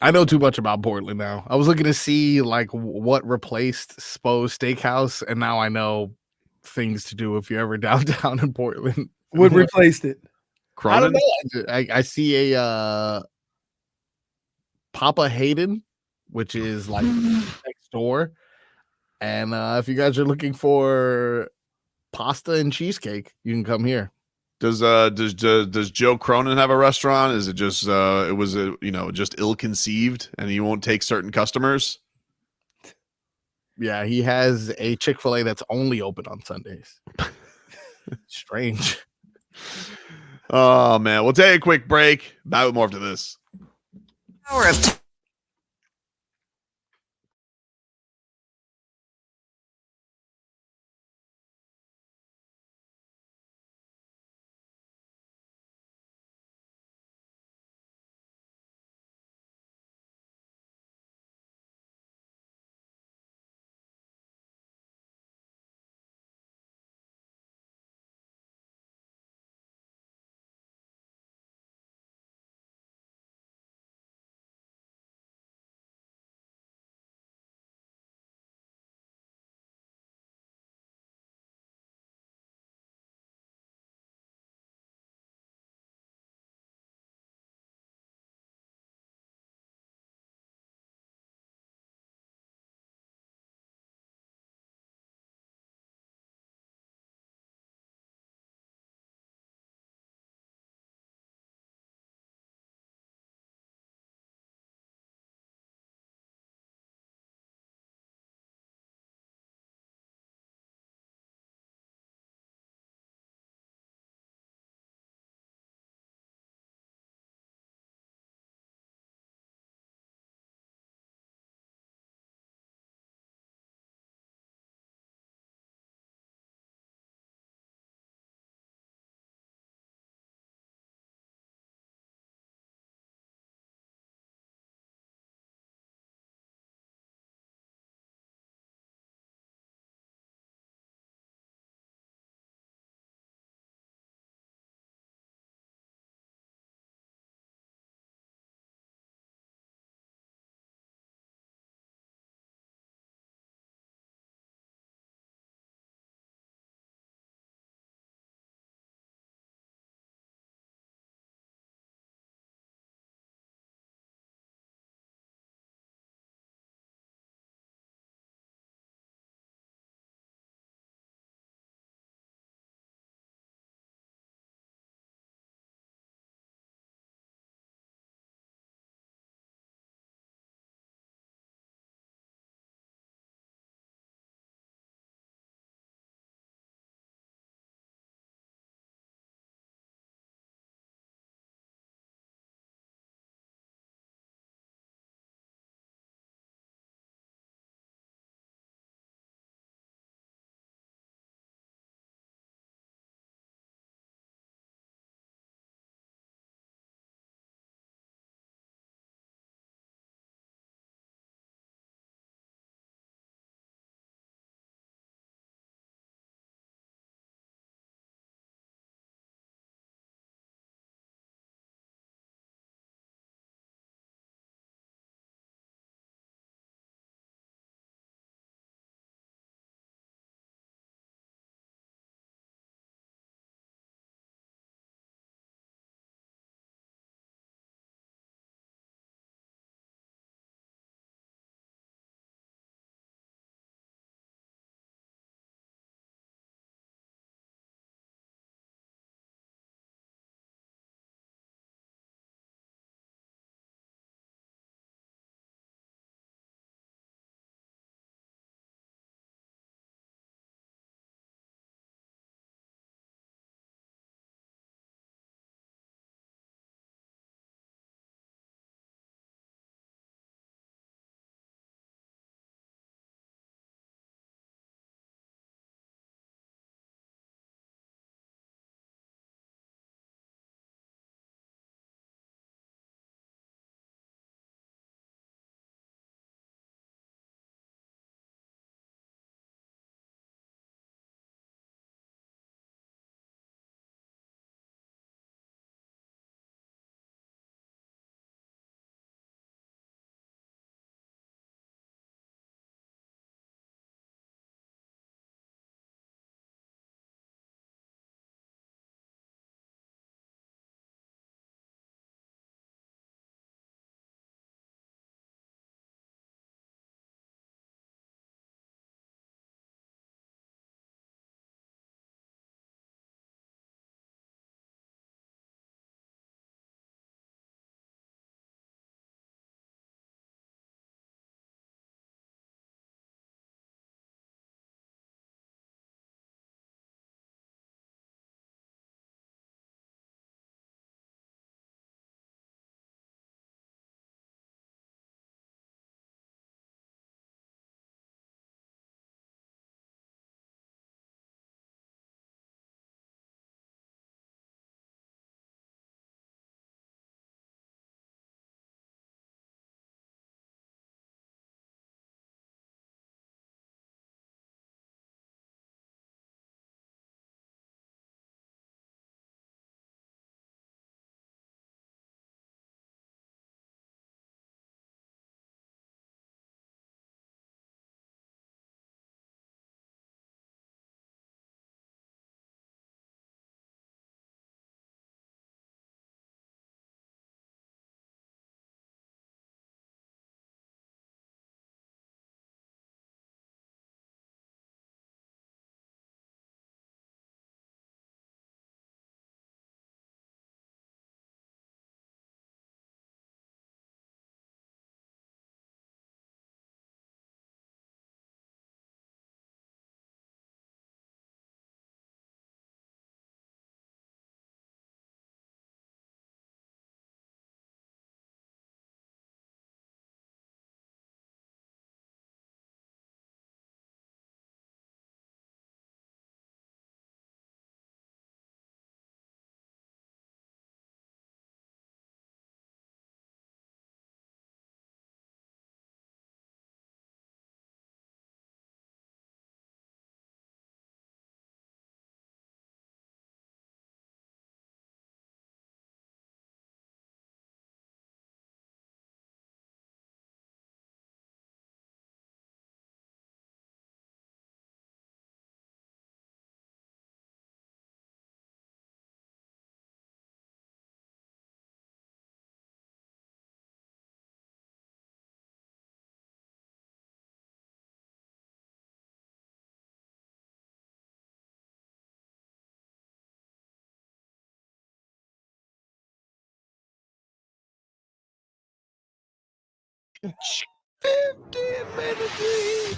S3: I know too much about Portland now. I was looking to see like what replaced Spo's Steakhouse, and now I know things to do if you're ever downtown in Portland.
S1: What replaced it?
S3: I don't know. I see a Papa Hayden, which is like next door. And if you guys are looking for pasta and cheesecake, you can come here.
S4: Does Joe Cronin have a restaurant? Is it just just ill-conceived and he won't take certain customers?
S3: Yeah, he has a Chick-fil-A that's only open on Sundays. Strange.
S4: Oh man, we'll take a quick break. Back with more after this.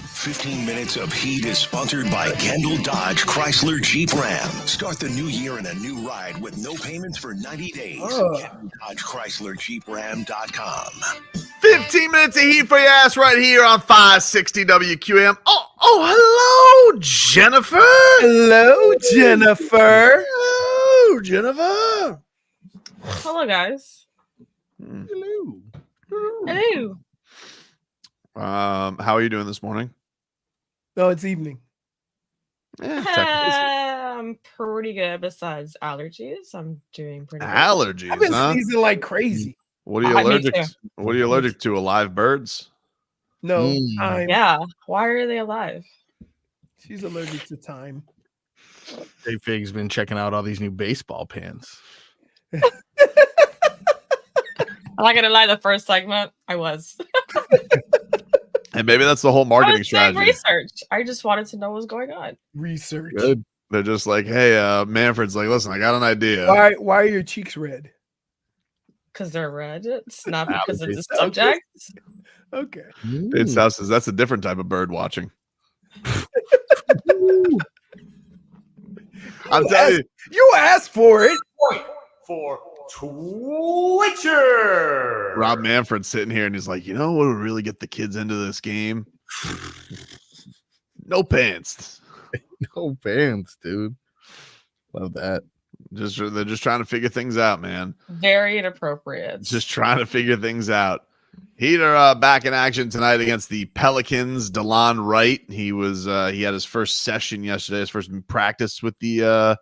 S8: 15 Minutes of Heat is sponsored by Kendall Dodge Chrysler Jeep Ram. Start the new year in a new ride with no payments for 90 days. Kendall Dodge Chrysler Jeep Ram.com.
S4: 15 minutes of heat for your ass right here on 560 WQM. Hello, Jennifer.
S1: Hello, Jennifer.
S4: Hello, Jennifer.
S14: Hello, guys.
S3: Hello.
S14: Hello.
S4: How are you doing this morning?
S1: No, it's evening.
S14: I'm pretty good. Besides allergies, I'm doing pretty good.
S4: Allergies,
S1: I've been
S4: huh?
S1: sneezing like crazy.
S4: What are you
S14: Me
S4: allergic
S14: too.
S4: to? What are you allergic to? Alive birds?
S1: No,
S3: Mm.
S1: time.
S14: Yeah. Why are they alive?
S1: She's allergic to time.
S3: Dave Fig's been checking out all these new baseball pants.
S14: I'm not gonna lie. The first segment, I was.
S4: And maybe that's the whole
S14: I
S4: marketing
S14: was doing
S4: strategy.
S14: research. I just wanted to know what was going on.
S1: Research.
S3: Good.
S4: They're just like, hey, Manfred's like, listen, I got an idea.
S1: Why are your cheeks red?
S14: Because they're red. It's not because of the
S1: Allergies.
S14: subject.
S1: Okay.
S4: Dave's house says that's a different type of bird watching. I'm telling you.
S1: You asked for it.
S11: For Twitcher.
S4: Rob Manfred's sitting here and he's like, you know what would really get the kids into this game? No pants.
S3: No pants, dude. Love that.
S4: They're just trying to figure things out, man.
S14: Very inappropriate.
S4: Just trying to figure things out. Heat are back in action tonight against the Pelicans. Delon Wright. He had his first session yesterday, his first practice with the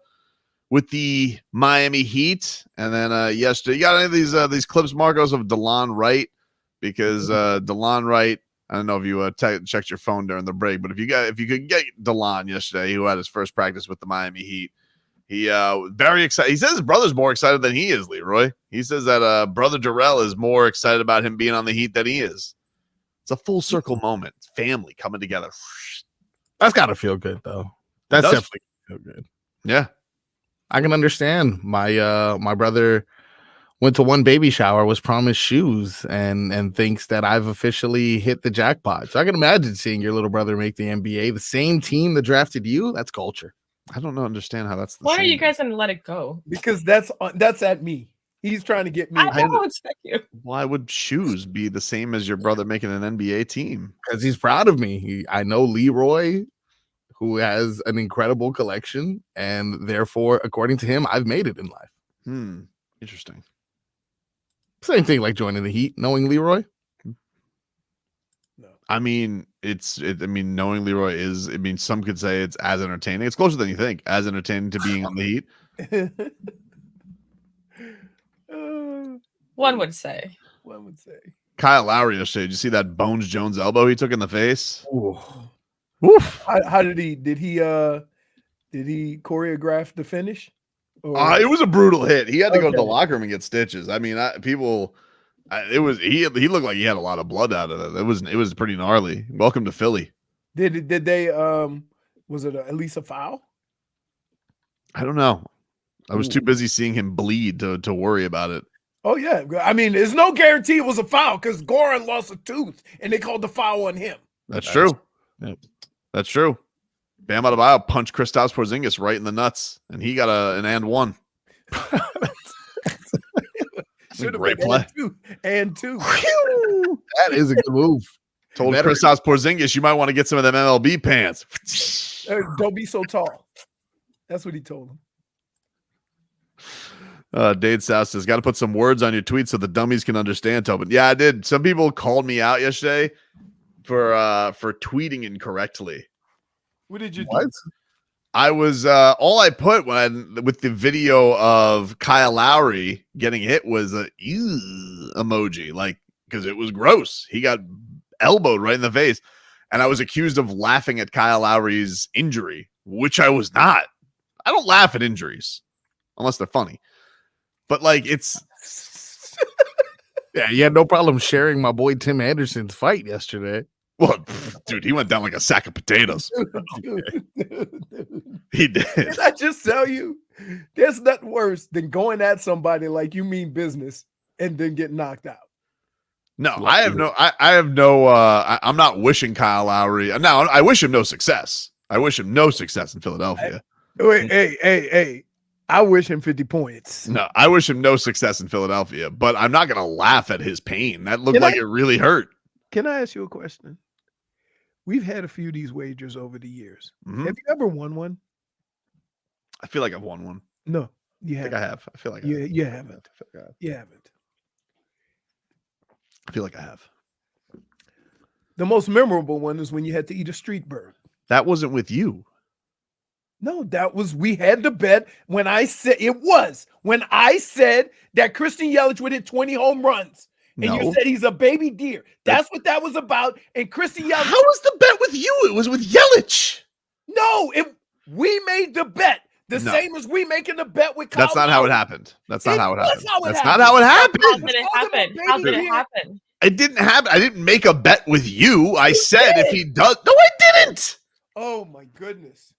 S4: Miami Heat. And then yesterday, you got any of these clips, Marcos, of Delon Wright? Because Delon Wright, I don't know if you checked your phone during the break, but if you could get Delon yesterday, who had his first practice with the Miami Heat, he very excited. He says his brother's more excited than he is, Leroy. He says that brother Darrell is more excited about him being on the Heat than he is. It's a full circle moment. It's family coming together.
S3: That's got to feel good, though. That's definitely feel good.
S4: Yeah.
S3: I can understand. My brother went to one baby shower, was promised shoes, and thinks that I've officially hit the jackpot. So I can imagine seeing your little brother make the NBA, the same team that drafted you. That's culture.
S4: I don't understand how that's the
S14: Why
S4: same.
S14: are you guys gonna let it go?
S1: Because that's at me. He's trying to get me.
S14: I know it's like you.
S4: Why would shoes be the same as your brother making an NBA team?
S3: Because he's proud of me. I know Leroy, who has an incredible collection, and therefore, according to him, I've made it in life.
S4: Interesting.
S3: Same thing like joining the Heat, knowing Leroy.
S4: I mean, knowing Leroy is, some could say it's as entertaining. It's closer than you think, as entertaining to being on the Heat.
S14: One would say.
S1: One would say.
S4: Kyle Lowry yesterday, did you see that Bones Jones elbow he took in the face?
S3: Oof.
S1: How did he choreograph the finish?
S4: It was a brutal hit. He had to go to the locker room and get stitches. I mean, he looked like he had a lot of blood out of it. It was pretty gnarly. Welcome to Philly.
S1: Did they was it at least a foul?
S4: I don't know. I was too busy seeing him bleed to worry about it.
S1: Oh yeah, I mean, there's no guarantee it was a foul because Goran lost a tooth and they called the foul on him.
S4: That's true. Yep. That's true. Bam Adebayo punched Kristaps Porzingis right in the nuts, and he got an and one.
S1: Should have
S4: great
S1: been
S4: play.
S1: And two.
S3: That is a good move.
S4: Told Kristaps Porzingis, you might want to get some of them MLB pants.
S1: Don't be so tall. That's what he told him.
S4: Dade South says, got to put some words on your tweet so the dummies can understand, Tobin. Yeah, I did. Some people called me out yesterday for tweeting incorrectly.
S1: What did you do?
S4: I was all I put with the video of Kyle Lowry getting hit was a ew emoji, like, because it was gross. He got elbowed right in the face, and I was accused of laughing at Kyle Lowry's injury, which I was not. I don't laugh at injuries unless they're funny. But like it's
S3: yeah, you had no problem sharing my boy Tim Anderson's fight yesterday.
S4: Well, dude, he went down like a sack of potatoes. He did.
S1: Did I just tell you? There's nothing worse than going at somebody like you mean business and then get knocked out.
S4: No, I have no. I'm not wishing Kyle Lowry. Now, I wish him no success. I wish him no success in Philadelphia.
S1: Wait, hey. I wish him 50 points.
S4: No, I wish him no success in Philadelphia, but I'm not going to laugh at his pain. That looked like it really hurt.
S1: Can I ask you a question? We've had a few of these wagers over the years.
S4: Mhm.
S1: Have you ever won one?
S4: I feel like I've won one.
S1: No, you
S4: I think
S1: haven't.
S4: I have. I feel like
S1: You
S4: I have.
S1: haven't.
S4: I feel like I have.
S1: You haven't.
S4: I feel like I have.
S1: The most memorable one is when you had to eat a street bird.
S4: That wasn't with you.
S1: No, we had the bet when I said that Christian Yelich would hit 20 home runs. And you
S4: No.
S1: said he's a baby deer. That's what that was about. And Christian Yelich.
S4: How was the bet with you? It was with Yelich.
S1: No, we made the bet. The
S4: No.
S1: same as we making the bet with Kyle
S4: That's not how it
S1: Lowry.
S4: happened. That's not how it happened.
S1: how it
S4: That's
S1: happened.
S4: not how it happened.
S14: How did it happen? How did it
S1: Baby.
S14: happen?
S4: It didn't happen. I didn't make a bet with you. I said if he does. No, I didn't.
S1: Oh my goodness.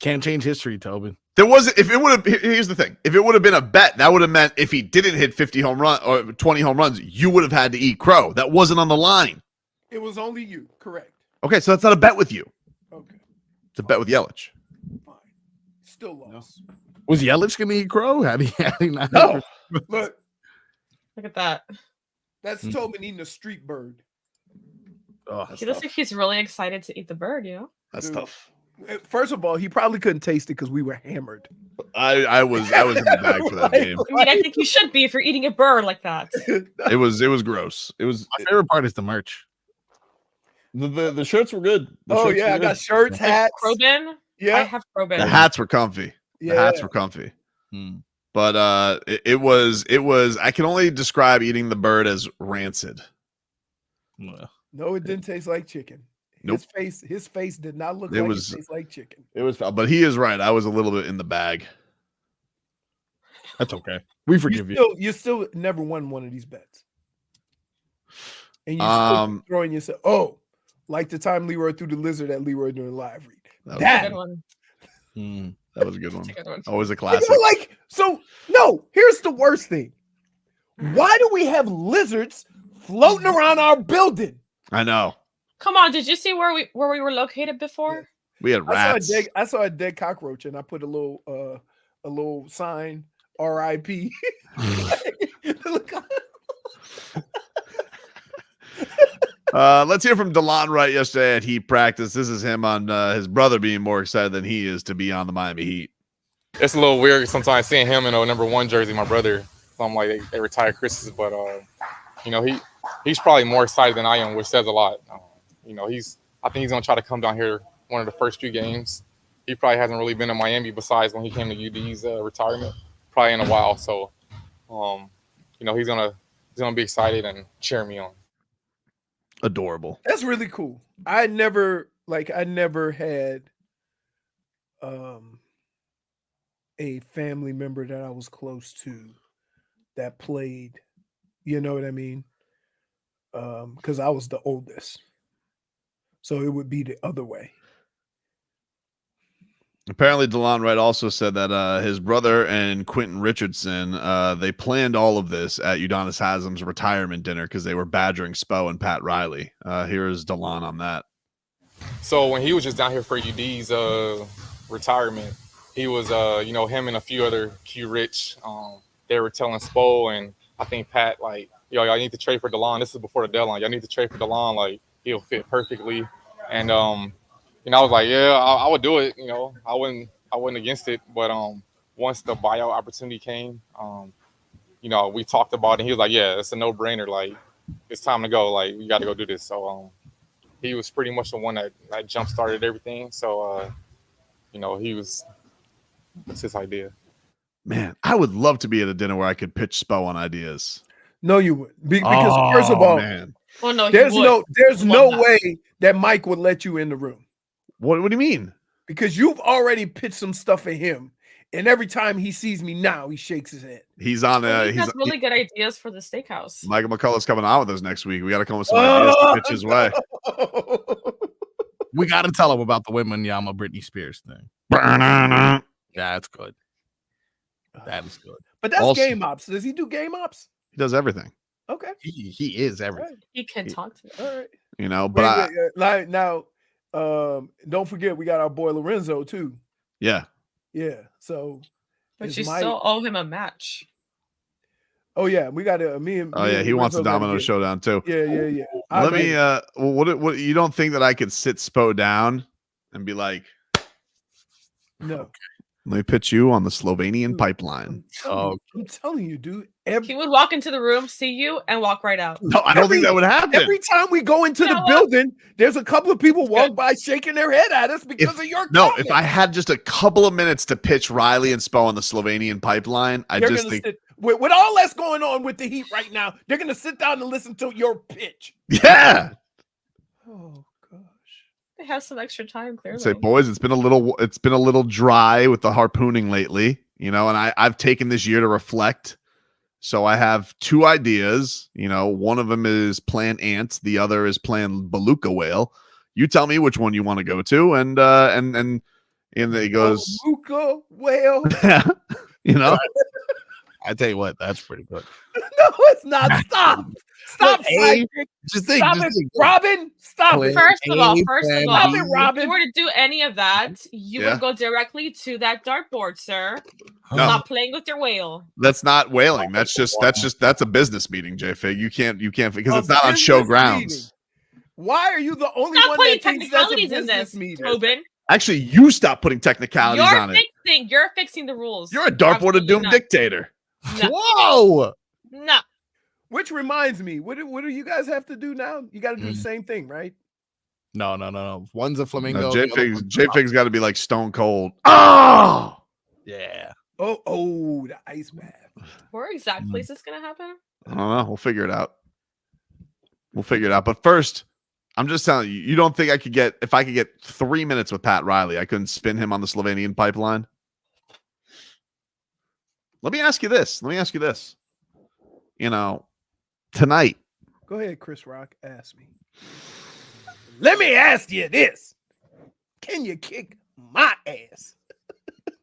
S3: Can't change history, Tobin.
S4: There wasn't. If it would have. Here's the thing. If it would have been a bet, that would have meant if he didn't hit 50 home run or 20 home runs, you would have had to eat crow. That wasn't on the line.
S1: It was only you. Correct.
S4: Okay, so that's not a bet with you.
S1: Okay.
S4: It's a bet with Yelich.
S1: Still lost.
S3: Was Yelich going to eat crow? Had he not?
S1: No. Look,
S14: Look at that.
S1: that's Tobin eating a street bird.
S3: Oh,
S14: He looks like he's really excited to eat the bird, you know?
S4: That's
S1: Dude.
S4: tough.
S1: First of all, he probably couldn't taste it because we were hammered.
S4: I was in the bag for that game.
S14: I mean, I think you should be if you're eating a bird like that.
S4: It was gross. It was
S3: My favorite part is the merch.
S4: the shirts were good. The
S1: Oh
S4: shirts
S1: yeah,
S4: were
S1: I got
S4: good.
S1: shirts, hats.
S14: Crobin? I
S1: Yeah,
S14: have Crobin.
S4: The hats were comfy. The
S1: Yeah.
S4: hats were comfy. But it was I can only describe eating the bird as rancid.
S1: no, it didn't taste like chicken.
S4: Nope.
S1: His face did not look
S4: It
S1: like
S4: was-
S1: it tastes like chicken.
S4: It was, but he is right. I was a little bit in the bag.
S3: That's okay. We forgive you.
S1: You still never won one of these bets. And you still
S4: Um,
S1: throwing yourself, like the time Leroy threw the lizard at Leroy during live read.
S4: That was,
S1: That,
S14: Good one.
S4: that was a good one.
S14: That's a good one.
S4: Always a
S1: you
S4: classic.
S1: know, like, so no, here's the worst thing. Why do we have lizards floating around our building?
S4: I know.
S14: Come on, did you see where we were located before?
S4: We had rats.
S1: I saw a dead cockroach and I put a little sign, R.I.P. Look,
S4: Let's hear from Delon Wright yesterday at Heat practice. This is him on his brother being more excited than he is to be on the Miami Heat.
S15: It's a little weird sometimes seeing him in a number 1 jersey, my brother. So I'm like, they retired Chris's, but he's probably more excited than I am, which says a lot. I think he's gonna try to come down here one of the first few games. He probably hasn't really been in Miami besides when he came to UD's retirement, probably in a while. So, he's gonna be excited and cheer me on.
S4: Adorable.
S1: that's really cool. I never had a family member that I was close to that played, you know what I mean? Because I was the oldest. So it would be the other way.
S4: Apparently, Delon Wright also said that his brother and Quentin Richardson, they planned all of this at Udonis Haslam's retirement dinner because they were badgering Spo and Pat Riley. Here is Delon on that.
S15: So when he was just down here for UD's retirement, he was, him and a few other Q Rich, they were telling Spo and I think Pat, like, y'all need to trade for Delon. This is before the deadline. Y'all need to trade for Delon. Like, he'll fit perfectly. And, I was like, yeah, I would do it. I wasn't against it. But once the buyout opportunity came, we talked about it. And he was like, yeah, it's a no-brainer. Like, it's time to go. Like, we got to go do this. So he was pretty much the one that jump-started everything. So, it's his idea.
S4: Man, I would love to be at a dinner where I could pitch Spo on ideas.
S1: No, you would. Because first of all,
S4: man.
S14: Well, no,
S1: there's no
S14: that.
S1: way that Mike would let you in the room.
S4: What do you mean?
S1: Because you've already pitched some stuff at him. And every time he sees me now, he shakes his head.
S4: He's on.
S14: He has really good ideas for the steakhouse.
S4: Michael McCullough's coming on with us next week. We got to come with some ideas to pitch his way.
S3: We got to tell him about the Wembanyama Britney Spears thing. Yeah, that's good. That is good.
S1: But that's
S4: Also-
S1: game ops. Does he do game ops?
S4: He does everything.
S1: Okay.
S3: He is everything.
S14: He can talk to them.
S1: All right.
S4: You know, but
S1: Now, don't forget we got our boy Lorenzo too.
S4: Yeah.
S1: Yeah. So,
S14: But you still owe him a match.
S1: Oh yeah, we got me and.
S4: Oh yeah, he wants a domino showdown too.
S1: Yeah.
S4: Let me. What? You don't think that I could sit Spo down and be like,
S1: no.
S4: Let me pitch you on the Slovenian pipeline.
S1: I'm telling you, dude.
S14: He would walk into the room, see you, and walk right out.
S4: No, I don't think that would happen.
S1: Every time we go into the building, there's a couple of people walk by shaking their head at us because of your comments.
S4: If I had just a couple of minutes to pitch Riley and Spo on the Slovenian pipeline, I just think
S1: with all that's going on with the Heat right now, they're gonna sit down and listen to your pitch.
S4: Yeah.
S1: Oh gosh.
S14: They have some extra time, clearly.
S4: Say, boys, it's been a little dry with the harpooning lately, you know, and I've taken this year to reflect. So I have two ideas. You know, one of them is Plan Ant, the other is Plan Beluga Whale. You tell me which one you want to go to, and he goes
S1: Beluga Whale.
S4: You know,
S3: I tell you what, that's pretty good.
S1: No, it's not. Stop. Stop,
S3: just think,
S1: stop it, Robin. Stop it.
S14: First of all,
S1: stop it, Robin.
S14: If you were to do any of that, you would go directly to that dartboard, sir.
S4: No.
S14: Stop playing with your whale.
S4: That's not whaling. That's a business meeting, J-Fig. You can't because it's not on show grounds.
S1: Why are you the only
S14: Stop
S1: one
S14: putting
S1: that thinks that's a
S14: technicalities in
S1: business
S14: this,
S1: meeting?
S14: Tobin.
S4: Actually, you stop putting technicalities on it.
S14: You're fixing the rules.
S4: You're a dartboard of doom dictator.
S14: No.
S3: Whoa.
S14: No.
S1: Which reminds me, what do you guys have to do now? You got to do the same thing, right?
S3: No. One's a flamingo.
S4: J-Fig's got to be like Stone Cold. Oh,
S3: yeah.
S1: Oh, the ice bath.
S14: Where exactly is this going to happen?
S4: I don't know. We'll figure it out. But first, I'm just telling you, you don't think if I could get 3 minutes with Pat Riley, I couldn't spin him on the Slovenian pipeline? Let me ask you this. You know, tonight.
S1: Go ahead, Chris Rock. Ask me. Let me ask you this. Can you kick my ass?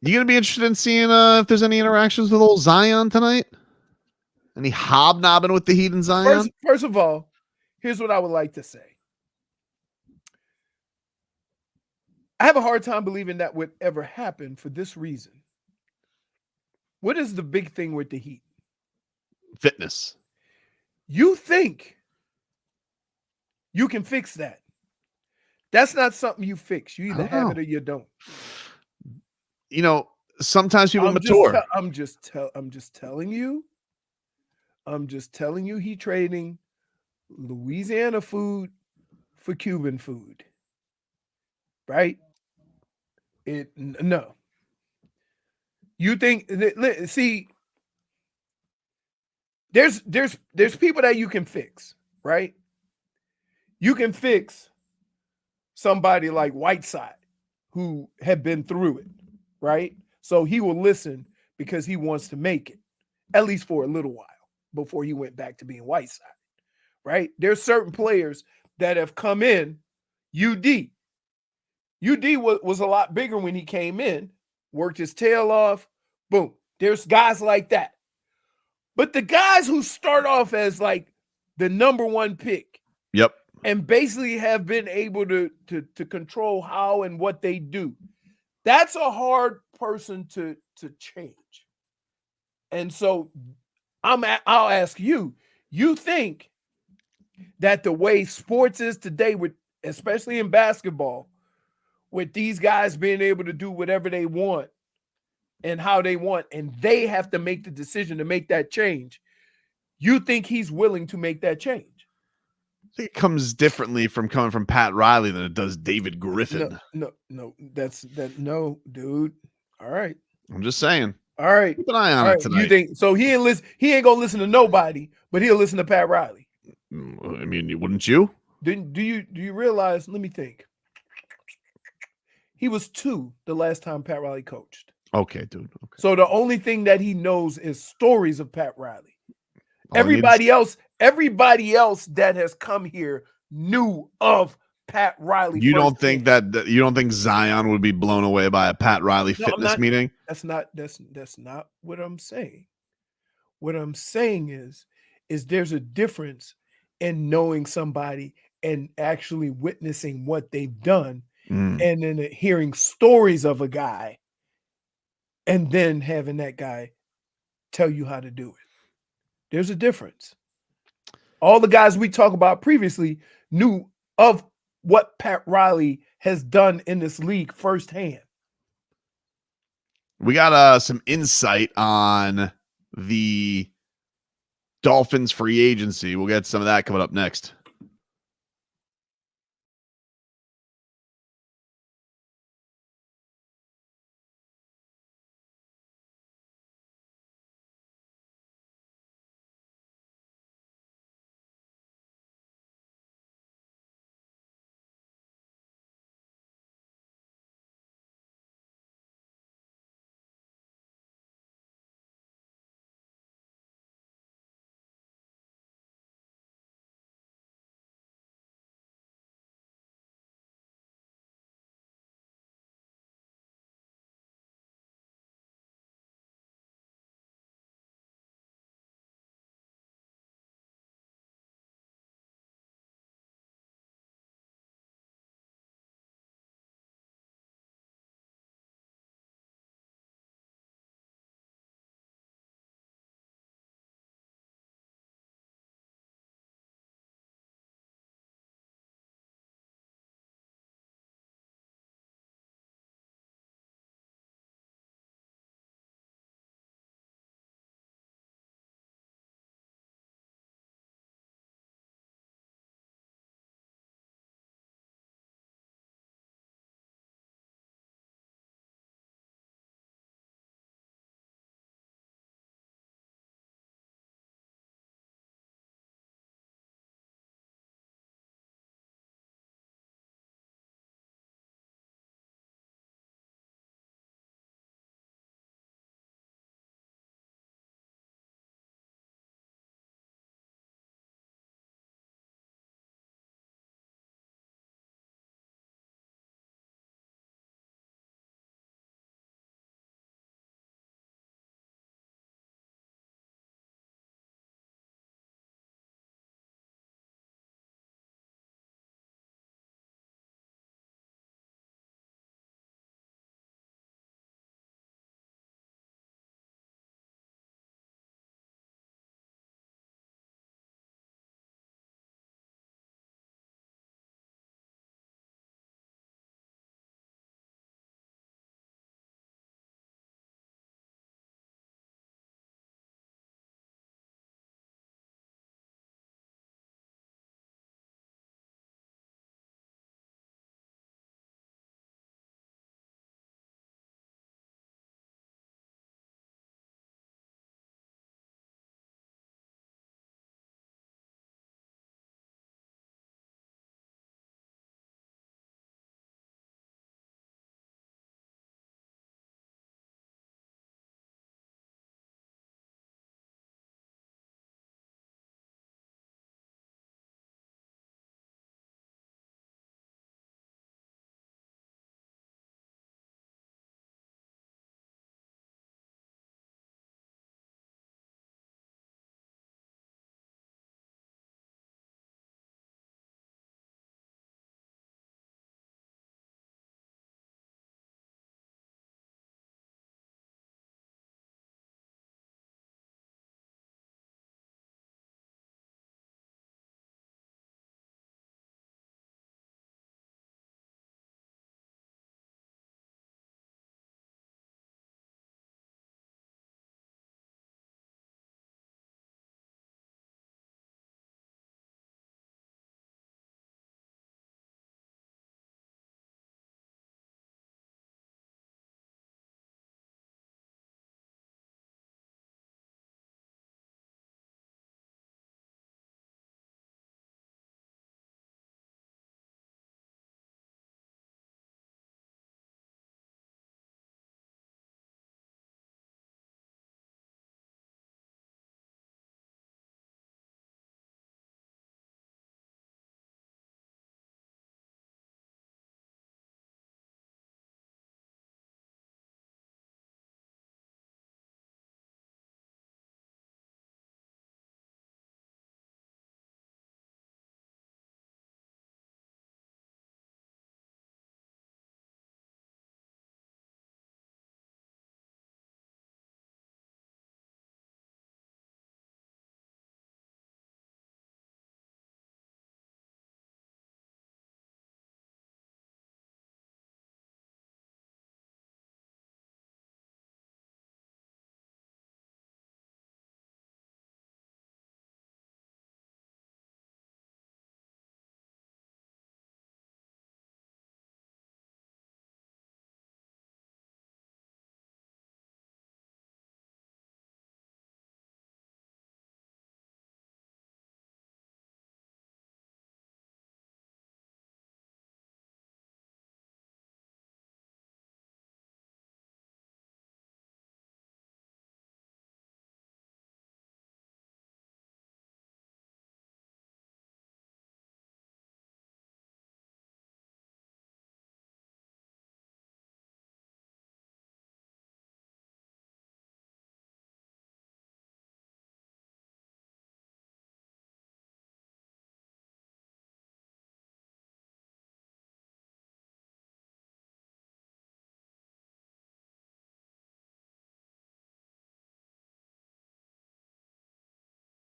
S4: You gonna be interested in seeing if there's any interactions with old Zion tonight? Any hobnobbing with the Heat and Zion?
S1: First of all, here's what I would like to say. I have a hard time believing that would ever happen for this reason. What is the big thing with the Heat?
S4: Fitness.
S1: You think you can fix that. That's not something you fix. You either have it or you don't.
S4: You know, sometimes people mature.
S1: I'm just telling you he trading Louisiana food for Cuban food. Right? No. You think see there's people that you can fix, right? You can fix somebody like Whiteside who had been through it, right? So he will listen because he wants to make it, at least for a little while before he went back to being Whiteside, right? There's certain players that have come in. UD was a lot bigger when he came in, worked his tail off, boom. There's guys like that. But the guys who start off as like the number one pick,
S4: yep,
S1: and basically have been able to control how and what they do, that's a hard person to change. And so I'll ask you, you think that the way sports is today, with especially in basketball, with these guys being able to do whatever they want and how they want, and they have to make the decision to make that change, you think he's willing to make that change?
S4: I think it comes differently from coming from Pat Riley than it does David Griffin.
S1: No, no, dude. All right.
S4: I'm just saying.
S1: All right.
S4: Keep an eye on it tonight.
S1: You think so? He ain't gonna listen to nobody, but he'll listen to Pat Riley.
S4: I mean, wouldn't you?
S1: Do you realize? Let me think. He was 2 the last time Pat Riley coached.
S4: Okay, dude. Okay.
S1: So the only thing that he knows is stories of Pat Riley. Everybody else that has come here knew of Pat Riley.
S4: You don't think Zion would be blown away by a Pat Riley fitness meeting?
S1: That's not what I'm saying. What I'm saying is is there's a difference in knowing somebody and actually witnessing what they've done,
S4: Mm.
S1: and then hearing stories of a guy, and then having that guy tell you how to do it. There's a difference. All the guys we talked about previously knew of what Pat Riley has done in this league firsthand.
S4: We got some insight on the Dolphins free agency. We'll get some of that coming up next.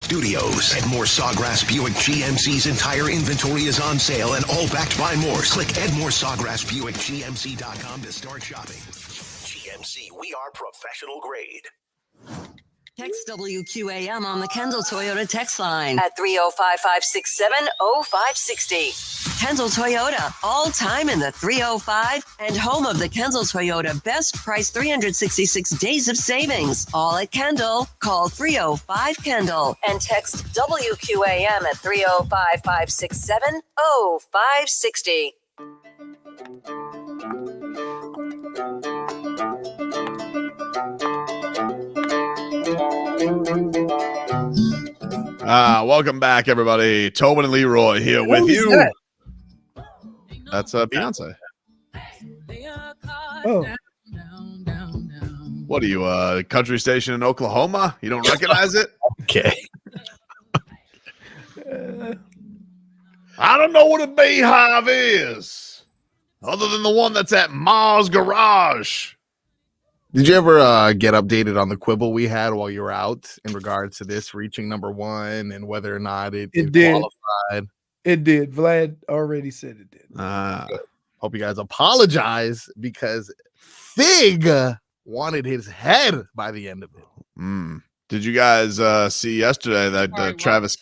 S8: Studios. And more Sawgrass Buick GMC's entire inventory is on sale and all backed by Morse. Click EdmoreSawgrassBuickGMC.com to start shopping. GMC, we are professional grade.
S16: Text WQAM on the Kendall Toyota text line at 305-567-0560. Kendall Toyota, all time in the 305 and home of the Kendall Toyota best price 366 days of savings. All at Kendall. Call 305-KENDALL and text WQAM at 305-567-0560.
S4: Welcome back, everybody. Tobin and Leroy here with you.
S1: That?
S4: That's Beyonce.
S1: Oh,
S4: What are you, a country station in Oklahoma? You don't recognize it?
S3: Okay.
S4: I don't know what a beehive is, other than the one that's at Ma's garage.
S3: Did you ever get updated on the quibble we had while you were out in regards to this reaching number one and whether or not it
S1: did.
S3: qualified?
S1: It did. Vlad already said it did.
S3: Hope you guys apologize because Fig wanted his head by the end of it.
S4: Did you guys see yesterday that Travis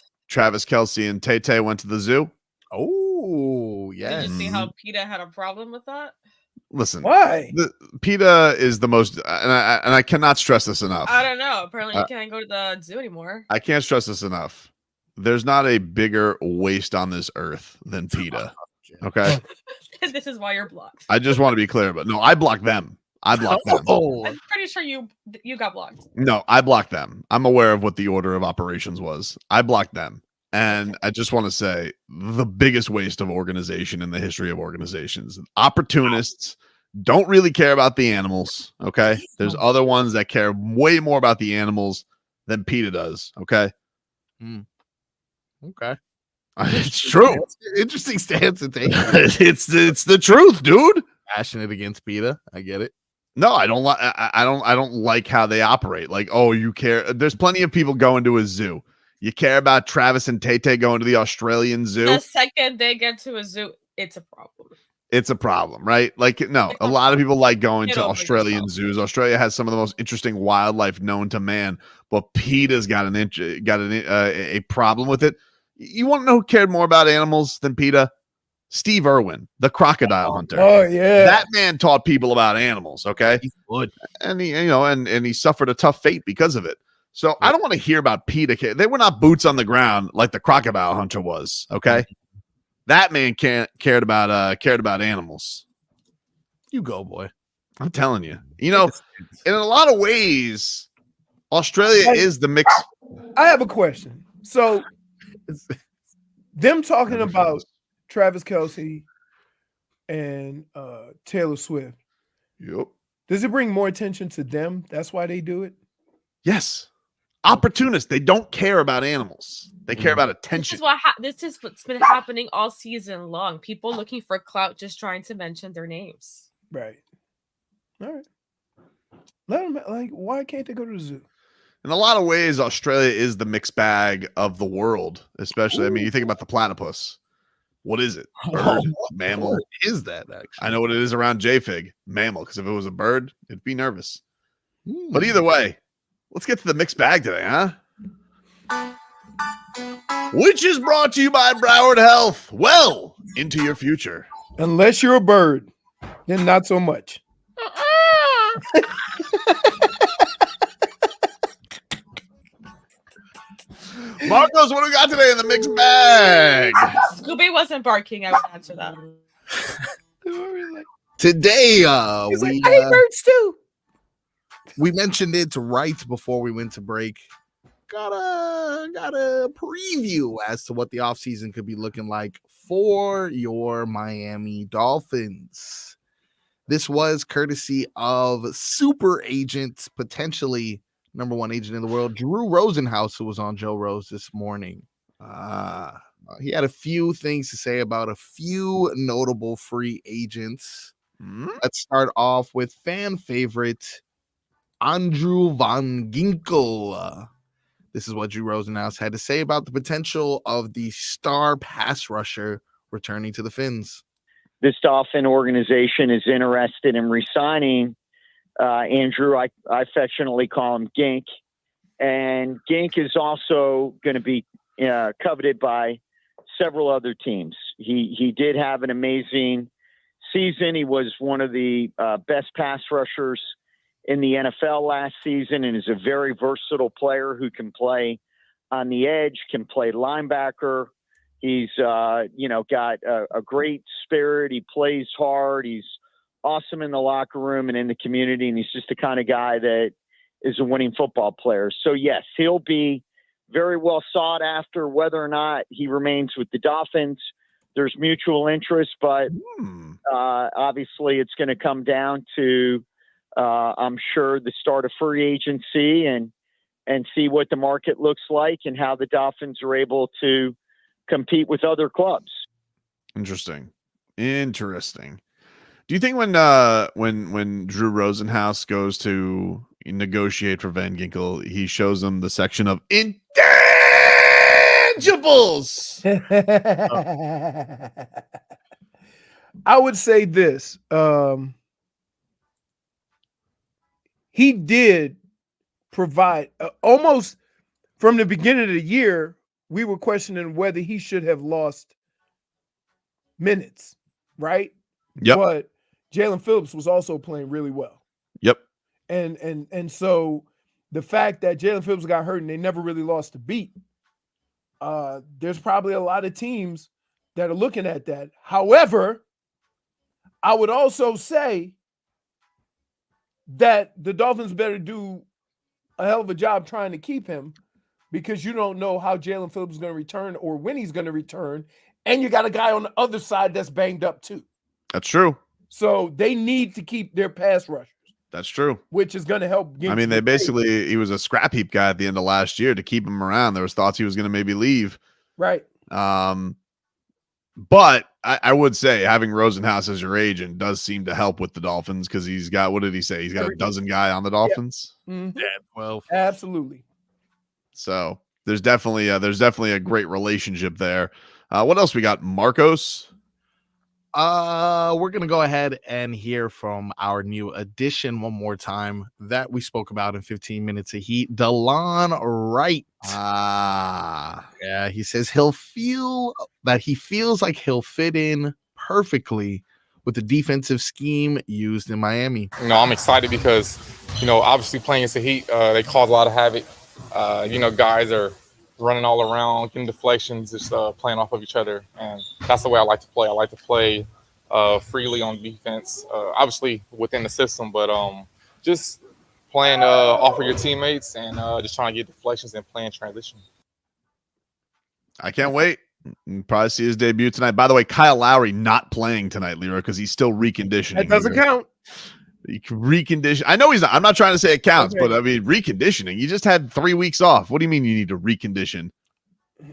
S4: Kelce and Tay went to the zoo?
S3: Oh, yes.
S14: Did you see how PETA had a problem with that?
S4: Listen,
S1: why?
S4: PETA is the most, and I cannot stress this enough.
S14: I don't know. Apparently, you can't go to the zoo anymore.
S4: I can't stress this enough. There's not a bigger waste on this earth than PETA. Okay.
S14: This is why you're blocked.
S4: I just want to be clear, but no, I blocked them. I blocked them.
S14: I'm pretty sure you got blocked.
S4: No, I blocked them. I'm aware of what the order of operations was. I blocked them. And I just want to say the biggest waste of organization in the history of organizations. Opportunists don't really care about the animals. Okay. There's other ones that care way more about the animals than PETA does. Okay.
S3: Okay.
S4: It's true.
S3: Interesting stance to take.
S4: It's the truth, dude.
S3: Passionate against PETA. I get it.
S4: No, I don't like. I don't like how they operate. Like, oh, you care. There's plenty of people going to a zoo. You care about Travis and Tay going to the Australian zoo.
S14: The second they get to a zoo, it's a problem.
S4: It's a problem, right? Like, no, a lot of people like going to Australian zoos. Australia has some of the most interesting wildlife known to man, but PETA's got a problem with it. You want to know who cared more about animals than PETA? Steve Irwin, the crocodile hunter.
S1: Oh yeah,
S4: that man taught people about animals. Okay,
S3: he's good,
S4: and he suffered a tough fate because of it. So I don't want to hear about PETA. They were not boots on the ground like the crocodile hunter was. Okay, that man cared about animals.
S3: You go, boy.
S4: I'm telling you. You know, in a lot of ways, Australia is the mix.
S1: I have a question. So, them talking about Travis Kelce and Taylor Swift.
S4: Yep.
S1: Does it bring more attention to them? That's why they do it?
S4: Yes. Opportunists. They don't care about animals. They care about attention.
S14: This is what's been happening all season long. People looking for clout, just trying to mention their names.
S1: Right. All right. Let them, like, why can't they go to the zoo?
S4: In a lot of ways, Australia is the mixed bag of the world, especially. Ooh. I mean, you think about the platypus. What is it? Bird, mammal?
S3: What is that, actually?
S4: I know what it is around JFig. Mammal, because if it was a bird, it'd be nervous. But either way, let's get to the mixed bag today, huh? Which is brought to you by Broward Health. Well, into your future.
S1: Unless you're a bird, then not so much.
S4: Marcos, what do we got today in the mixed bag?
S14: Scooby wasn't barking. I would answer that.
S3: Today,
S1: I hate birds too.
S3: We mentioned it right before we went to break. Got a preview as to what the offseason could be looking like for your Miami Dolphins. This was courtesy of super agent, potentially number one agent in the world, Drew Rosenhaus, who was on Joe Rose this morning. He had a few things to say about a few notable free agents. Let's start off with fan favorite Andrew Van Ginkel. This is what Drew Rosenhaus had to say about the potential of the star pass rusher returning to the Fins.
S17: This Dolphin organization is interested in re-signing Andrew. I affectionately call him Gink. And Gink is also going to be coveted by several other teams. He did have an amazing season. He was one of the best pass rushers in the NFL last season and is a very versatile player who can play on the edge, can play linebacker. He's, got a great spirit. He plays hard. He's awesome in the locker room and in the community. And he's just the kind of guy that is a winning football player. So yes, he'll be very well sought after. Whether or not he remains with the Dolphins, there's mutual interest, but obviously it's going to come down to, I'm sure, the start of free agency and see what the market looks like and how the Dolphins are able to compete with other clubs.
S4: Interesting. Do you think when Drew Rosenhaus goes to negotiate for Van Ginkel, he shows them the section of intangibles?
S1: I would say this. He did provide almost from the beginning of the year. We were questioning whether he should have lost minutes, right?
S4: Yep.
S1: But Jalen Phillips was also playing really well.
S4: Yep.
S1: And so the fact that Jalen Phillips got hurt and they never really lost a beat, there's probably a lot of teams that are looking at that. However, I would also say that the Dolphins better do a hell of a job trying to keep him, because you don't know how Jalen Phillips is going to return or when he's going to return. And you got a guy on the other side that's banged up too.
S4: That's true.
S1: So they need to keep their pass rushers.
S4: That's true.
S1: Which is going to help.
S4: I mean, he was a scrap heap guy at the end of last year to keep him around. There was thoughts he was going to maybe leave.
S1: Right.
S4: But I would say having Rosenhaus as your agent does seem to help with the Dolphins, because he's got, what did he say? He's got a dozen guy on the Dolphins.
S1: Yeah. Mm-hmm.
S3: Yeah, 12.
S1: Absolutely.
S4: So there's definitely a great relationship there. What else we got? Marcos.
S3: We're gonna go ahead and hear from our new addition one more time that we spoke about in 15 minutes of heat. Delon Wright. Yeah, he says he feels like he'll fit in perfectly with the defensive scheme used in Miami.
S15: I'm excited because, obviously playing against the Heat, they cause a lot of havoc. Guys are running all around, getting deflections, just playing off of each other. And that's the way I like to play. I like to play freely on defense, obviously within the system, but just playing off of your teammates and just trying to get deflections and playing transition.
S4: I can't wait. You'll probably see his debut tonight. By the way, Kyle Lowry not playing tonight, Leroy, because he's still reconditioning.
S1: That doesn't count.
S4: Recondition. I know he's not. I'm not trying to say it counts, but I mean, reconditioning. You just had 3 weeks off. What do you mean you need to recondition?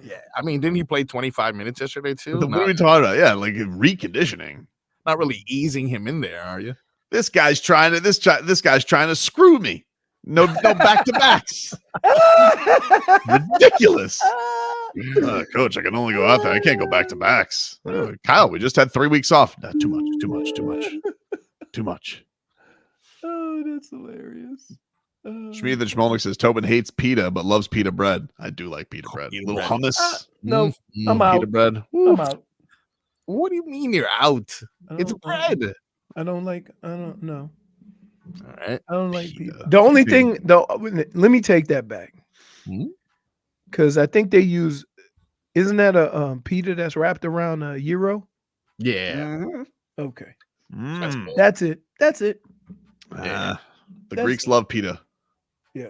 S3: Yeah, I mean, didn't he play 25 minutes yesterday too?
S4: What are we talking about? Yeah, like reconditioning.
S3: Not really easing him in there, are you?
S4: This guy's trying to screw me. No back to backs. Ridiculous. Coach, I can only go out there. I can't go back to backs. Kyle, we just had 3 weeks off. No, too much.
S1: Oh, that's hilarious.
S4: Shmi the Schmolnik says Tobin hates pita but loves pita bread. I do like pita bread. Little hummus.
S1: No, I'm out.
S4: Pita bread.
S1: I'm out.
S3: What do you mean you're out? It's bread.
S1: I don't know.
S3: All right.
S1: I don't like pita. The only thing, though, let me take that back. Because I think they use, isn't that a pita that's wrapped around a gyro?
S3: Yeah.
S1: Okay. That's it.
S4: The Greeks love pita.
S1: Yeah.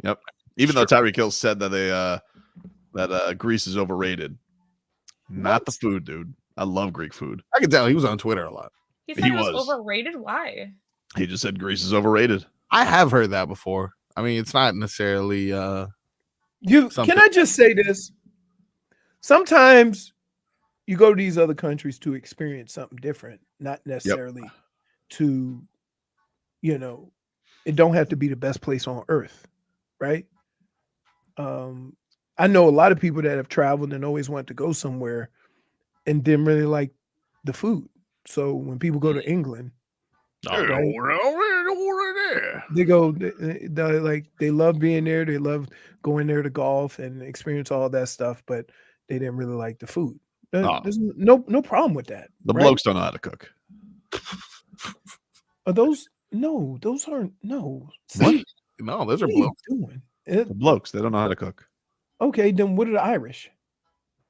S4: Yep. Even though Tyreek Hill said that that Greece is overrated. Not the food, dude. I love Greek food.
S3: I can tell he was on Twitter a lot.
S14: He said it was overrated. Why?
S4: He just said Greece is overrated.
S3: I have heard that before. I mean, it's not necessarily
S1: Can I just say this? Sometimes you go to these other countries to experience something different, not necessarily to, it don't have to be the best place on earth, right? I know a lot of people that have traveled and always wanted to go somewhere and didn't really like the food. So when people go to England, they go, they love being there. They love going there to golf and experience all that stuff, but they didn't really like the food. There's no problem with that.
S4: The
S1: right?
S4: blokes don't know how to cook.
S1: Are those? No, those aren't. No.
S3: What? No, those are
S1: What are you
S3: blokes.
S1: doing?
S4: The blokes, they don't know how to cook.
S1: Okay, then what are the Irish?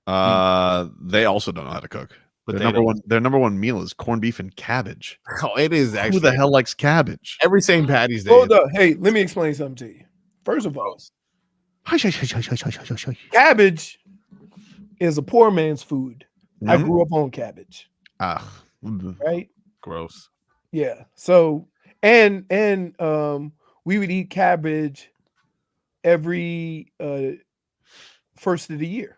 S4: They also don't know how to cook. Their number one meal is corned beef and cabbage.
S3: Oh, it is actually.
S4: Who the hell likes cabbage?
S3: Every St. Patty's Day.
S1: Hold up. Hey, let me explain something to you. First of all, cabbage is a poor man's food. I grew up on cabbage. Right?
S3: Gross.
S1: Yeah. So and we would eat cabbage every first of the year.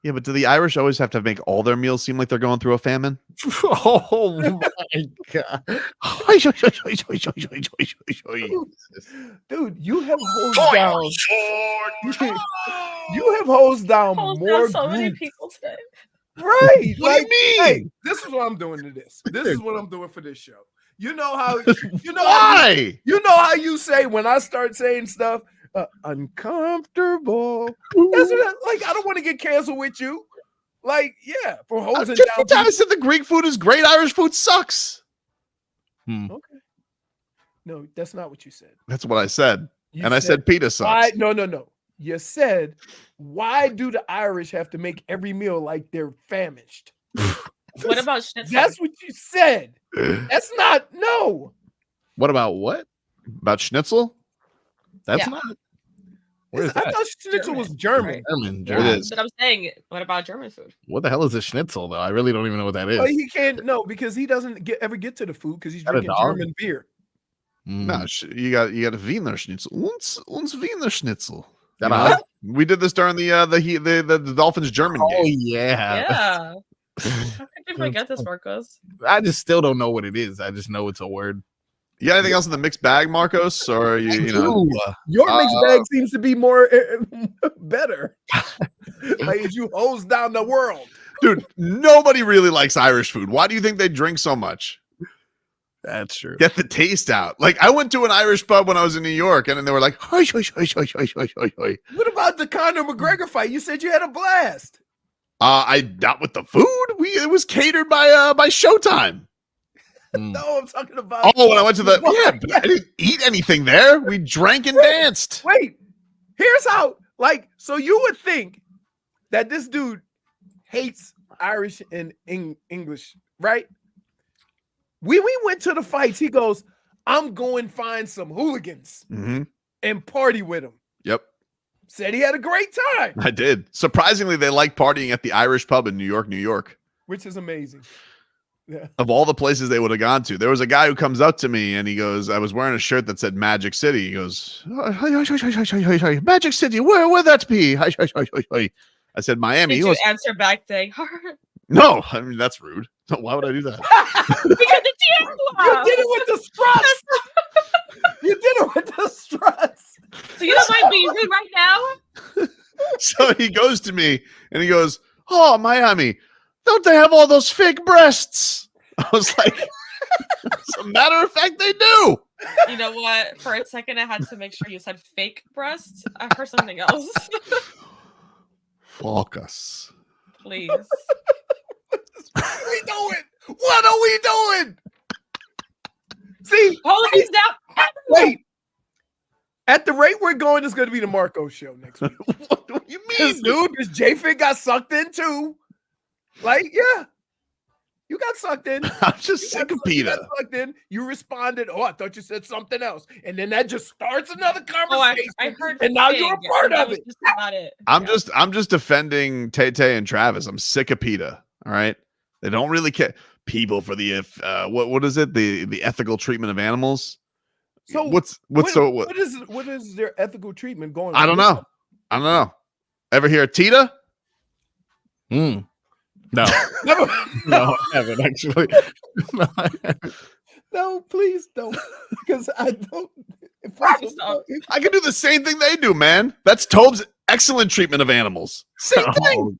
S4: Yeah, but do the Irish always have to make all their meals seem like they're going through a famine?
S3: Oh my god.
S1: Dude, you have hosed down. You have hosed down more
S14: so many
S1: groups.
S14: people today.
S1: Right.
S4: What do you mean?
S1: Hey, this is what I'm doing to this. This is what I'm doing for this show. You know how
S4: Why?
S1: You know how you say when I start saying stuff, uncomfortable. That's what I don't want to get canceled with you. Like, yeah, for hosing down.
S4: I said the Greek food is great. Irish food sucks.
S1: Okay. No, that's not what you said.
S4: That's what I said.
S1: You
S4: I said PETA sucks.
S1: No. You said, why do the Irish have to make every meal like they're famished?
S14: What about schnitzel?
S1: That's what you said. That's not no.
S3: What about what?
S4: About schnitzel?
S3: That's
S14: Yeah.
S3: not. Where is
S1: I
S3: that?
S1: thought schnitzel was German.
S3: German.
S14: Yeah,
S3: German.
S14: that's what I'm saying. What about German food?
S3: What the hell is a schnitzel though? I really don't even know what that is.
S1: But he can't because he doesn't ever get to the food because he's
S3: Is that a
S1: drinking
S3: dog?
S1: German beer.
S4: No, you got a Wiener Schnitzel. Uns Wiener Schnitzel.
S3: That
S4: You know?
S3: odd?
S4: We did this during the Dolphins German
S3: Oh
S4: game.
S3: yeah.
S14: Yeah. How could you forget this, Marcos?
S3: I just still don't know what it is. I just know it's a word.
S4: You got anything else in the mixed bag, Marcos? Or you know?
S1: Your mixed bag seems to be more better. Like as you hose down the world.
S4: Dude, nobody really likes Irish food. Why do you think they drink so much?
S3: That's true.
S4: Get the taste out. Like I went to an Irish pub when I was in New York, and then they were like, "Hoi, hoi, hoi, hoi, hoi, hoi, hoi, hoi."
S1: What about the Conor McGregor fight? You said you had a blast.
S4: I not with the food. It was catered by Showtime.
S1: No, I'm talking about.
S4: Oh, when I went to but I didn't eat anything there. We drank and danced.
S1: Wait, here's how. So you would think that this dude hates Irish and English, right? We went to the fights. He goes, "I'm going to find some hooligans and party with them."
S4: Yep.
S1: Said he had a great time.
S4: I did. Surprisingly, they like partying at the Irish pub in New York, New York.
S1: Which is amazing. Yeah.
S4: Of all the places they would have gone to, there was a guy who comes up to me and he goes, I was wearing a shirt that said Magic City. He goes, Magic City, where would that be? I said, Miami.
S14: Did
S4: He
S14: you
S4: goes,
S14: answer back saying,
S4: no, I mean, that's rude. Why would I do that?
S14: because it's you!
S1: You did it with the struts. You did it with the struts.
S14: So you don't mind being rude right now?
S4: So he goes to me and he goes, oh, Miami, don't they have all those fake breasts? I was like, as a matter of fact, they do.
S14: You know what? For a second, I had to make sure you said fake breasts. I heard something else.
S4: Focus.
S14: Please.
S1: What are we doing? What are we doing? See,
S14: hold these down.
S1: Wait. At the rate we're going, it's going to be the Marco show next week.
S4: What do you mean, dude?
S1: Because J-Fit got sucked in too. Like, yeah. You got sucked in.
S4: I'm just sick of PETA.
S1: You responded. Oh, I thought you said something else. And then that just starts another
S14: Oh,
S1: conversation.
S14: I heard
S1: and now
S14: fig.
S1: you're a part
S14: That
S1: of
S14: was
S1: it.
S14: just about it.
S4: I'm just defending Tay and Travis. I'm sick of PETA. All right. They don't really care. People for the what is it? The ethical treatment of animals.
S1: So
S4: what
S1: is their ethical treatment going?
S4: I don't know. Ever hear of Tita?
S3: No.
S1: Never.
S3: No, I haven't actually. No, I haven't.
S1: No, please don't. Because I don't.
S4: I can do the same thing they do, man. That's Tobe's excellent treatment of animals. Same thing.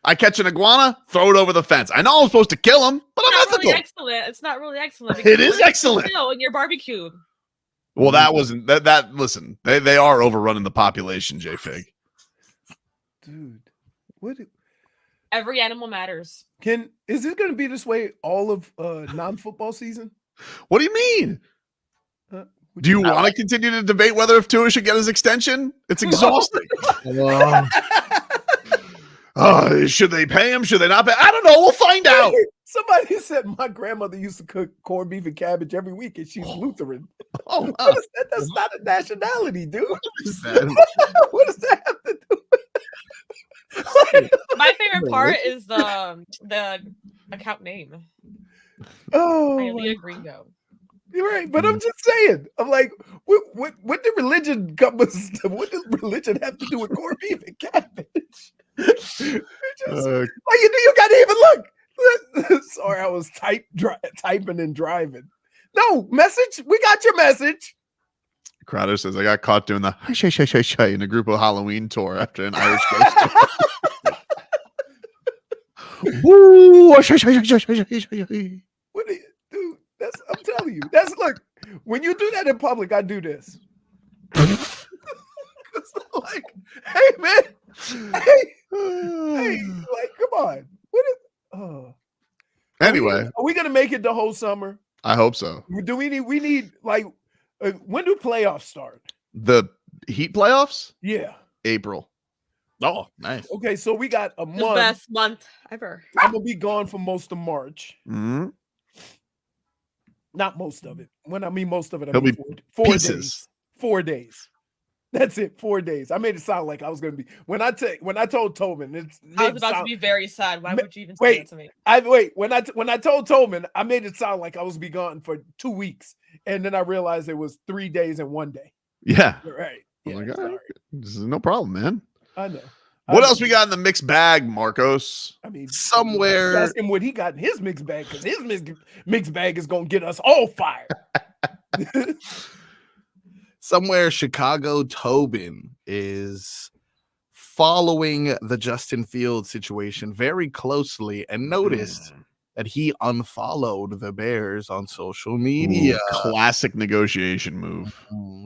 S4: I catch an iguana, throw it over the fence. I know I'm supposed to kill him, but I'm
S14: Not
S4: ethical.
S14: really excellent. It's not really excellent.
S4: It is excellent.
S14: And you're barbecued.
S4: Well, that wasn't that. Listen, they are overrunning the population, J Fig.
S1: Dude, what?
S14: Every animal matters.
S1: Is it going to be this way all of non-football season?
S4: What do you mean? Do you want to continue to debate whether if Tua should get his extension? It's exhausting. Should they pay him? Should they not pay? I don't know. We'll find out.
S1: Somebody said my grandmother used to cook corned beef and cabbage every week, and she's Lutheran.
S4: Oh,
S1: what is that? That's not a nationality, dude. What
S4: is that?
S1: What does that have to do?
S14: My favorite part is the account name.
S1: Oh,
S14: Hialeah Gringo.
S1: You're right, but I'm just saying. I'm like, what did religion what did religion have to do with corned beef and cabbage? You got to even look. Sorry, I was typing and driving. No message. We got your message.
S4: Crowder says I got caught doing the shay in a group of Halloween tour after an Irish ghost. Woo!
S1: What are you, dude? I'm telling you. Look. When you do that in public, I do this. It's like, hey man, hey, like, come on.
S4: Anyway,
S1: are we gonna make it the whole summer?
S4: I hope so.
S1: Do we need like when do playoffs start?
S4: The Heat playoffs?
S1: Yeah,
S4: April.
S3: Oh, nice.
S1: Okay, so we got a
S14: The
S1: month.
S14: best month ever.
S1: I'm gonna be gone for most of March.
S4: Mm-hmm.
S1: Not most of it. When I mean most of it, I
S4: He'll
S1: mean
S4: be
S1: four
S4: pieces.
S1: days. 4 days. That's it. 4 days. I made it sound like I was gonna be when I told Tobin.
S14: I was about to be very sad. Why would you even say that to me?
S1: When I told Tobin, I made it sound like I was be gone for 2 weeks, and then I realized it was 3 days and 1 day.
S4: Yeah.
S1: You're right.
S4: Oh
S1: Yeah,
S4: my God.
S1: sorry.
S4: This is no problem, man.
S1: I know.
S4: What else we got in the mixed bag, Marcos?
S1: I mean,
S3: somewhere.
S1: Ask him what he got in his mixed bag, because his mixed bag is gonna get us all fired.
S3: Somewhere Chicago Tobin is following the Justin Fields situation very closely and noticed that he unfollowed the Bears on social media.
S4: Classic negotiation move.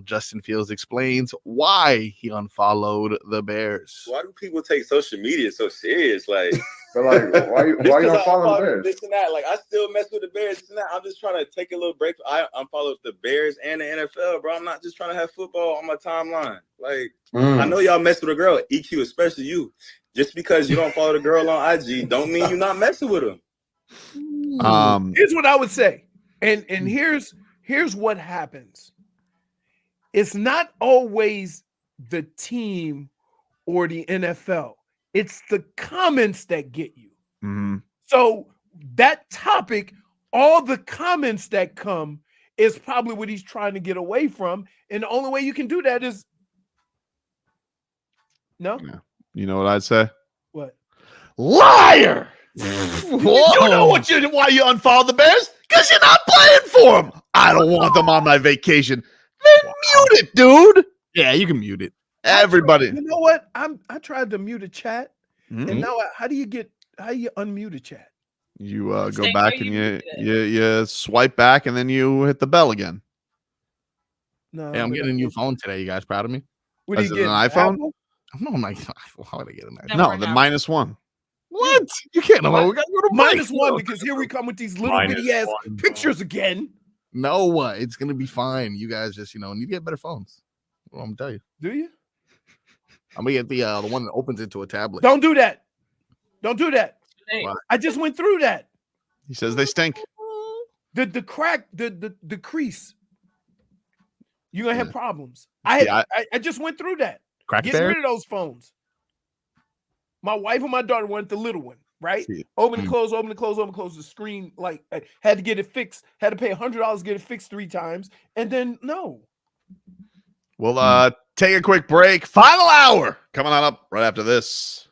S3: Justin Fields explains why he unfollowed the Bears.
S18: Why do people take social media so serious? Like,
S19: but like, why you unfollowing the Bears?
S18: This and that. Like, I still mess with the Bears. This and that. I'm just trying to take a little break. I unfollowed the Bears and the NFL, bro. I'm not just trying to have football on my timeline. Like, I know y'all mess with a girl, EQ, especially you. Just because you don't follow the girl on IG, don't mean you're not messing with them.
S1: Here's what I would say, and here's what happens. It's not always the team or the NFL. It's the comments that get you.
S4: Mm-hmm.
S1: So that topic, all the comments that come is probably what he's trying to get away from. And the only way you can do that is no.
S4: Yeah. You know what I'd say?
S1: What?
S4: Liar! You know why you unfollowed the Bears? Because you're not playing for them. I don't want them on my vacation. Then mute it, dude.
S3: Yeah, you can mute it.
S4: Everybody.
S1: You know what? I tried to mute a chat,
S4: Mhm.
S1: and now how do you unmute a chat?
S4: You go
S14: Stay
S4: back
S14: where
S4: and
S14: you
S4: you swipe back and then you hit the bell again.
S1: No,
S3: Hey, I'm getting a new phone today. You guys proud of me?
S1: What do
S4: Is
S1: you
S4: it
S1: get?
S4: an iPhone?
S1: Apple?
S3: No, I'm not. How would I get an iPhone?
S4: No, the -1.
S3: What? You can't know. We gotta go to break.
S1: -1 because here we come with these little bitty ass pictures again.
S3: No, it's gonna be fine. You guys just need to get better phones. Well, I'm gonna tell you.
S1: Do you?
S3: I'm gonna get the one that opens into a tablet.
S1: Don't do that. Don't do that.
S3: Why?
S1: I just went through that.
S4: He says they stink.
S1: The crack, the crease. You're gonna have problems.
S4: See,
S1: I just went through that.
S3: Crack
S1: Get
S3: bear?
S1: rid of those phones. My wife and my daughter wanted the little one, right?
S4: See.
S1: Open and close, open and close, open and close. The screen, like, I had to get it fixed. Had to pay $100 to get it fixed 3 times, and then no.
S4: We'll take a quick break. Final hour coming on up right after this.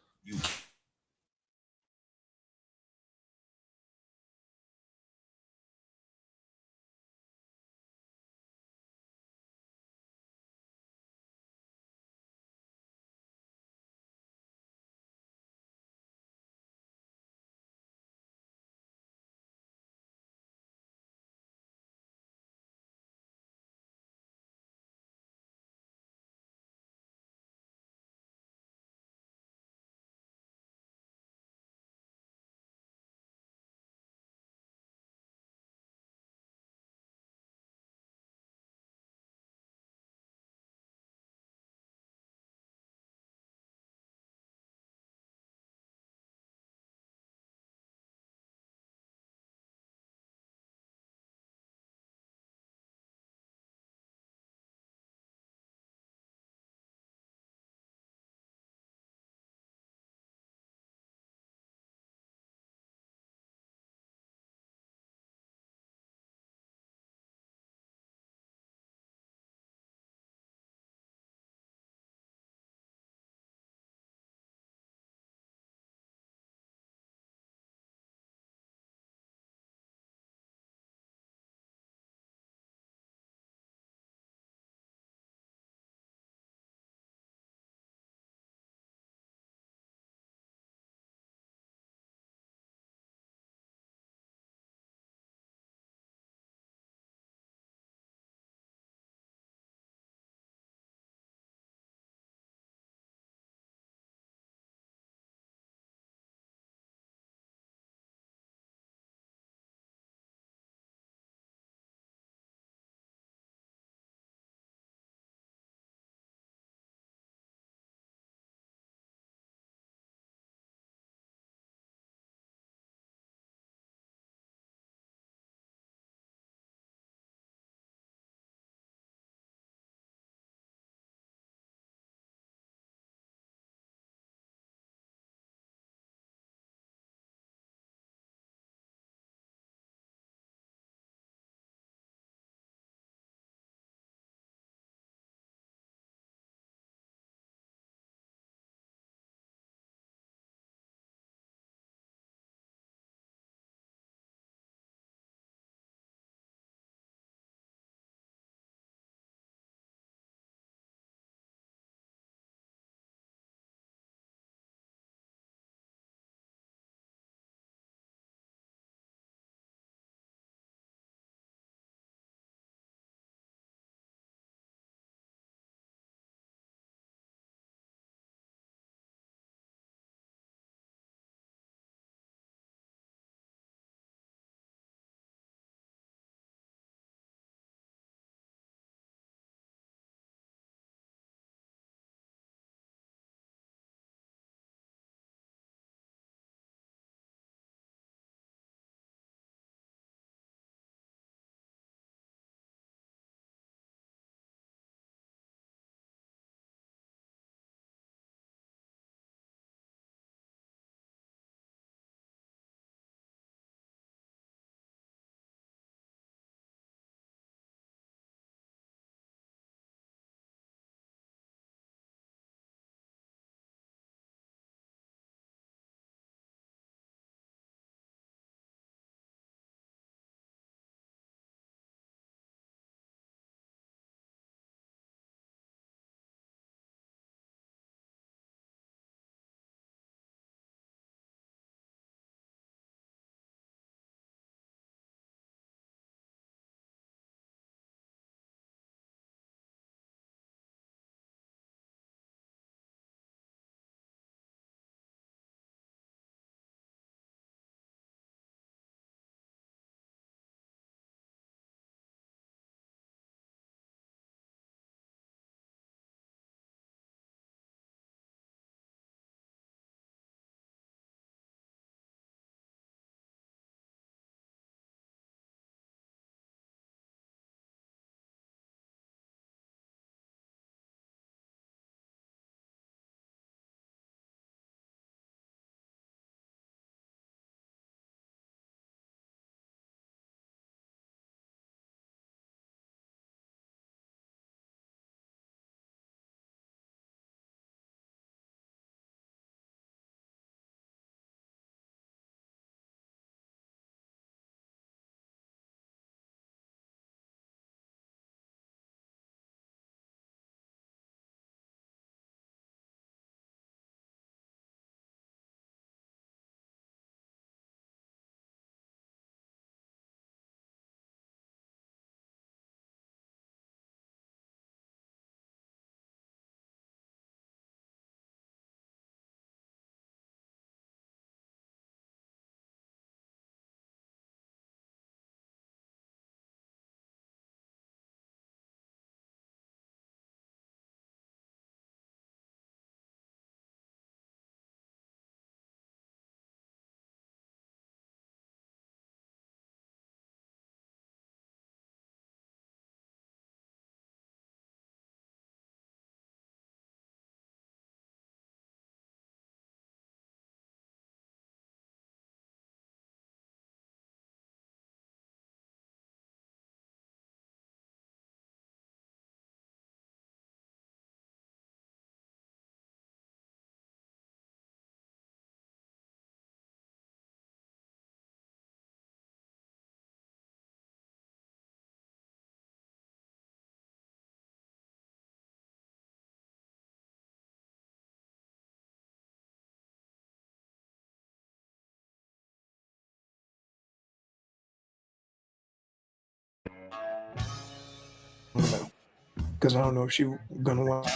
S1: because I don't know if she's gonna want.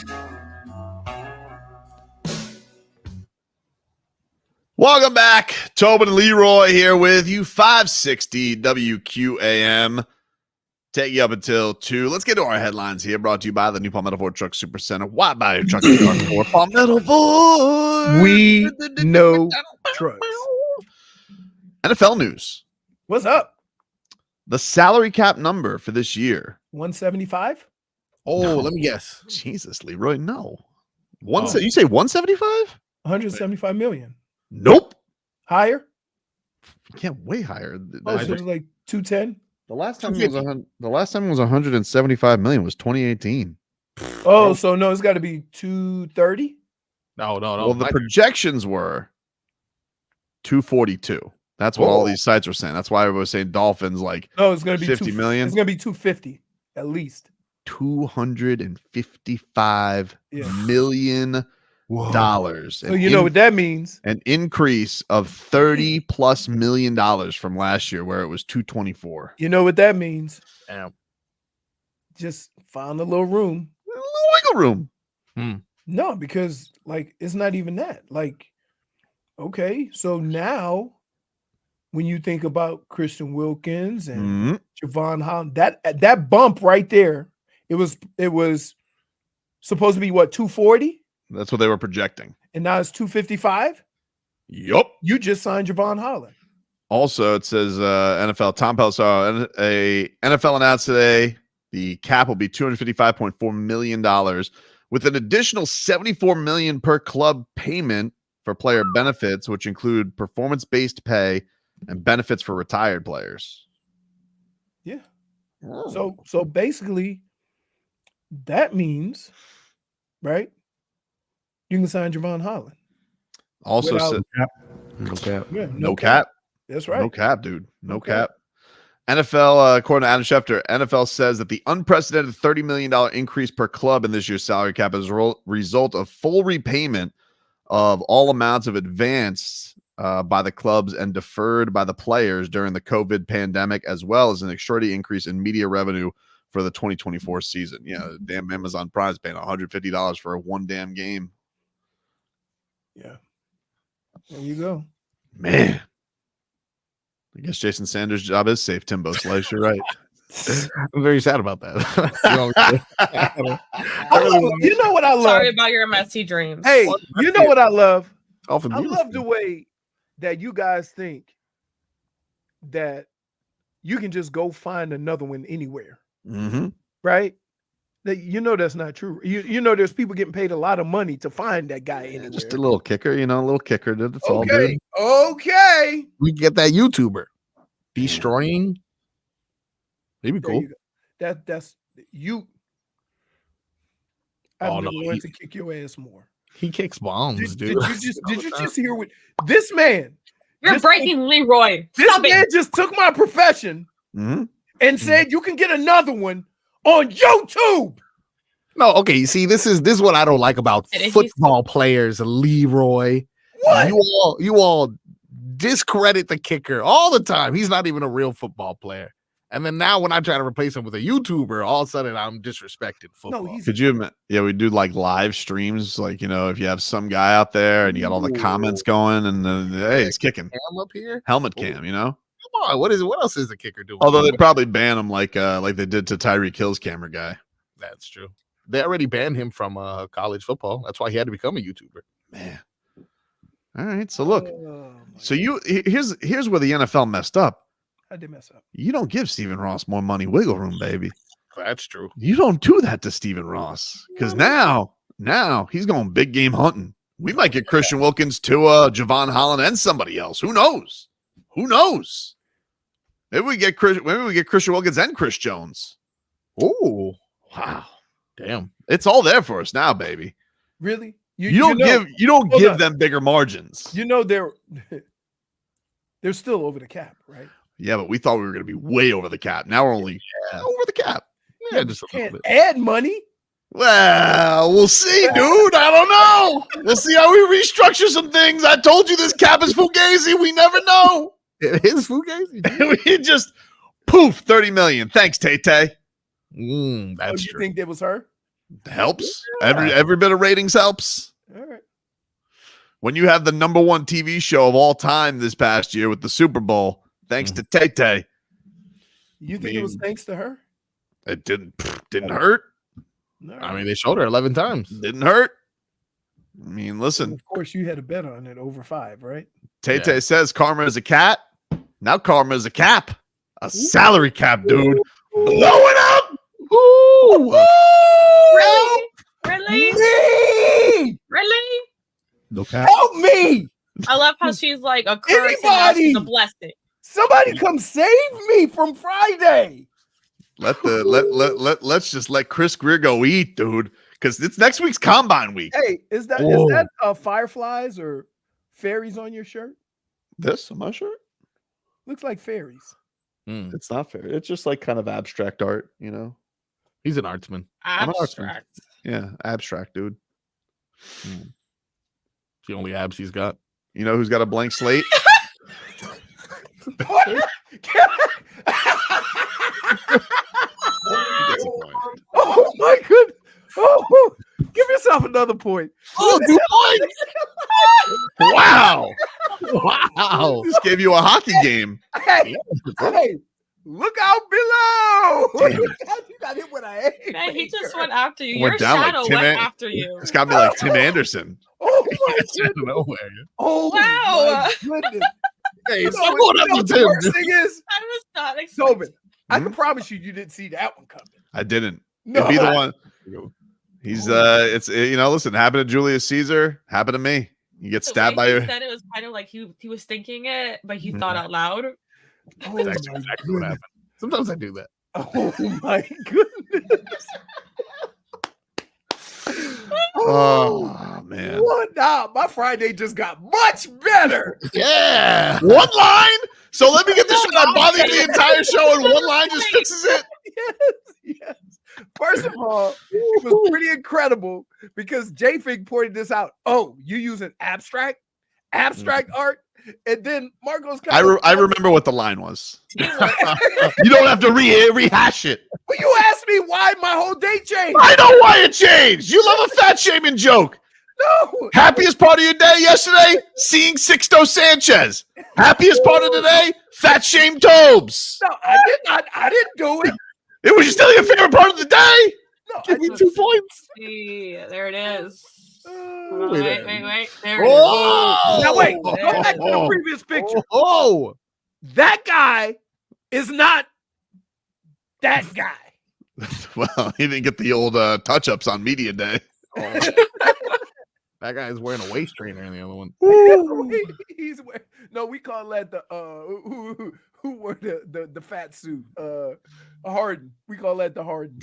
S4: Welcome back. Tobin and Leroy here with you. 560 WQAM. Take you up until 2. Let's get to our headlines here. Brought to you by the new Palmetto Ford Truck Super Center. Why buy your truck for Palmetto Ford?
S1: We know trucks.
S4: NFL news.
S1: What's up?
S4: The salary cap number for this year.
S1: 175?
S3: Oh,
S4: No.
S3: let me guess.
S4: Jesus, Leroy, no. You say 175?
S1: 175 million.
S4: Nope.
S1: Higher?
S4: You can't way higher.
S1: Oh, so it's like 210?
S4: The last time it was 175 million was 2018.
S1: Oh, so no, it's got to be 230?
S3: No.
S4: Well, the projections were 242. That's what all these sites were saying. That's why I was saying Dolphins like
S1: No, it's going to be
S4: 50 million.
S1: It's going to be 250 at least.
S4: $255 million dollars.
S1: So you know what that means?
S4: An increase of $30+ million from last year, where it was 224.
S1: You know what that means?
S3: Damn.
S1: Just find a little room.
S4: A little wiggle room.
S1: No, because like it's not even that. Like, okay, so now when you think about Christian Wilkins and Javon Holland, that bump right there, it was supposed to be what, 240?
S4: That's what they were projecting.
S1: And now it's 255?
S4: Yup.
S1: You just signed Javon Holland.
S4: Also, it says NFL. Tom Pelissero, a NFL announced today the cap will be $255.4 million with an additional $74 million per club payment for player benefits, which include performance-based pay and benefits for retired players.
S1: Yeah. So basically, that means, right? You can sign Javon Holland.
S4: Also,
S1: Without-
S4: said,
S3: No cap.
S1: Yeah,
S4: no cap.
S1: That's right.
S4: No cap, dude. No cap. NFL, according to Adam Schefter, NFL says that the unprecedented $30 million increase per club in this year's salary cap is a result of full repayment of all amounts of advance by the clubs and deferred by the players during the COVID pandemic, as well as an extraordinary increase in media revenue for the 2024 season. Yeah, damn Amazon Prime is paying $150 for one damn game.
S1: Yeah. There you go.
S4: Man. I guess Jason Sanders' job is safe, Timbo Slice. You're right.
S3: I'm very sad about that.
S1: You know what I love?
S14: Sorry about your messy dreams.
S1: Hey, you know what I love? I
S3: beautiful.
S1: love the way that you guys think that you can just go find another one anywhere, right? That you know that's not true. You know there's people getting paid a lot of money to find that guy anywhere.
S4: Just a little kicker, a little kicker. That's all,
S1: Okay,
S4: dude.
S1: okay.
S3: We get that YouTuber destroying. Maybe
S1: There
S3: cool.
S1: you go. That's you. I've
S3: Oh,
S1: never
S3: no,
S1: wanted to kick your ass more.
S3: He kicks bombs,
S1: Did
S3: dude.
S1: you just hear what this man?
S14: You're breaking Leroy.
S1: This
S14: Stop
S1: man
S14: it.
S1: just took my profession and said you can get another one on YouTube.
S3: No, okay. You see, this is what I don't like about football players, Leroy.
S1: What?
S3: You all discredit the kicker all the time. He's not even a real football player. And then now when I try to replace him with a YouTuber, all of a sudden I'm disrespecting football.
S4: Could you admit? Yeah, we do like live streams. Like, if you have some guy out there and you got all the comments going and then, hey, it's kicking.
S3: Cam up here?
S4: Helmet cam,
S3: Come on, what else is the kicker doing?
S4: Although they probably ban him like they did to Tyreek Hill's camera guy.
S3: That's true. They already banned him from college football. That's why he had to become a YouTuber.
S4: Man. All right. So look. So here's where the NFL messed up.
S1: I did mess up.
S4: You don't give Stephen Ross more money wiggle room, baby.
S3: That's true.
S4: You don't do that to Stephen Ross. Because now he's going big game hunting. We might get Christian Wilkins, Tua, Javon Holland, and somebody else. Who knows? Maybe we get Christian Wilkins and Chris Jones.
S3: Oh,
S4: wow.
S3: Damn.
S4: It's all there for us now, baby.
S1: Really?
S4: You don't give them bigger margins.
S1: They're still over the cap, right?
S4: Yeah, but we thought we were going to be way over the cap. Now we're only over the cap.
S3: Yeah, just a little bit.
S1: Add money.
S4: Well, we'll see, dude. I don't know. We'll see how we restructure some things. I told you this cap is fugazi. We never know.
S3: It is fugazi.
S4: We just poof, $30 million. Thanks, Tay-Tay.
S3: That's
S1: You think that was her?
S4: Helps. Every bit of ratings helps.
S1: All right.
S4: When you have the number one TV show of all time this past year with the Super Bowl, thanks to Tay.
S1: You think it was thanks to her?
S4: It didn't hurt.
S1: No.
S3: I mean, they showed her 11 times.
S4: Didn't hurt. I mean, listen.
S1: Of course, you had a bet on it over 5, right?
S4: Tay says karma is a cat. Now karma is a cap. A salary cap, dude. Blowing up. Ooh.
S14: Really?
S1: Me!
S14: Really?
S3: No cap.
S1: Help me!
S14: I love how she's like a curse and now she's a blessing.
S1: Somebody come save me from Friday.
S4: Let's just let Chris Greer go eat, dude, because it's next week's combine week.
S1: Hey, is that fireflies or fairies on your shirt?
S4: This on my shirt
S1: Looks like fairies.
S4: It's not fair. It's just like kind of abstract art, you know.
S3: He's an artsman.
S4: I'm an artsman.
S14: Abstract.
S4: Yeah, abstract, dude.
S3: It's the only abs he's got.
S4: You know who's got a blank slate?
S1: Oh my goodness! Oh, give yourself another point.
S3: Oh, 2 points!
S4: Wow!
S3: Wow!
S4: Just gave you a hockey game.
S1: Hey, look out below! You got hit with a A.
S14: Man, he just went after you.
S4: Went
S14: Your
S4: down like
S14: shadow
S4: Tim
S14: went
S4: An-
S14: after you.
S4: It's got me like Tim Anderson.
S1: Oh my
S3: Out of
S1: goodness!
S3: nowhere.
S1: Oh
S14: Wow.
S1: my goodness!
S3: Hey,
S1: You
S3: stop
S1: know
S3: going
S1: what
S3: after
S1: the
S3: Tim.
S1: worst thing is,
S14: I was not expecting.
S1: Tobin, I can promise you didn't see that one coming.
S4: I didn't.
S1: No.
S4: It'd be the one. He's listen, happened to Julius Caesar, happened to me. You get
S14: The
S4: stabbed by
S14: way
S4: your
S14: he said it was kind of like he was thinking it, but he thought out loud.
S1: Oh
S3: That's
S1: my
S3: exactly what happened. Sometimes I do that.
S1: Oh my goodness!
S4: Oh man.
S1: What? Nah, my Friday just got much better.
S3: Yeah.
S4: One line. So let me get this shit. I bother you the entire show, and one line just fixes it.
S1: Yes. First of all, it was pretty incredible because J-Fig pointed this out. Oh, you using abstract art? And then Marco's
S4: I remember what the line was. You don't have to rehash it.
S1: Well, you asked me why my whole day changed.
S4: I know why it changed. You love a fat shaming joke.
S1: No.
S4: Happiest part of your day yesterday? Seeing Sixto Sanchez. Happiest part of today? Fat shame Tobes.
S1: No, I did not. I didn't do it.
S4: It was still your favorite part of the day.
S1: No,
S3: Give me 2 points.
S14: See, there it is.
S3: Wait.
S14: Wait. There it is.
S4: Oh!
S1: Now wait, go back to the previous picture.
S3: Oh.
S1: That guy is not that guy.
S4: Well, he didn't get the old touch-ups on media day.
S3: That guy's wearing a waist trainer in the other one.
S1: He's wearing, no, we call that the who wore the fat suit? Harden. We call that the Harden.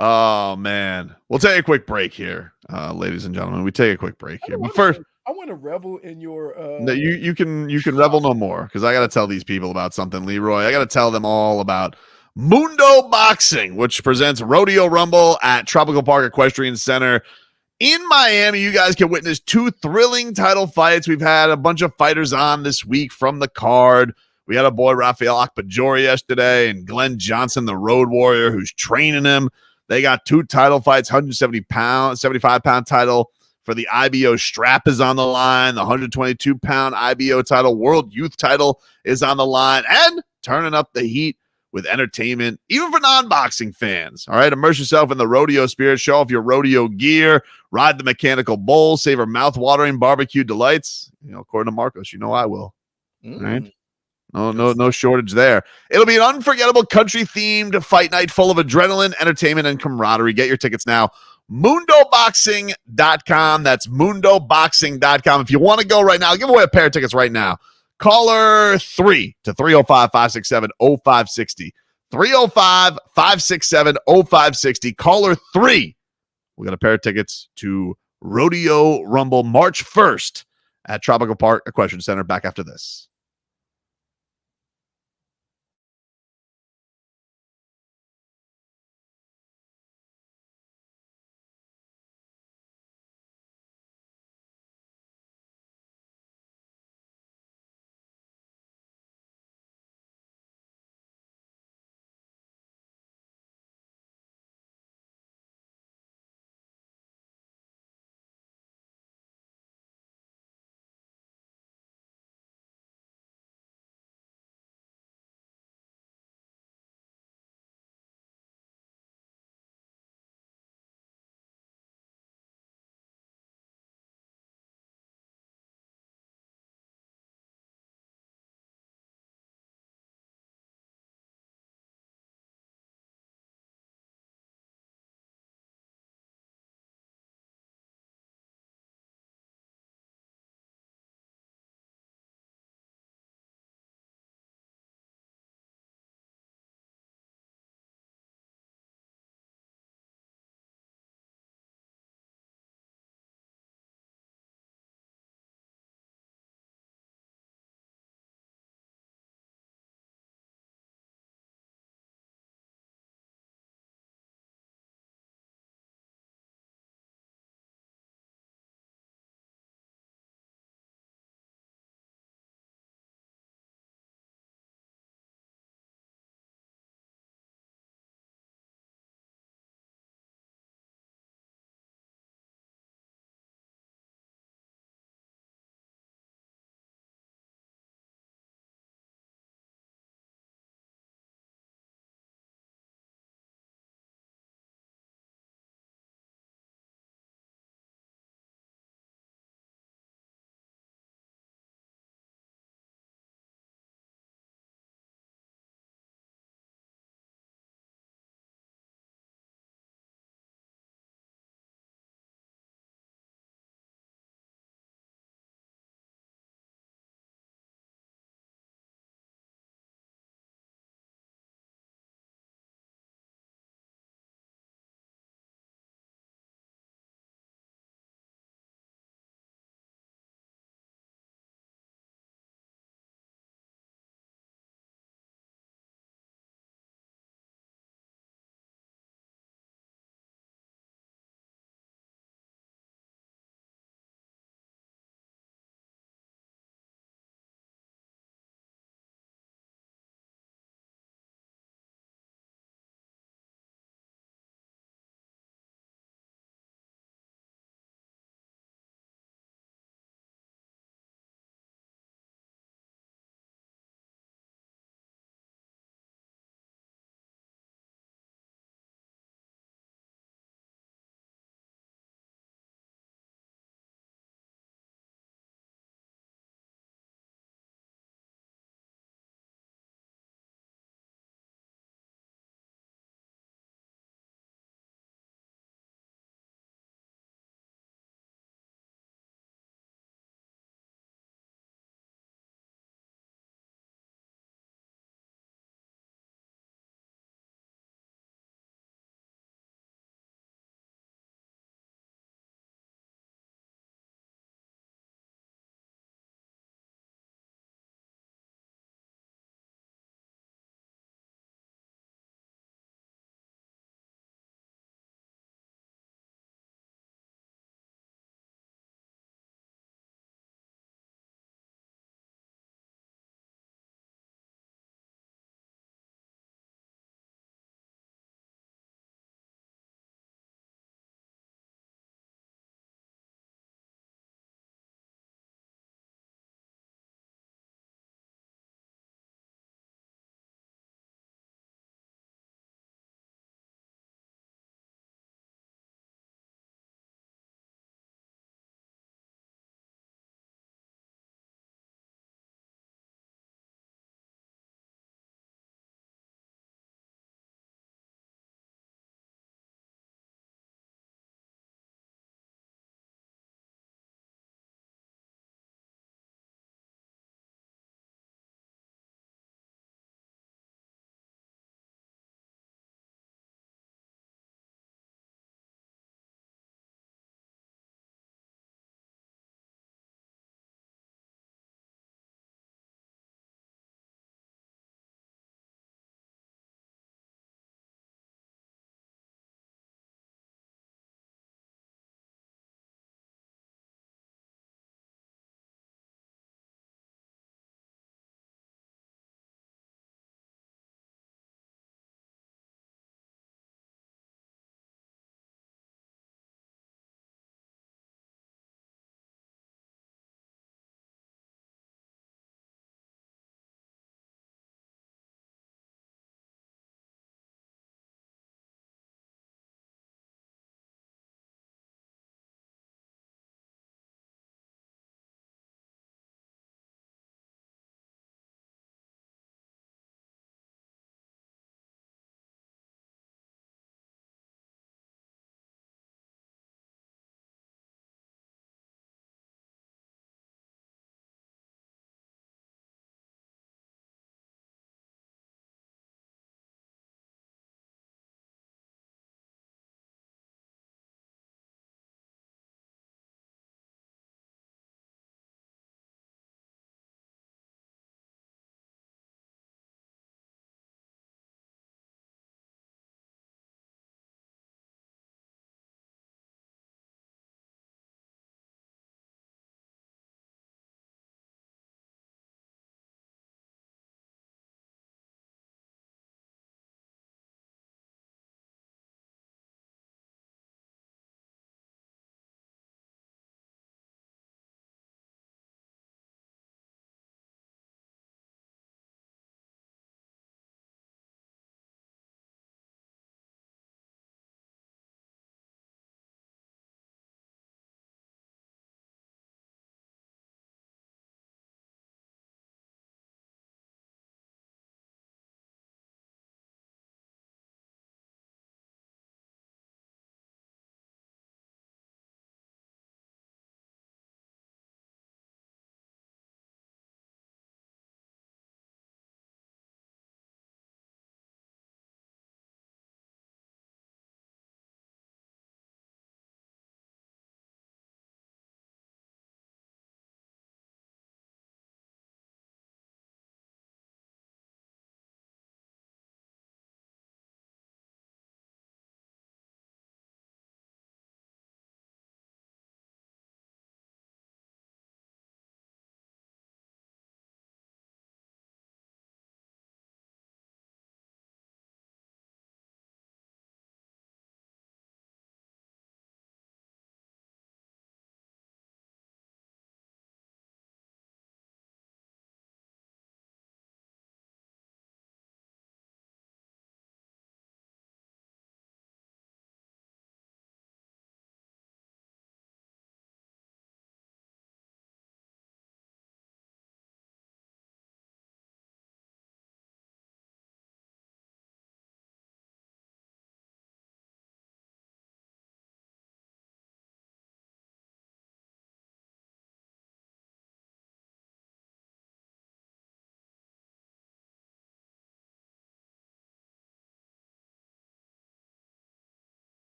S4: Oh man, we'll take a quick break here, ladies and gentlemen. We take a quick break here, but first,
S1: I want to revel in your.
S4: no, you can revel no more because I got to tell these people about something, Leroy. I got to tell them all about Mundo Boxing, which presents Rodeo Rumble at Tropical Park Equestrian Center in Miami. You guys can witness 2 thrilling title fights. We've had a bunch of fighters on this week from the card. We had a boy, Rafael Akpajori, yesterday, and Glenn Johnson, the Road Warrior, who's training him. They got 2 title fights, 75-pound title for the IBO strap is on the line. The 122-pound IBO title, World Youth title is on the line, and turning up the heat with entertainment, even for non-boxing fans. All right, immerse yourself in the rodeo spirit. Show off your rodeo gear. Ride the mechanical bull. Savor mouth-watering barbecue delights. You know, according to Marcos, you know I will. All right. No shortage there. It'll be an unforgettable country-themed fight night full of adrenaline, entertainment, and camaraderie. Get your tickets now. MundoBoxing.com. That's MundoBoxing.com. If you want to go right now, I'll give away a pair of tickets right now. Caller 3 to 305-567-0560. 305-567-0560. Caller 3. We got a pair of tickets to Rodeo Rumble March 1st at Tropical Park Equestrian Center. Back after this.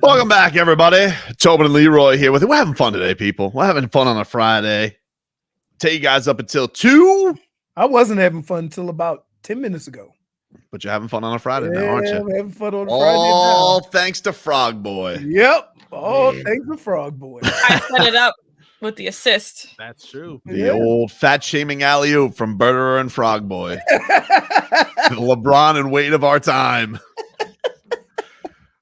S4: Welcome back, everybody. Tobin and Leroy here with you. We're having fun today, people. We're having fun on a Friday. Take you guys up until 2.
S1: I wasn't having fun until about 10 minutes ago.
S4: But you're having fun on a Friday now, aren't you?
S1: We're having fun on a
S4: All
S1: Friday
S4: thanks to Frog Boy.
S1: now. Yep. Oh, thanks to Frog Boy.
S14: I set it up with the assist.
S3: That's true.
S4: The old fat shaming alley-oop from Berterer and Frog Boy. The LeBron and Wade of our time.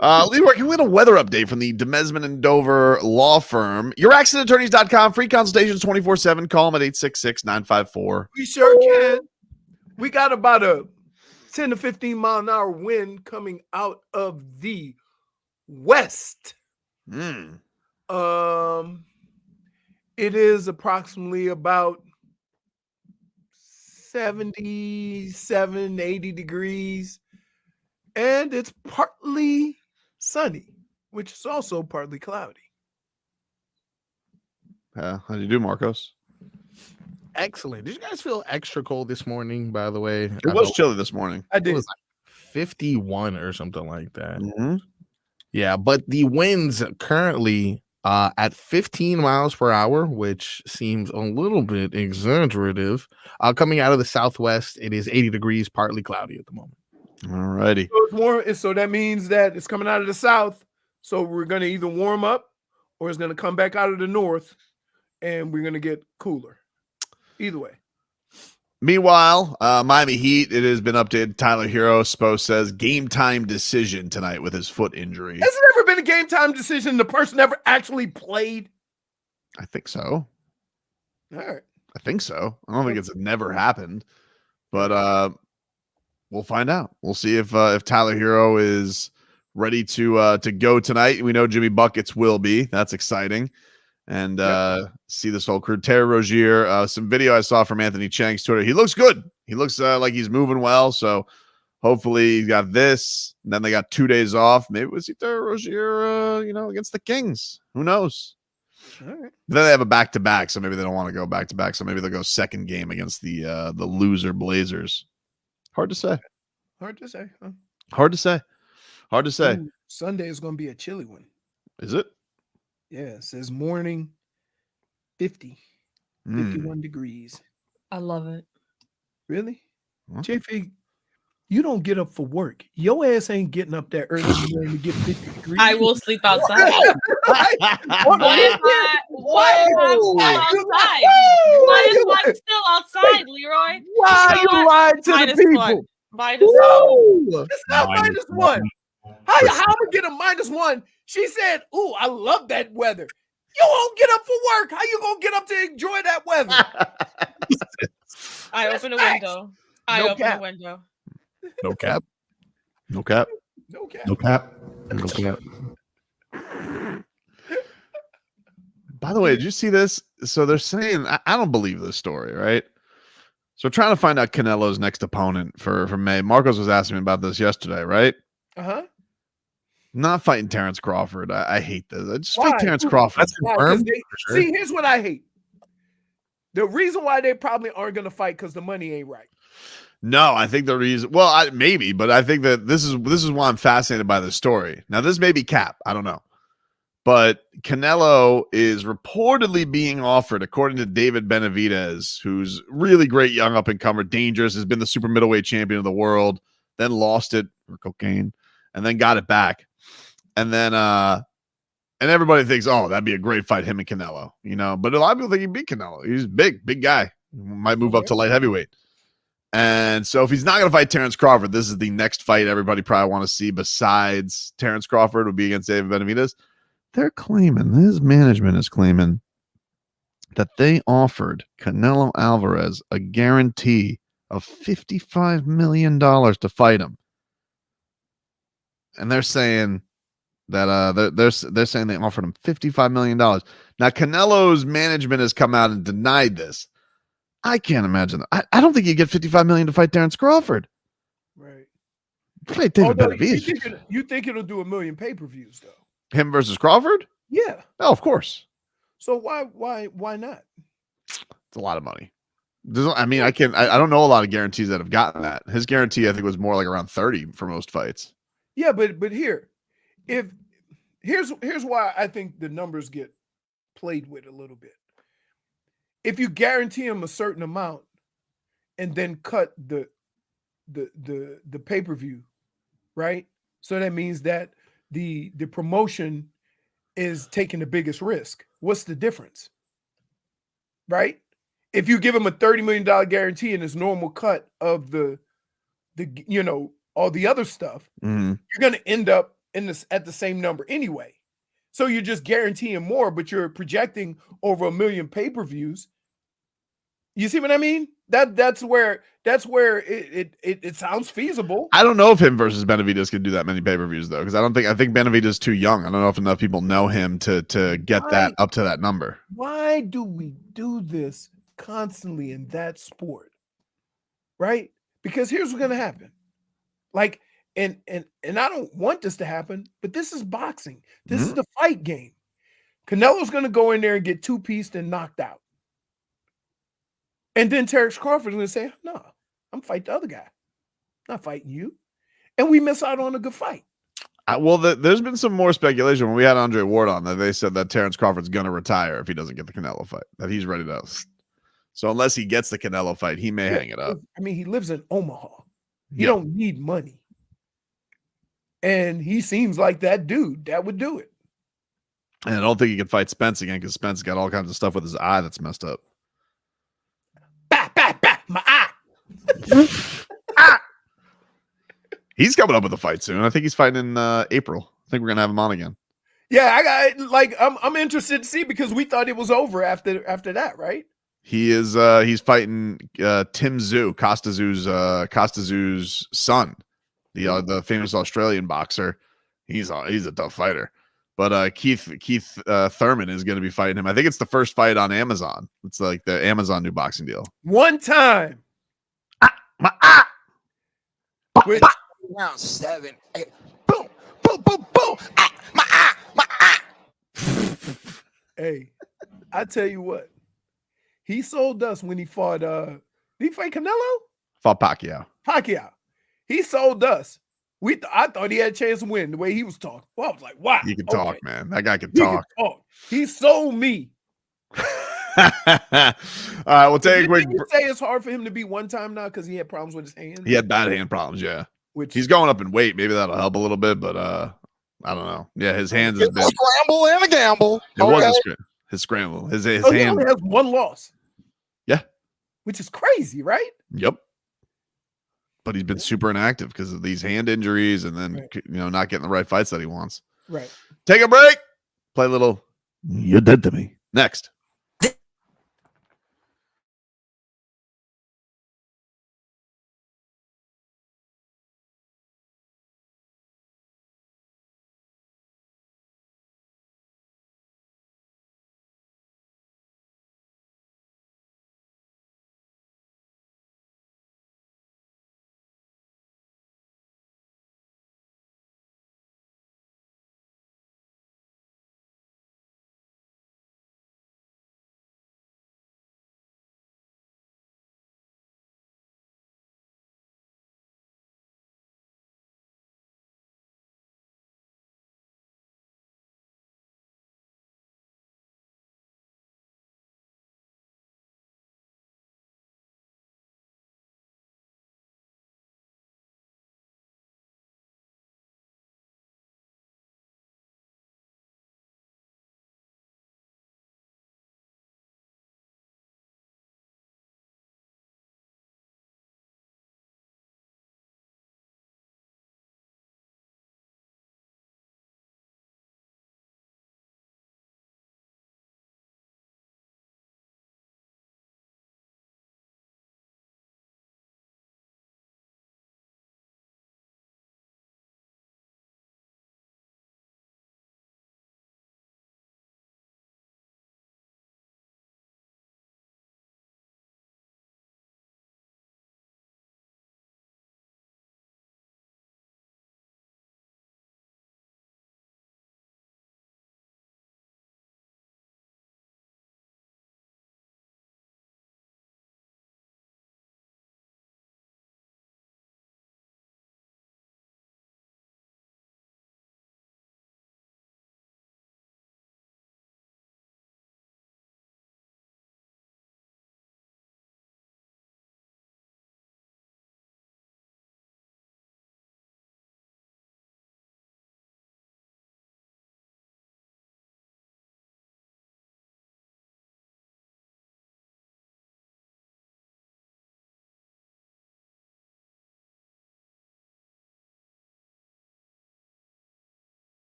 S4: Leroy, can we get a weather update from the Demesman and Dover law firm? YourAccidentAttorneys.com. Free consultations 24/7. Call them at 866-954.
S1: We sure can. We got about a 10 to 15 mile an hour wind coming out of the west. It is approximately about 77, 80 degrees. And it's partly sunny, which is also partly cloudy.
S4: How do you do, Marcos?
S3: Excellent. Did you guys feel extra cold this morning, by the way?
S4: It was chilly this morning.
S1: I did.
S3: It was like 51 or something like that.
S4: Mm-hmm.
S3: Yeah, but the winds currently at 15 miles per hour, which seems a little bit exaggerative. Coming out of the southwest, it is 80 degrees, partly cloudy at the moment.
S4: All righty.
S1: So it's warm, so that means that it's coming out of the south. So we're going to either warm up or it's going to come back out of the north and we're going to get cooler. Either way.
S4: Meanwhile, Miami Heat, it has been updated. Tyler Hero, Spo says, game time decision tonight with his foot injury.
S1: Has it ever been a game time decision? The person never actually played?
S4: I think so.
S1: All right.
S4: I think so. I don't think it's never happened, but we'll find out. We'll see if Tyler Hero is ready to go tonight. We know Jimmy Buckets will be. That's exciting. And see this whole crew. Terry Rozier, some video I saw from Anthony Chang's Twitter. He looks good. He looks like he's moving well. So hopefully he's got this. And then they got 2 days off. Maybe we'll see Terry Rozier, against the Kings. Who knows?
S1: All right.
S4: Then they have a back-to-back, so maybe they don't want to go back-to-back. So maybe they'll go second game against the loser Blazers. Hard to say.
S1: Hard to say, huh?
S4: Hard to say. Hard to say.
S1: Ooh, Sunday is going to be a chilly one.
S4: Is it?
S1: Yeah, it says morning 51 degrees.
S14: I love it.
S1: Really? JP, you don't get up for work. Your ass ain't getting up that early in the morning to get 50 degrees.
S14: I will sleep outside. Why is mine still outside, Leroy?
S1: Why are you lying to the people?
S14: -1.
S1: It's not -1. How am I get a -1? She said, "Ooh, I love that weather." You won't get up for work. How you gonna get up to enjoy that weather?
S14: I open a window. I open a window.
S3: No cap.
S4: No cap.
S1: No cap.
S3: No cap. No cap.
S4: By the way, did you see this? So they're saying, I don't believe this story, right? So we're trying to find out Canelo's next opponent for May. Marcos was asking me about this yesterday, right?
S1: Uh-huh.
S4: Not fighting Terrence Crawford. I hate this. I just
S1: Why?
S4: fight Terrence Crawford.
S3: That's confirmed.
S1: See, here's what I hate. The reason why they probably aren't going to fight because the money ain't right.
S4: No, I think the reason, well, maybe, but I think that this is why I'm fascinated by this story. Now, this may be cap. I don't know. But Canelo is reportedly being offered, according to David Benavidez, who's really great young up-and-comer, dangerous, has been the super middleweight champion of the world, then lost it for cocaine, and then got it back. And then and everybody thinks, oh, that'd be a great fight, him and Canelo, But a lot of people think he'd beat Canelo. He's big guy. Might move up to light heavyweight. And so if he's not going to fight Terrence Crawford, this is the next fight everybody probably want to see besides Terrence Crawford would be against David Benavidez. They're claiming, his management is claiming that they offered Canelo Alvarez a guarantee of $55 million to fight him. And they're saying that they're saying they offered him $55 million. Now, Canelo's management has come out and denied this. I can't imagine that. I don't think you get $55 million to fight Terrence Crawford.
S1: Right.
S4: Fight David Benavidez.
S1: You think it'll do 1 million pay-per-views, though?
S4: Him versus Crawford?
S1: Yeah.
S4: Oh, of course.
S1: So why not?
S4: It's a lot of money. I mean, I don't know a lot of guarantees that have gotten that. His guarantee, I think, was more like around 30 for most fights.
S1: Yeah, but here's why I think the numbers get played with a little bit. If you guarantee him a certain amount and then cut the pay-per-view, right? So that means that the promotion is taking the biggest risk. What's the difference? Right? If you give him a $30 million guarantee and his normal cut of the all the other stuff,
S4: Mm-hmm.
S1: you're going to end up at the same number anyway. So you're just guaranteeing more, but you're projecting over 1 million pay-per-views. You see what I mean? That's where it sounds feasible.
S4: I don't know if him versus Benavidez can do that many pay-per-views though, because I think Benavidez is too young. I don't know if enough people know him to get that up to that number.
S1: Why do we do this constantly in that sport? Right? Because here's what's going to happen. Like, and I don't want this to happen, but this is boxing. This is the fight game. Canelo's going to go in there and get two-pieced and knocked out. And then Terrence Crawford's going to say, no, I'm fighting the other guy. Not fighting you. And we miss out on a good fight.
S4: Well, there's been some more speculation when we had Andre Ward on that they said that Terrence Crawford's going to retire if he doesn't get the Canelo fight, that he's ready to. So unless he gets the Canelo fight, he may hang it up.
S1: I mean, he lives in Omaha. He don't need money. And he seems like that dude that would do it.
S4: And I don't think he can fight Spence again because Spence got all kinds of stuff with his eye that's messed up.
S1: My eye.
S4: He's coming up with a fight soon. I think he's fighting in April. I think we're gonna have him on again.
S1: Yeah, I'm interested to see because we thought it was over after that, right?
S4: He is he's fighting Tim Tszyu, Costa Tszyu's son, the famous Australian boxer. He's a tough fighter. But Keith Thurman is going to be fighting him. I think it's the first fight on Amazon. It's like the Amazon new boxing deal.
S1: One time.
S7: Round 7, 8. Boom, boom, boom, boom. My eye.
S1: Hey, I tell you what. He sold us when he fought. Did he fight Canelo?
S4: Fought Pacquiao.
S1: He sold us. I thought he had a chance to win the way he was talking. Well, I was like, wow.
S4: He can talk, man. That guy can talk.
S1: He sold me.
S4: All right, we'll take a quick.
S1: Did you say it's hard for him to be one time now because he had problems with his hands?
S4: He had bad hand problems, yeah. He's going up in weight. Maybe that'll help a little bit, but I don't know. Yeah, his hands has been
S7: a scramble and a gamble.
S4: It was his scramble. His
S1: He
S4: hand
S1: only has one loss.
S4: Yeah.
S1: Which is crazy, right?
S4: Yep. But he's been super inactive because of these hand injuries and then not getting the right fights that he wants.
S1: Right.
S4: Take a break. Play a little You're Dead to Me. Next.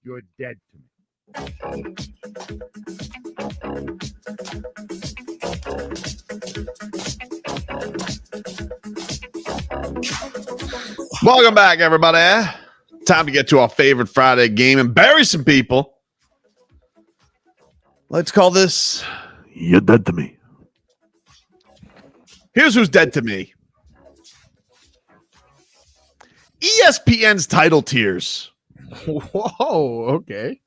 S20: You're dead to me.
S4: Welcome back, everybody. Time to get to our favorite Friday game and bury some people. Let's call this You're Dead to Me. Here's who's dead to me. ESPN's title tiers.
S3: Whoa, okay.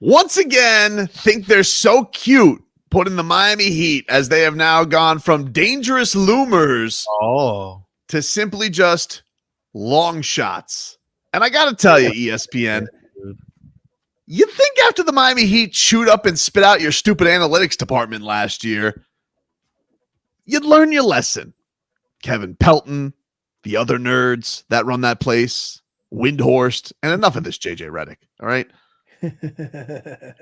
S4: Once again, think they're so cute putting the Miami Heat as they have now gone from dangerous loomers to simply just long shots. And I got to tell you, ESPN, you think after the Miami Heat chewed up and spit out your stupid analytics department last year, you'd learn your lesson. Kevin Pelton, the other nerds that run that place, Windhorst, and enough of this JJ Redick, all right?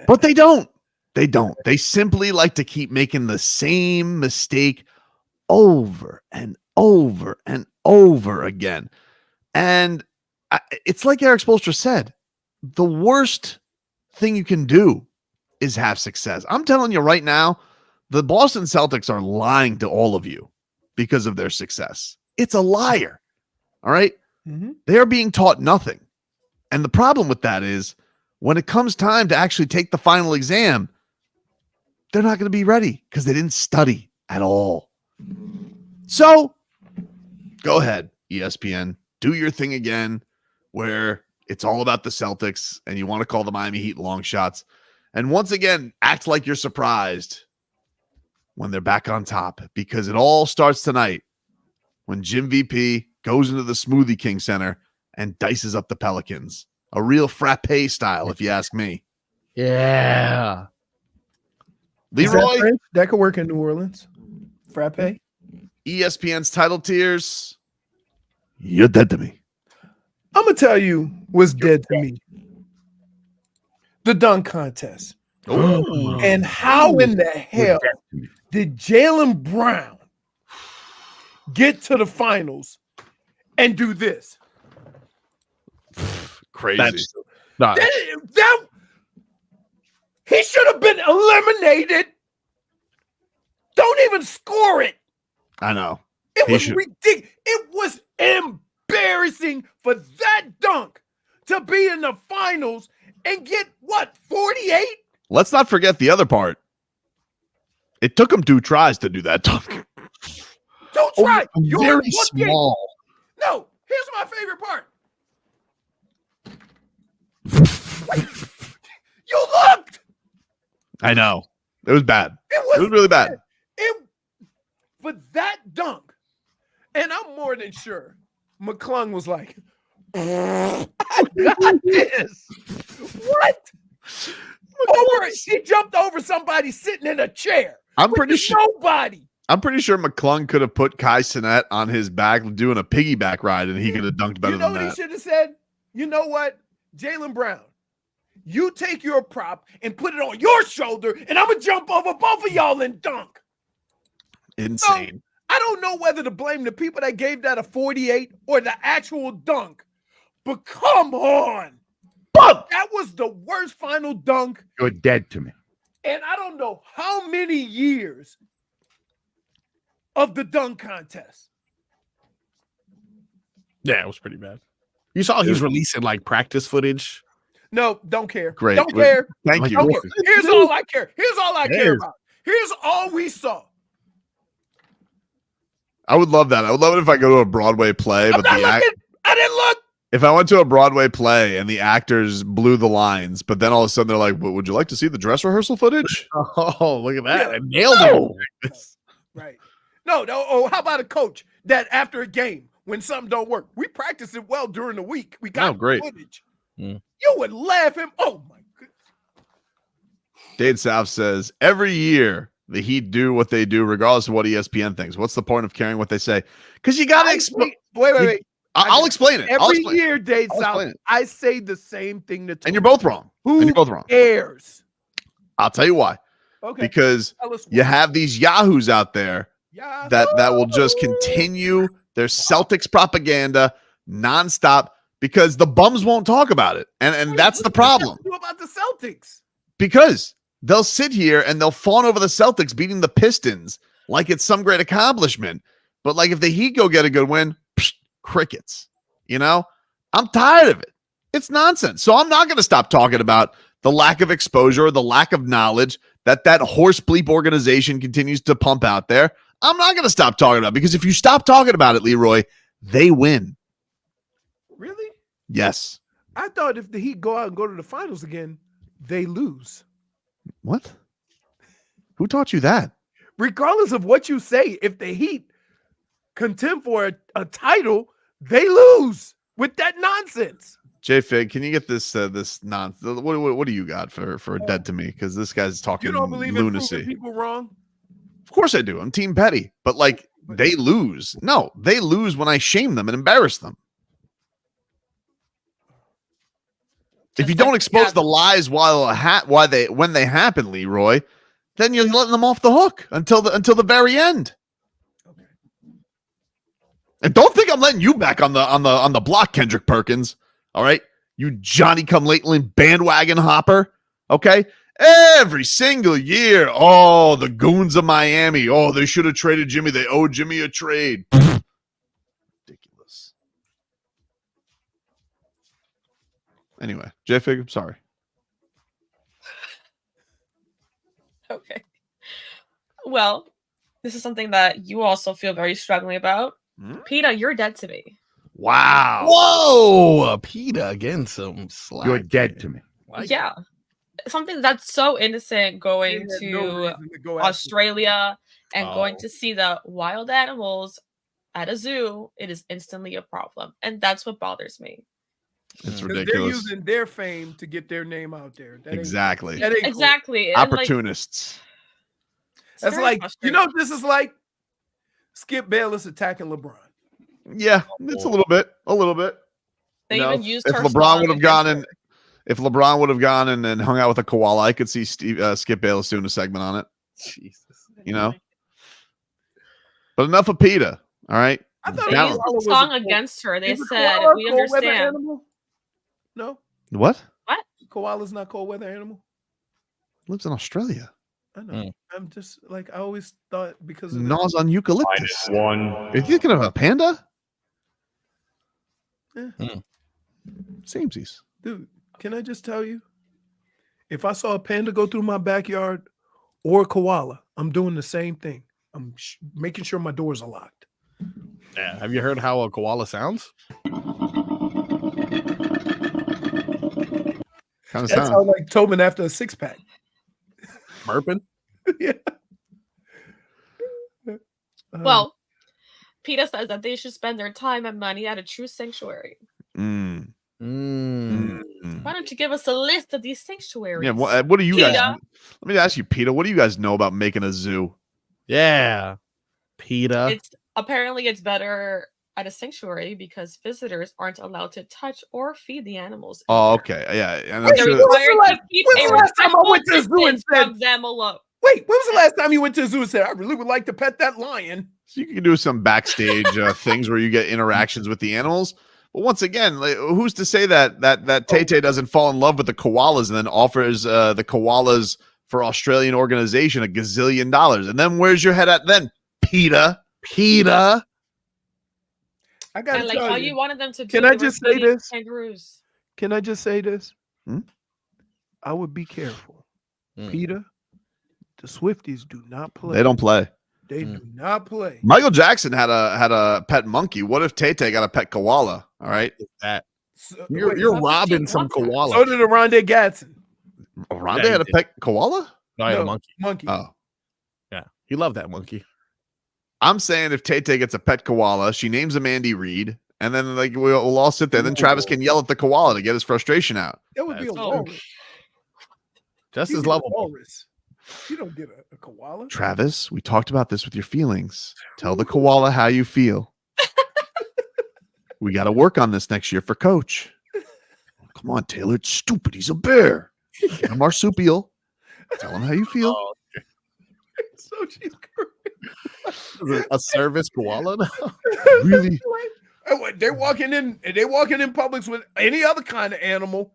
S4: But they don't. They don't. They simply like to keep making the same mistake over and over and over again. And it's like Eric Spoelstra said, the worst thing you can do is have success. I'm telling you right now, the Boston Celtics are lying to all of you because of their success. It's a liar. All right?
S1: Mm-hmm.
S4: They are being taught nothing. And the problem with that is when it comes time to actually take the final exam, they're not going to be ready because they didn't study at all. So go ahead, ESPN. Do your thing again where it's all about the Celtics and you want to call the Miami Heat long shots. And once again, act like you're surprised when they're back on top, because it all starts tonight when Jim VP goes into the Smoothie King Center and dices up the Pelicans. A real frappe style, if you ask me.
S3: Yeah.
S4: Leroy.
S1: That could work in New Orleans. Frappe.
S4: ESPN's title tiers. You're dead to me.
S1: I'm going to tell you what's dead to me. The dunk contest.
S4: Ooh.
S1: And how in the hell did Jaylen Brown get to the finals and do this?
S4: Crazy.
S1: He should have been eliminated. Don't even score it.
S4: I know.
S1: It was ridiculous. It was embarrassing for that dunk to be in the finals and get, 48?
S4: Let's not forget the other part. It took him 2 tries to do that dunk.
S1: Don't try. You're
S3: very
S1: looking.
S3: small.
S1: No, here's my favorite part. You looked.
S4: I know. It was bad.
S1: It was
S4: really bad.
S1: For that dunk, and I'm more than sure McClung was like, I got this. What? He jumped over somebody sitting in a chair.
S4: I'm pretty sure
S1: nobody.
S4: I'm pretty sure McClung could have put Kai Cenat on his back doing a piggyback ride, and he could have dunked better
S1: You know
S4: than
S1: what
S4: that.
S1: he should have said? You know what? Jaylen Brown, you take your prop and put it on your shoulder, and I'm going to jump over both of y'all and dunk.
S4: Insane.
S1: So, I don't know whether to blame the people that gave that a 48 or the actual dunk, but come on. That was the worst final dunk.
S20: You're dead to me.
S1: And I don't know how many years of the dunk contest.
S3: Yeah, it was pretty bad. You saw he's releasing like practice footage.
S1: No, don't care.
S4: Great.
S1: Don't care.
S4: Thank you.
S1: Don't care. Here's all I care. Here's all I care about. Here's all we saw.
S4: I would love that. I would love it if I go to a Broadway play, but
S1: I didn't look.
S4: if I went to a Broadway play and the actors blew the lines, but then all of a sudden they're like, "Would you like to see the dress rehearsal footage?"
S3: Oh, look at that. I nailed it.
S1: Right. No. Oh, how about a coach that after a game, when something don't work, we practice it well during the week. We got
S4: great.
S1: footage. You would laugh him. Oh my goodness.
S4: Dade South says every year the Heat do what they do, regardless of what ESPN thinks. What's the point of caring what they say? Because you got to explain.
S1: Wait.
S4: I'll explain it.
S1: Every year, Dade South, I say the same thing to Tony.
S4: And you're both wrong.
S1: Who cares?
S4: I'll tell you why.
S1: Okay.
S4: Because you have these yahoos out there that will just continue their Celtics propaganda nonstop because the bums won't talk about it. And that's the problem.
S1: What about the Celtics?
S4: Because they'll sit here and they'll fawn over the Celtics beating the Pistons like it's some great accomplishment. But like if the Heat go get a good win, crickets. You know, I'm tired of it. It's nonsense. So I'm not going to stop talking about the lack of exposure or the lack of knowledge that horse bleep organization continues to pump out there. I'm not going to stop talking about it, because if you stop talking about it, Leroy, they win.
S1: Really?
S4: Yes.
S1: I thought if the Heat go out and go to the finals again, they lose.
S4: What? Who taught you that?
S1: Regardless of what you say, if the Heat contend for a title, they lose with that nonsense.
S4: J-Fig, can you get this what do you got for dead to me? Because this guy's talking
S1: You don't believe
S4: lunacy.
S1: in proving people wrong?
S4: Of course I do. I'm Team Petty. But like they lose. No, they lose when I shame them and embarrass them. If you don't expose the lies when they happen, Leroy, then you're letting them off the hook until the very end. Okay. And don't think I'm letting you back on the block, Kendrick Perkins. All right, you Johnny come lately bandwagon hopper. Okay, every single year, oh, the goons of Miami. Oh, they should have traded Jimmy. They owe Jimmy a trade. Ridiculous. Anyway, J-Fig, I'm sorry.
S14: Okay. Well, this is something that you also feel very strongly about. PETA, you're dead to me.
S4: Wow.
S3: Whoa. PETA again, some slack.
S4: You're dead to me.
S14: Yeah. Something that's so innocent going to Australia and going to see the wild animals at a zoo, it is instantly a problem. And that's what bothers me.
S4: It's
S1: They're
S4: ridiculous.
S1: using their fame to get their name out there. That ain't-
S4: Exactly.
S1: that ain't cool.
S14: Exactly. And, like,
S4: Opportunists.
S1: That's
S14: very
S1: like,
S14: frustrating.
S1: you know, this is like Skip Bayless attacking LeBron.
S4: Yeah, it's a little bit.
S14: They
S4: You know,
S14: even used
S4: if
S14: her
S4: LeBron
S14: song
S4: would have gone in, and hung out with a koala, I could see Skip Bayless doing a segment on it.
S3: Jesus.
S4: You know. But enough of PETA. All right.
S14: They used the song against her. They said, we understand.
S1: No.
S4: What?
S14: What?
S1: Koala's not cold weather animal.
S4: Lives in Australia.
S1: I know. I'm just like, I always thought because of
S4: Gnaws on eucalyptus.
S11: -1.
S4: Are you thinking of a panda?
S1: Yeah.
S4: Samesies.
S1: Dude, can I just tell you? If I saw a panda go through my backyard or a koala, I'm doing the same thing. I'm making sure my doors are locked.
S3: Yeah. Have you heard how a koala sounds?
S4: Kind of
S1: That sounds like Tobin after a six-pack.
S3: Burping?
S1: Yeah.
S14: Well, PETA says that they should spend their time and money at a true sanctuary. Why don't you give us a list of these sanctuaries?
S4: Yeah. What do you guys?
S14: PETA.
S4: Let me ask you, PETA. What do you guys know about making a zoo?
S3: Yeah. PETA.
S14: Apparently it's better at a sanctuary because visitors aren't allowed to touch or feed the animals.
S4: Oh, okay. Yeah. And I'm
S14: They're
S4: sure.
S14: required to keep
S1: when's
S14: a
S1: the last time I went to the zoo and
S14: distance
S1: said-
S14: from them alone.
S1: Wait, when was the last time you went to the zoo and said, I really would like to pet that lion?
S4: So you can do some backstage things where you get interactions with the animals. But once again, like, who's to say that Tay-Tay doesn't fall in love with the koalas and then offers the koalas for Australian organization $1 gazillion? And then where's your head at then, PETA?
S3: PETA.
S1: I gotta
S14: And like
S1: tell
S14: how
S1: you.
S14: you wanted them to do.
S1: Can I
S14: they were
S1: just say
S14: feeding
S1: this?
S14: Kangaroos.
S1: Can I just say this?
S4: Hmm?
S1: I would be careful. PETA, the Swifties do not play.
S4: They don't play.
S1: They do not play.
S4: Michael Jackson had a pet monkey. What if Tay-Tay got a pet koala? All right.
S3: That
S1: You're
S3: robbing some koala.
S1: So did Aronde Gatson.
S4: Rondé
S3: he
S4: had a
S3: did.
S4: pet koala?
S3: No, I had a
S1: No,
S3: monkey.
S1: Monkey.
S4: Oh.
S3: Yeah. He loved that monkey.
S4: I'm saying if Tay-Tay gets a pet koala, she names him Andy Reid, and then like we'll all sit there. Then Travis can yell at the koala to get his frustration out.
S1: That would be a
S3: That's
S1: walrus.
S3: Just
S1: You'd
S3: as
S1: get a
S3: lovable.
S1: walrus. You don't get a koala.
S4: Travis, we talked about this with your feelings. Tell the koala how you feel. We got to work on this next year for coach. Come on, Taylor. It's stupid. He's a bear. Get a marsupial. Tell him how you feel.
S3: Oh,
S1: So she's
S3: is it a service koala now?
S4: Really?
S1: They're walking in Publix with any other kind of animal.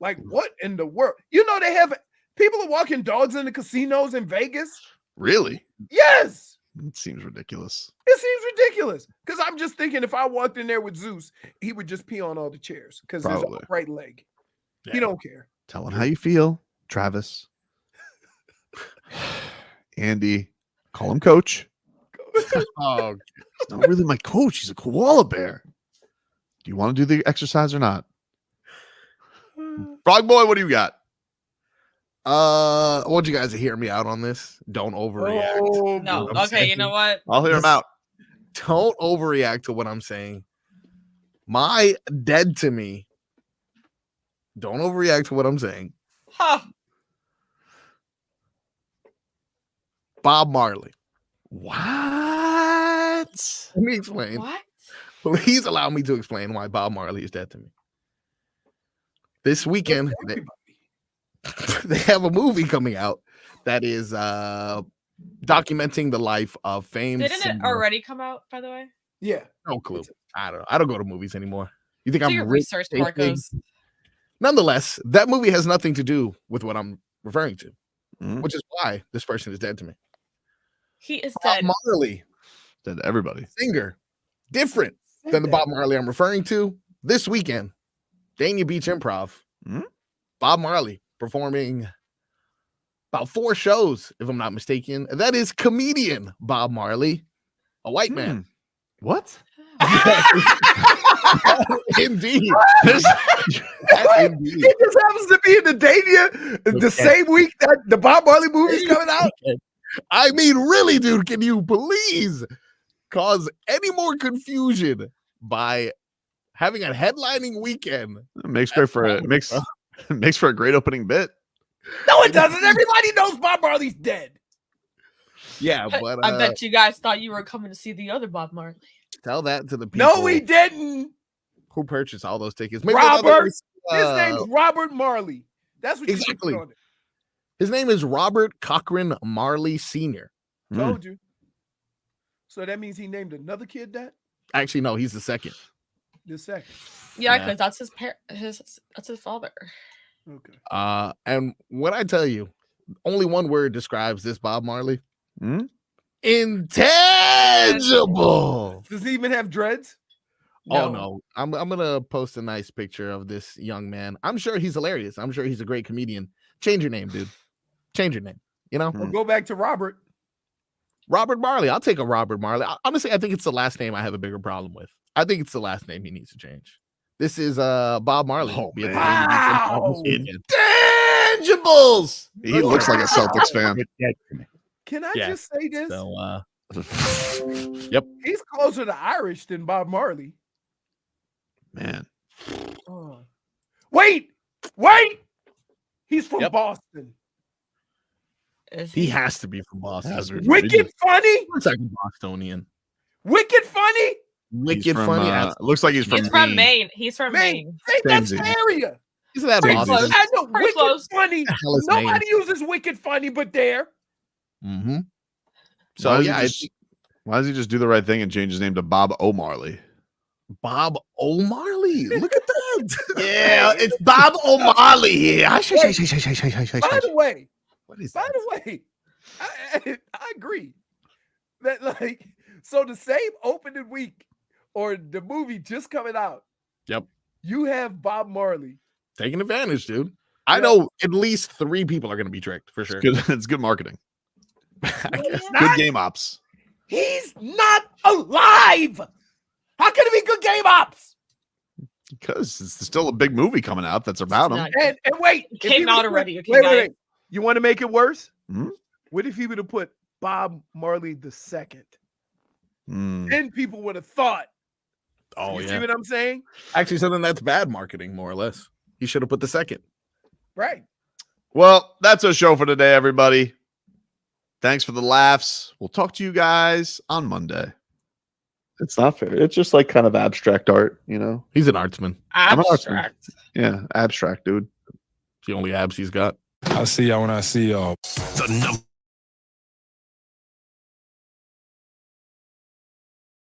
S1: Like, what in the world? You know, they have people are walking dogs in the casinos in Vegas.
S4: Really?
S1: Yes.
S4: It seems ridiculous.
S1: It seems ridiculous. Because I'm just thinking if I walked in there with Zeus, he would just pee on all the chairs because there's a right leg. He don't care.
S4: Tell him how you feel, Travis. Andy, call him coach.
S3: Oh,
S4: he's not really my coach. He's a koala bear. Do you want to do the exercise or not? Frog boy, what do you got?
S3: I want you guys to hear me out on this. Don't overreact.
S1: Oh,
S14: No. Okay, you know what?
S4: I'll hear him out.
S3: Don't overreact to what I'm saying. My dead to me. Don't overreact to what I'm saying.
S14: Huh.
S3: Bob Marley.
S4: What?
S3: Let me explain.
S14: What?
S3: Please allow me to explain why Bob Marley is dead to me. This weekend, they have a movie coming out that is documenting the life of famed.
S14: Didn't it already come out, by the way?
S1: Yeah.
S3: No clue. I don't go to movies anymore. You think
S14: Do
S3: I'm
S14: your
S3: rich,
S14: research,
S3: tasting?
S14: Marcos.
S3: Nonetheless, that movie has nothing to do with what I'm referring to, which is why this person is dead to me.
S14: He is
S3: Bob
S14: dead.
S3: Marley,
S4: dead to everybody.
S3: Singer, different than the Bob Marley I'm referring to. This weekend, Dania Beach Improv, Bob Marley performing about 4 shows, if I'm not mistaken. And that is comedian Bob Marley, a white man.
S4: What?
S3: Indeed.
S1: Indeed. It just happens to be in the Dania the same week that the Bob Marley movie's coming out.
S3: I mean, really, dude, can you please cause any more confusion by having a headlining weekend?
S4: It makes for a great opening bit.
S1: No, it doesn't. Everybody knows Bob Marley's dead.
S3: Yeah, but
S14: I bet you guys thought you were coming to see the other Bob Marley.
S3: Tell that to the people.
S1: No, we didn't.
S3: Who purchased all those tickets?
S1: Robert. His name's Robert Marley. That's what
S3: exactly.
S1: You on it.
S3: His name is Robert Cochran Marley Sr.
S1: Told you. So that means he named another kid that?
S3: Actually, no, he's the second.
S1: The second.
S14: Yeah, because that's that's his father.
S1: Okay.
S3: And when I tell you, only one word describes this Bob Marley. Intangible.
S1: Does he even have dreads?
S3: Oh no. I'm gonna post a nice picture of this young man. I'm sure he's hilarious. I'm sure he's a great comedian. Change your name, dude. Change your name. You know?
S1: We'll go back to Robert.
S3: Robert Marley. I'll take a Robert Marley. Honestly, I think it's the last name I have a bigger problem with. I think it's the last name he needs to change. This is Bob Marley.
S4: Oh,
S3: wow.
S4: Intangibles. He looks like a Celtics fan.
S1: Can I just say this?
S3: So, yep.
S1: He's closer to Irish than Bob Marley.
S4: Man.
S1: Wait. He's from Boston.
S3: He has to be from Boston.
S1: Wicked funny.
S3: Looks like a Bostonian.
S1: Wicked funny.
S3: Wicked funny.
S4: Looks like he's from
S14: Maine. He's from Maine.
S1: That's the area.
S3: Isn't that
S1: Pretty
S3: Boston?
S1: close. I know.
S14: Pretty
S1: Wicked
S14: close.
S1: funny. Nobody uses wicked funny but there.
S3: Mm-hmm. So
S4: why does he just do the right thing and change his name to Bob O'Marley?
S3: Bob O'Marley. Look at that.
S4: Yeah, it's Bob O'Marley here.
S1: By the way,
S3: what is
S1: by the way, I agree that so the same opening week or the movie just coming out.
S3: Yep.
S1: You have Bob Marley
S3: taking advantage, dude. I know at least 3 people are going to be tricked for sure.
S4: It's good marketing. Good game ops.
S1: He's not alive. How can it be good game ops?
S4: Because it's still a big movie coming out that's about him.
S1: And wait,
S14: it came out already. Okay,
S1: wait. You want to make it worse? What if he would have put Bob Marley II? Then people would have thought.
S3: Oh,
S1: you see what I'm saying?
S3: Actually, so then that's bad marketing, more or less. He should have put the second.
S1: Right.
S4: Well, that's our show for today, everybody. Thanks for the laughs. We'll talk to you guys on Monday.
S20: It's not fair. It's just like kind of abstract art, you know?
S3: He's an artsman.
S4: I'm an artsman. Yeah, abstract, dude.
S3: It's the only abs he's got.
S11: I'll see y'all when I see y'all.
S8: The number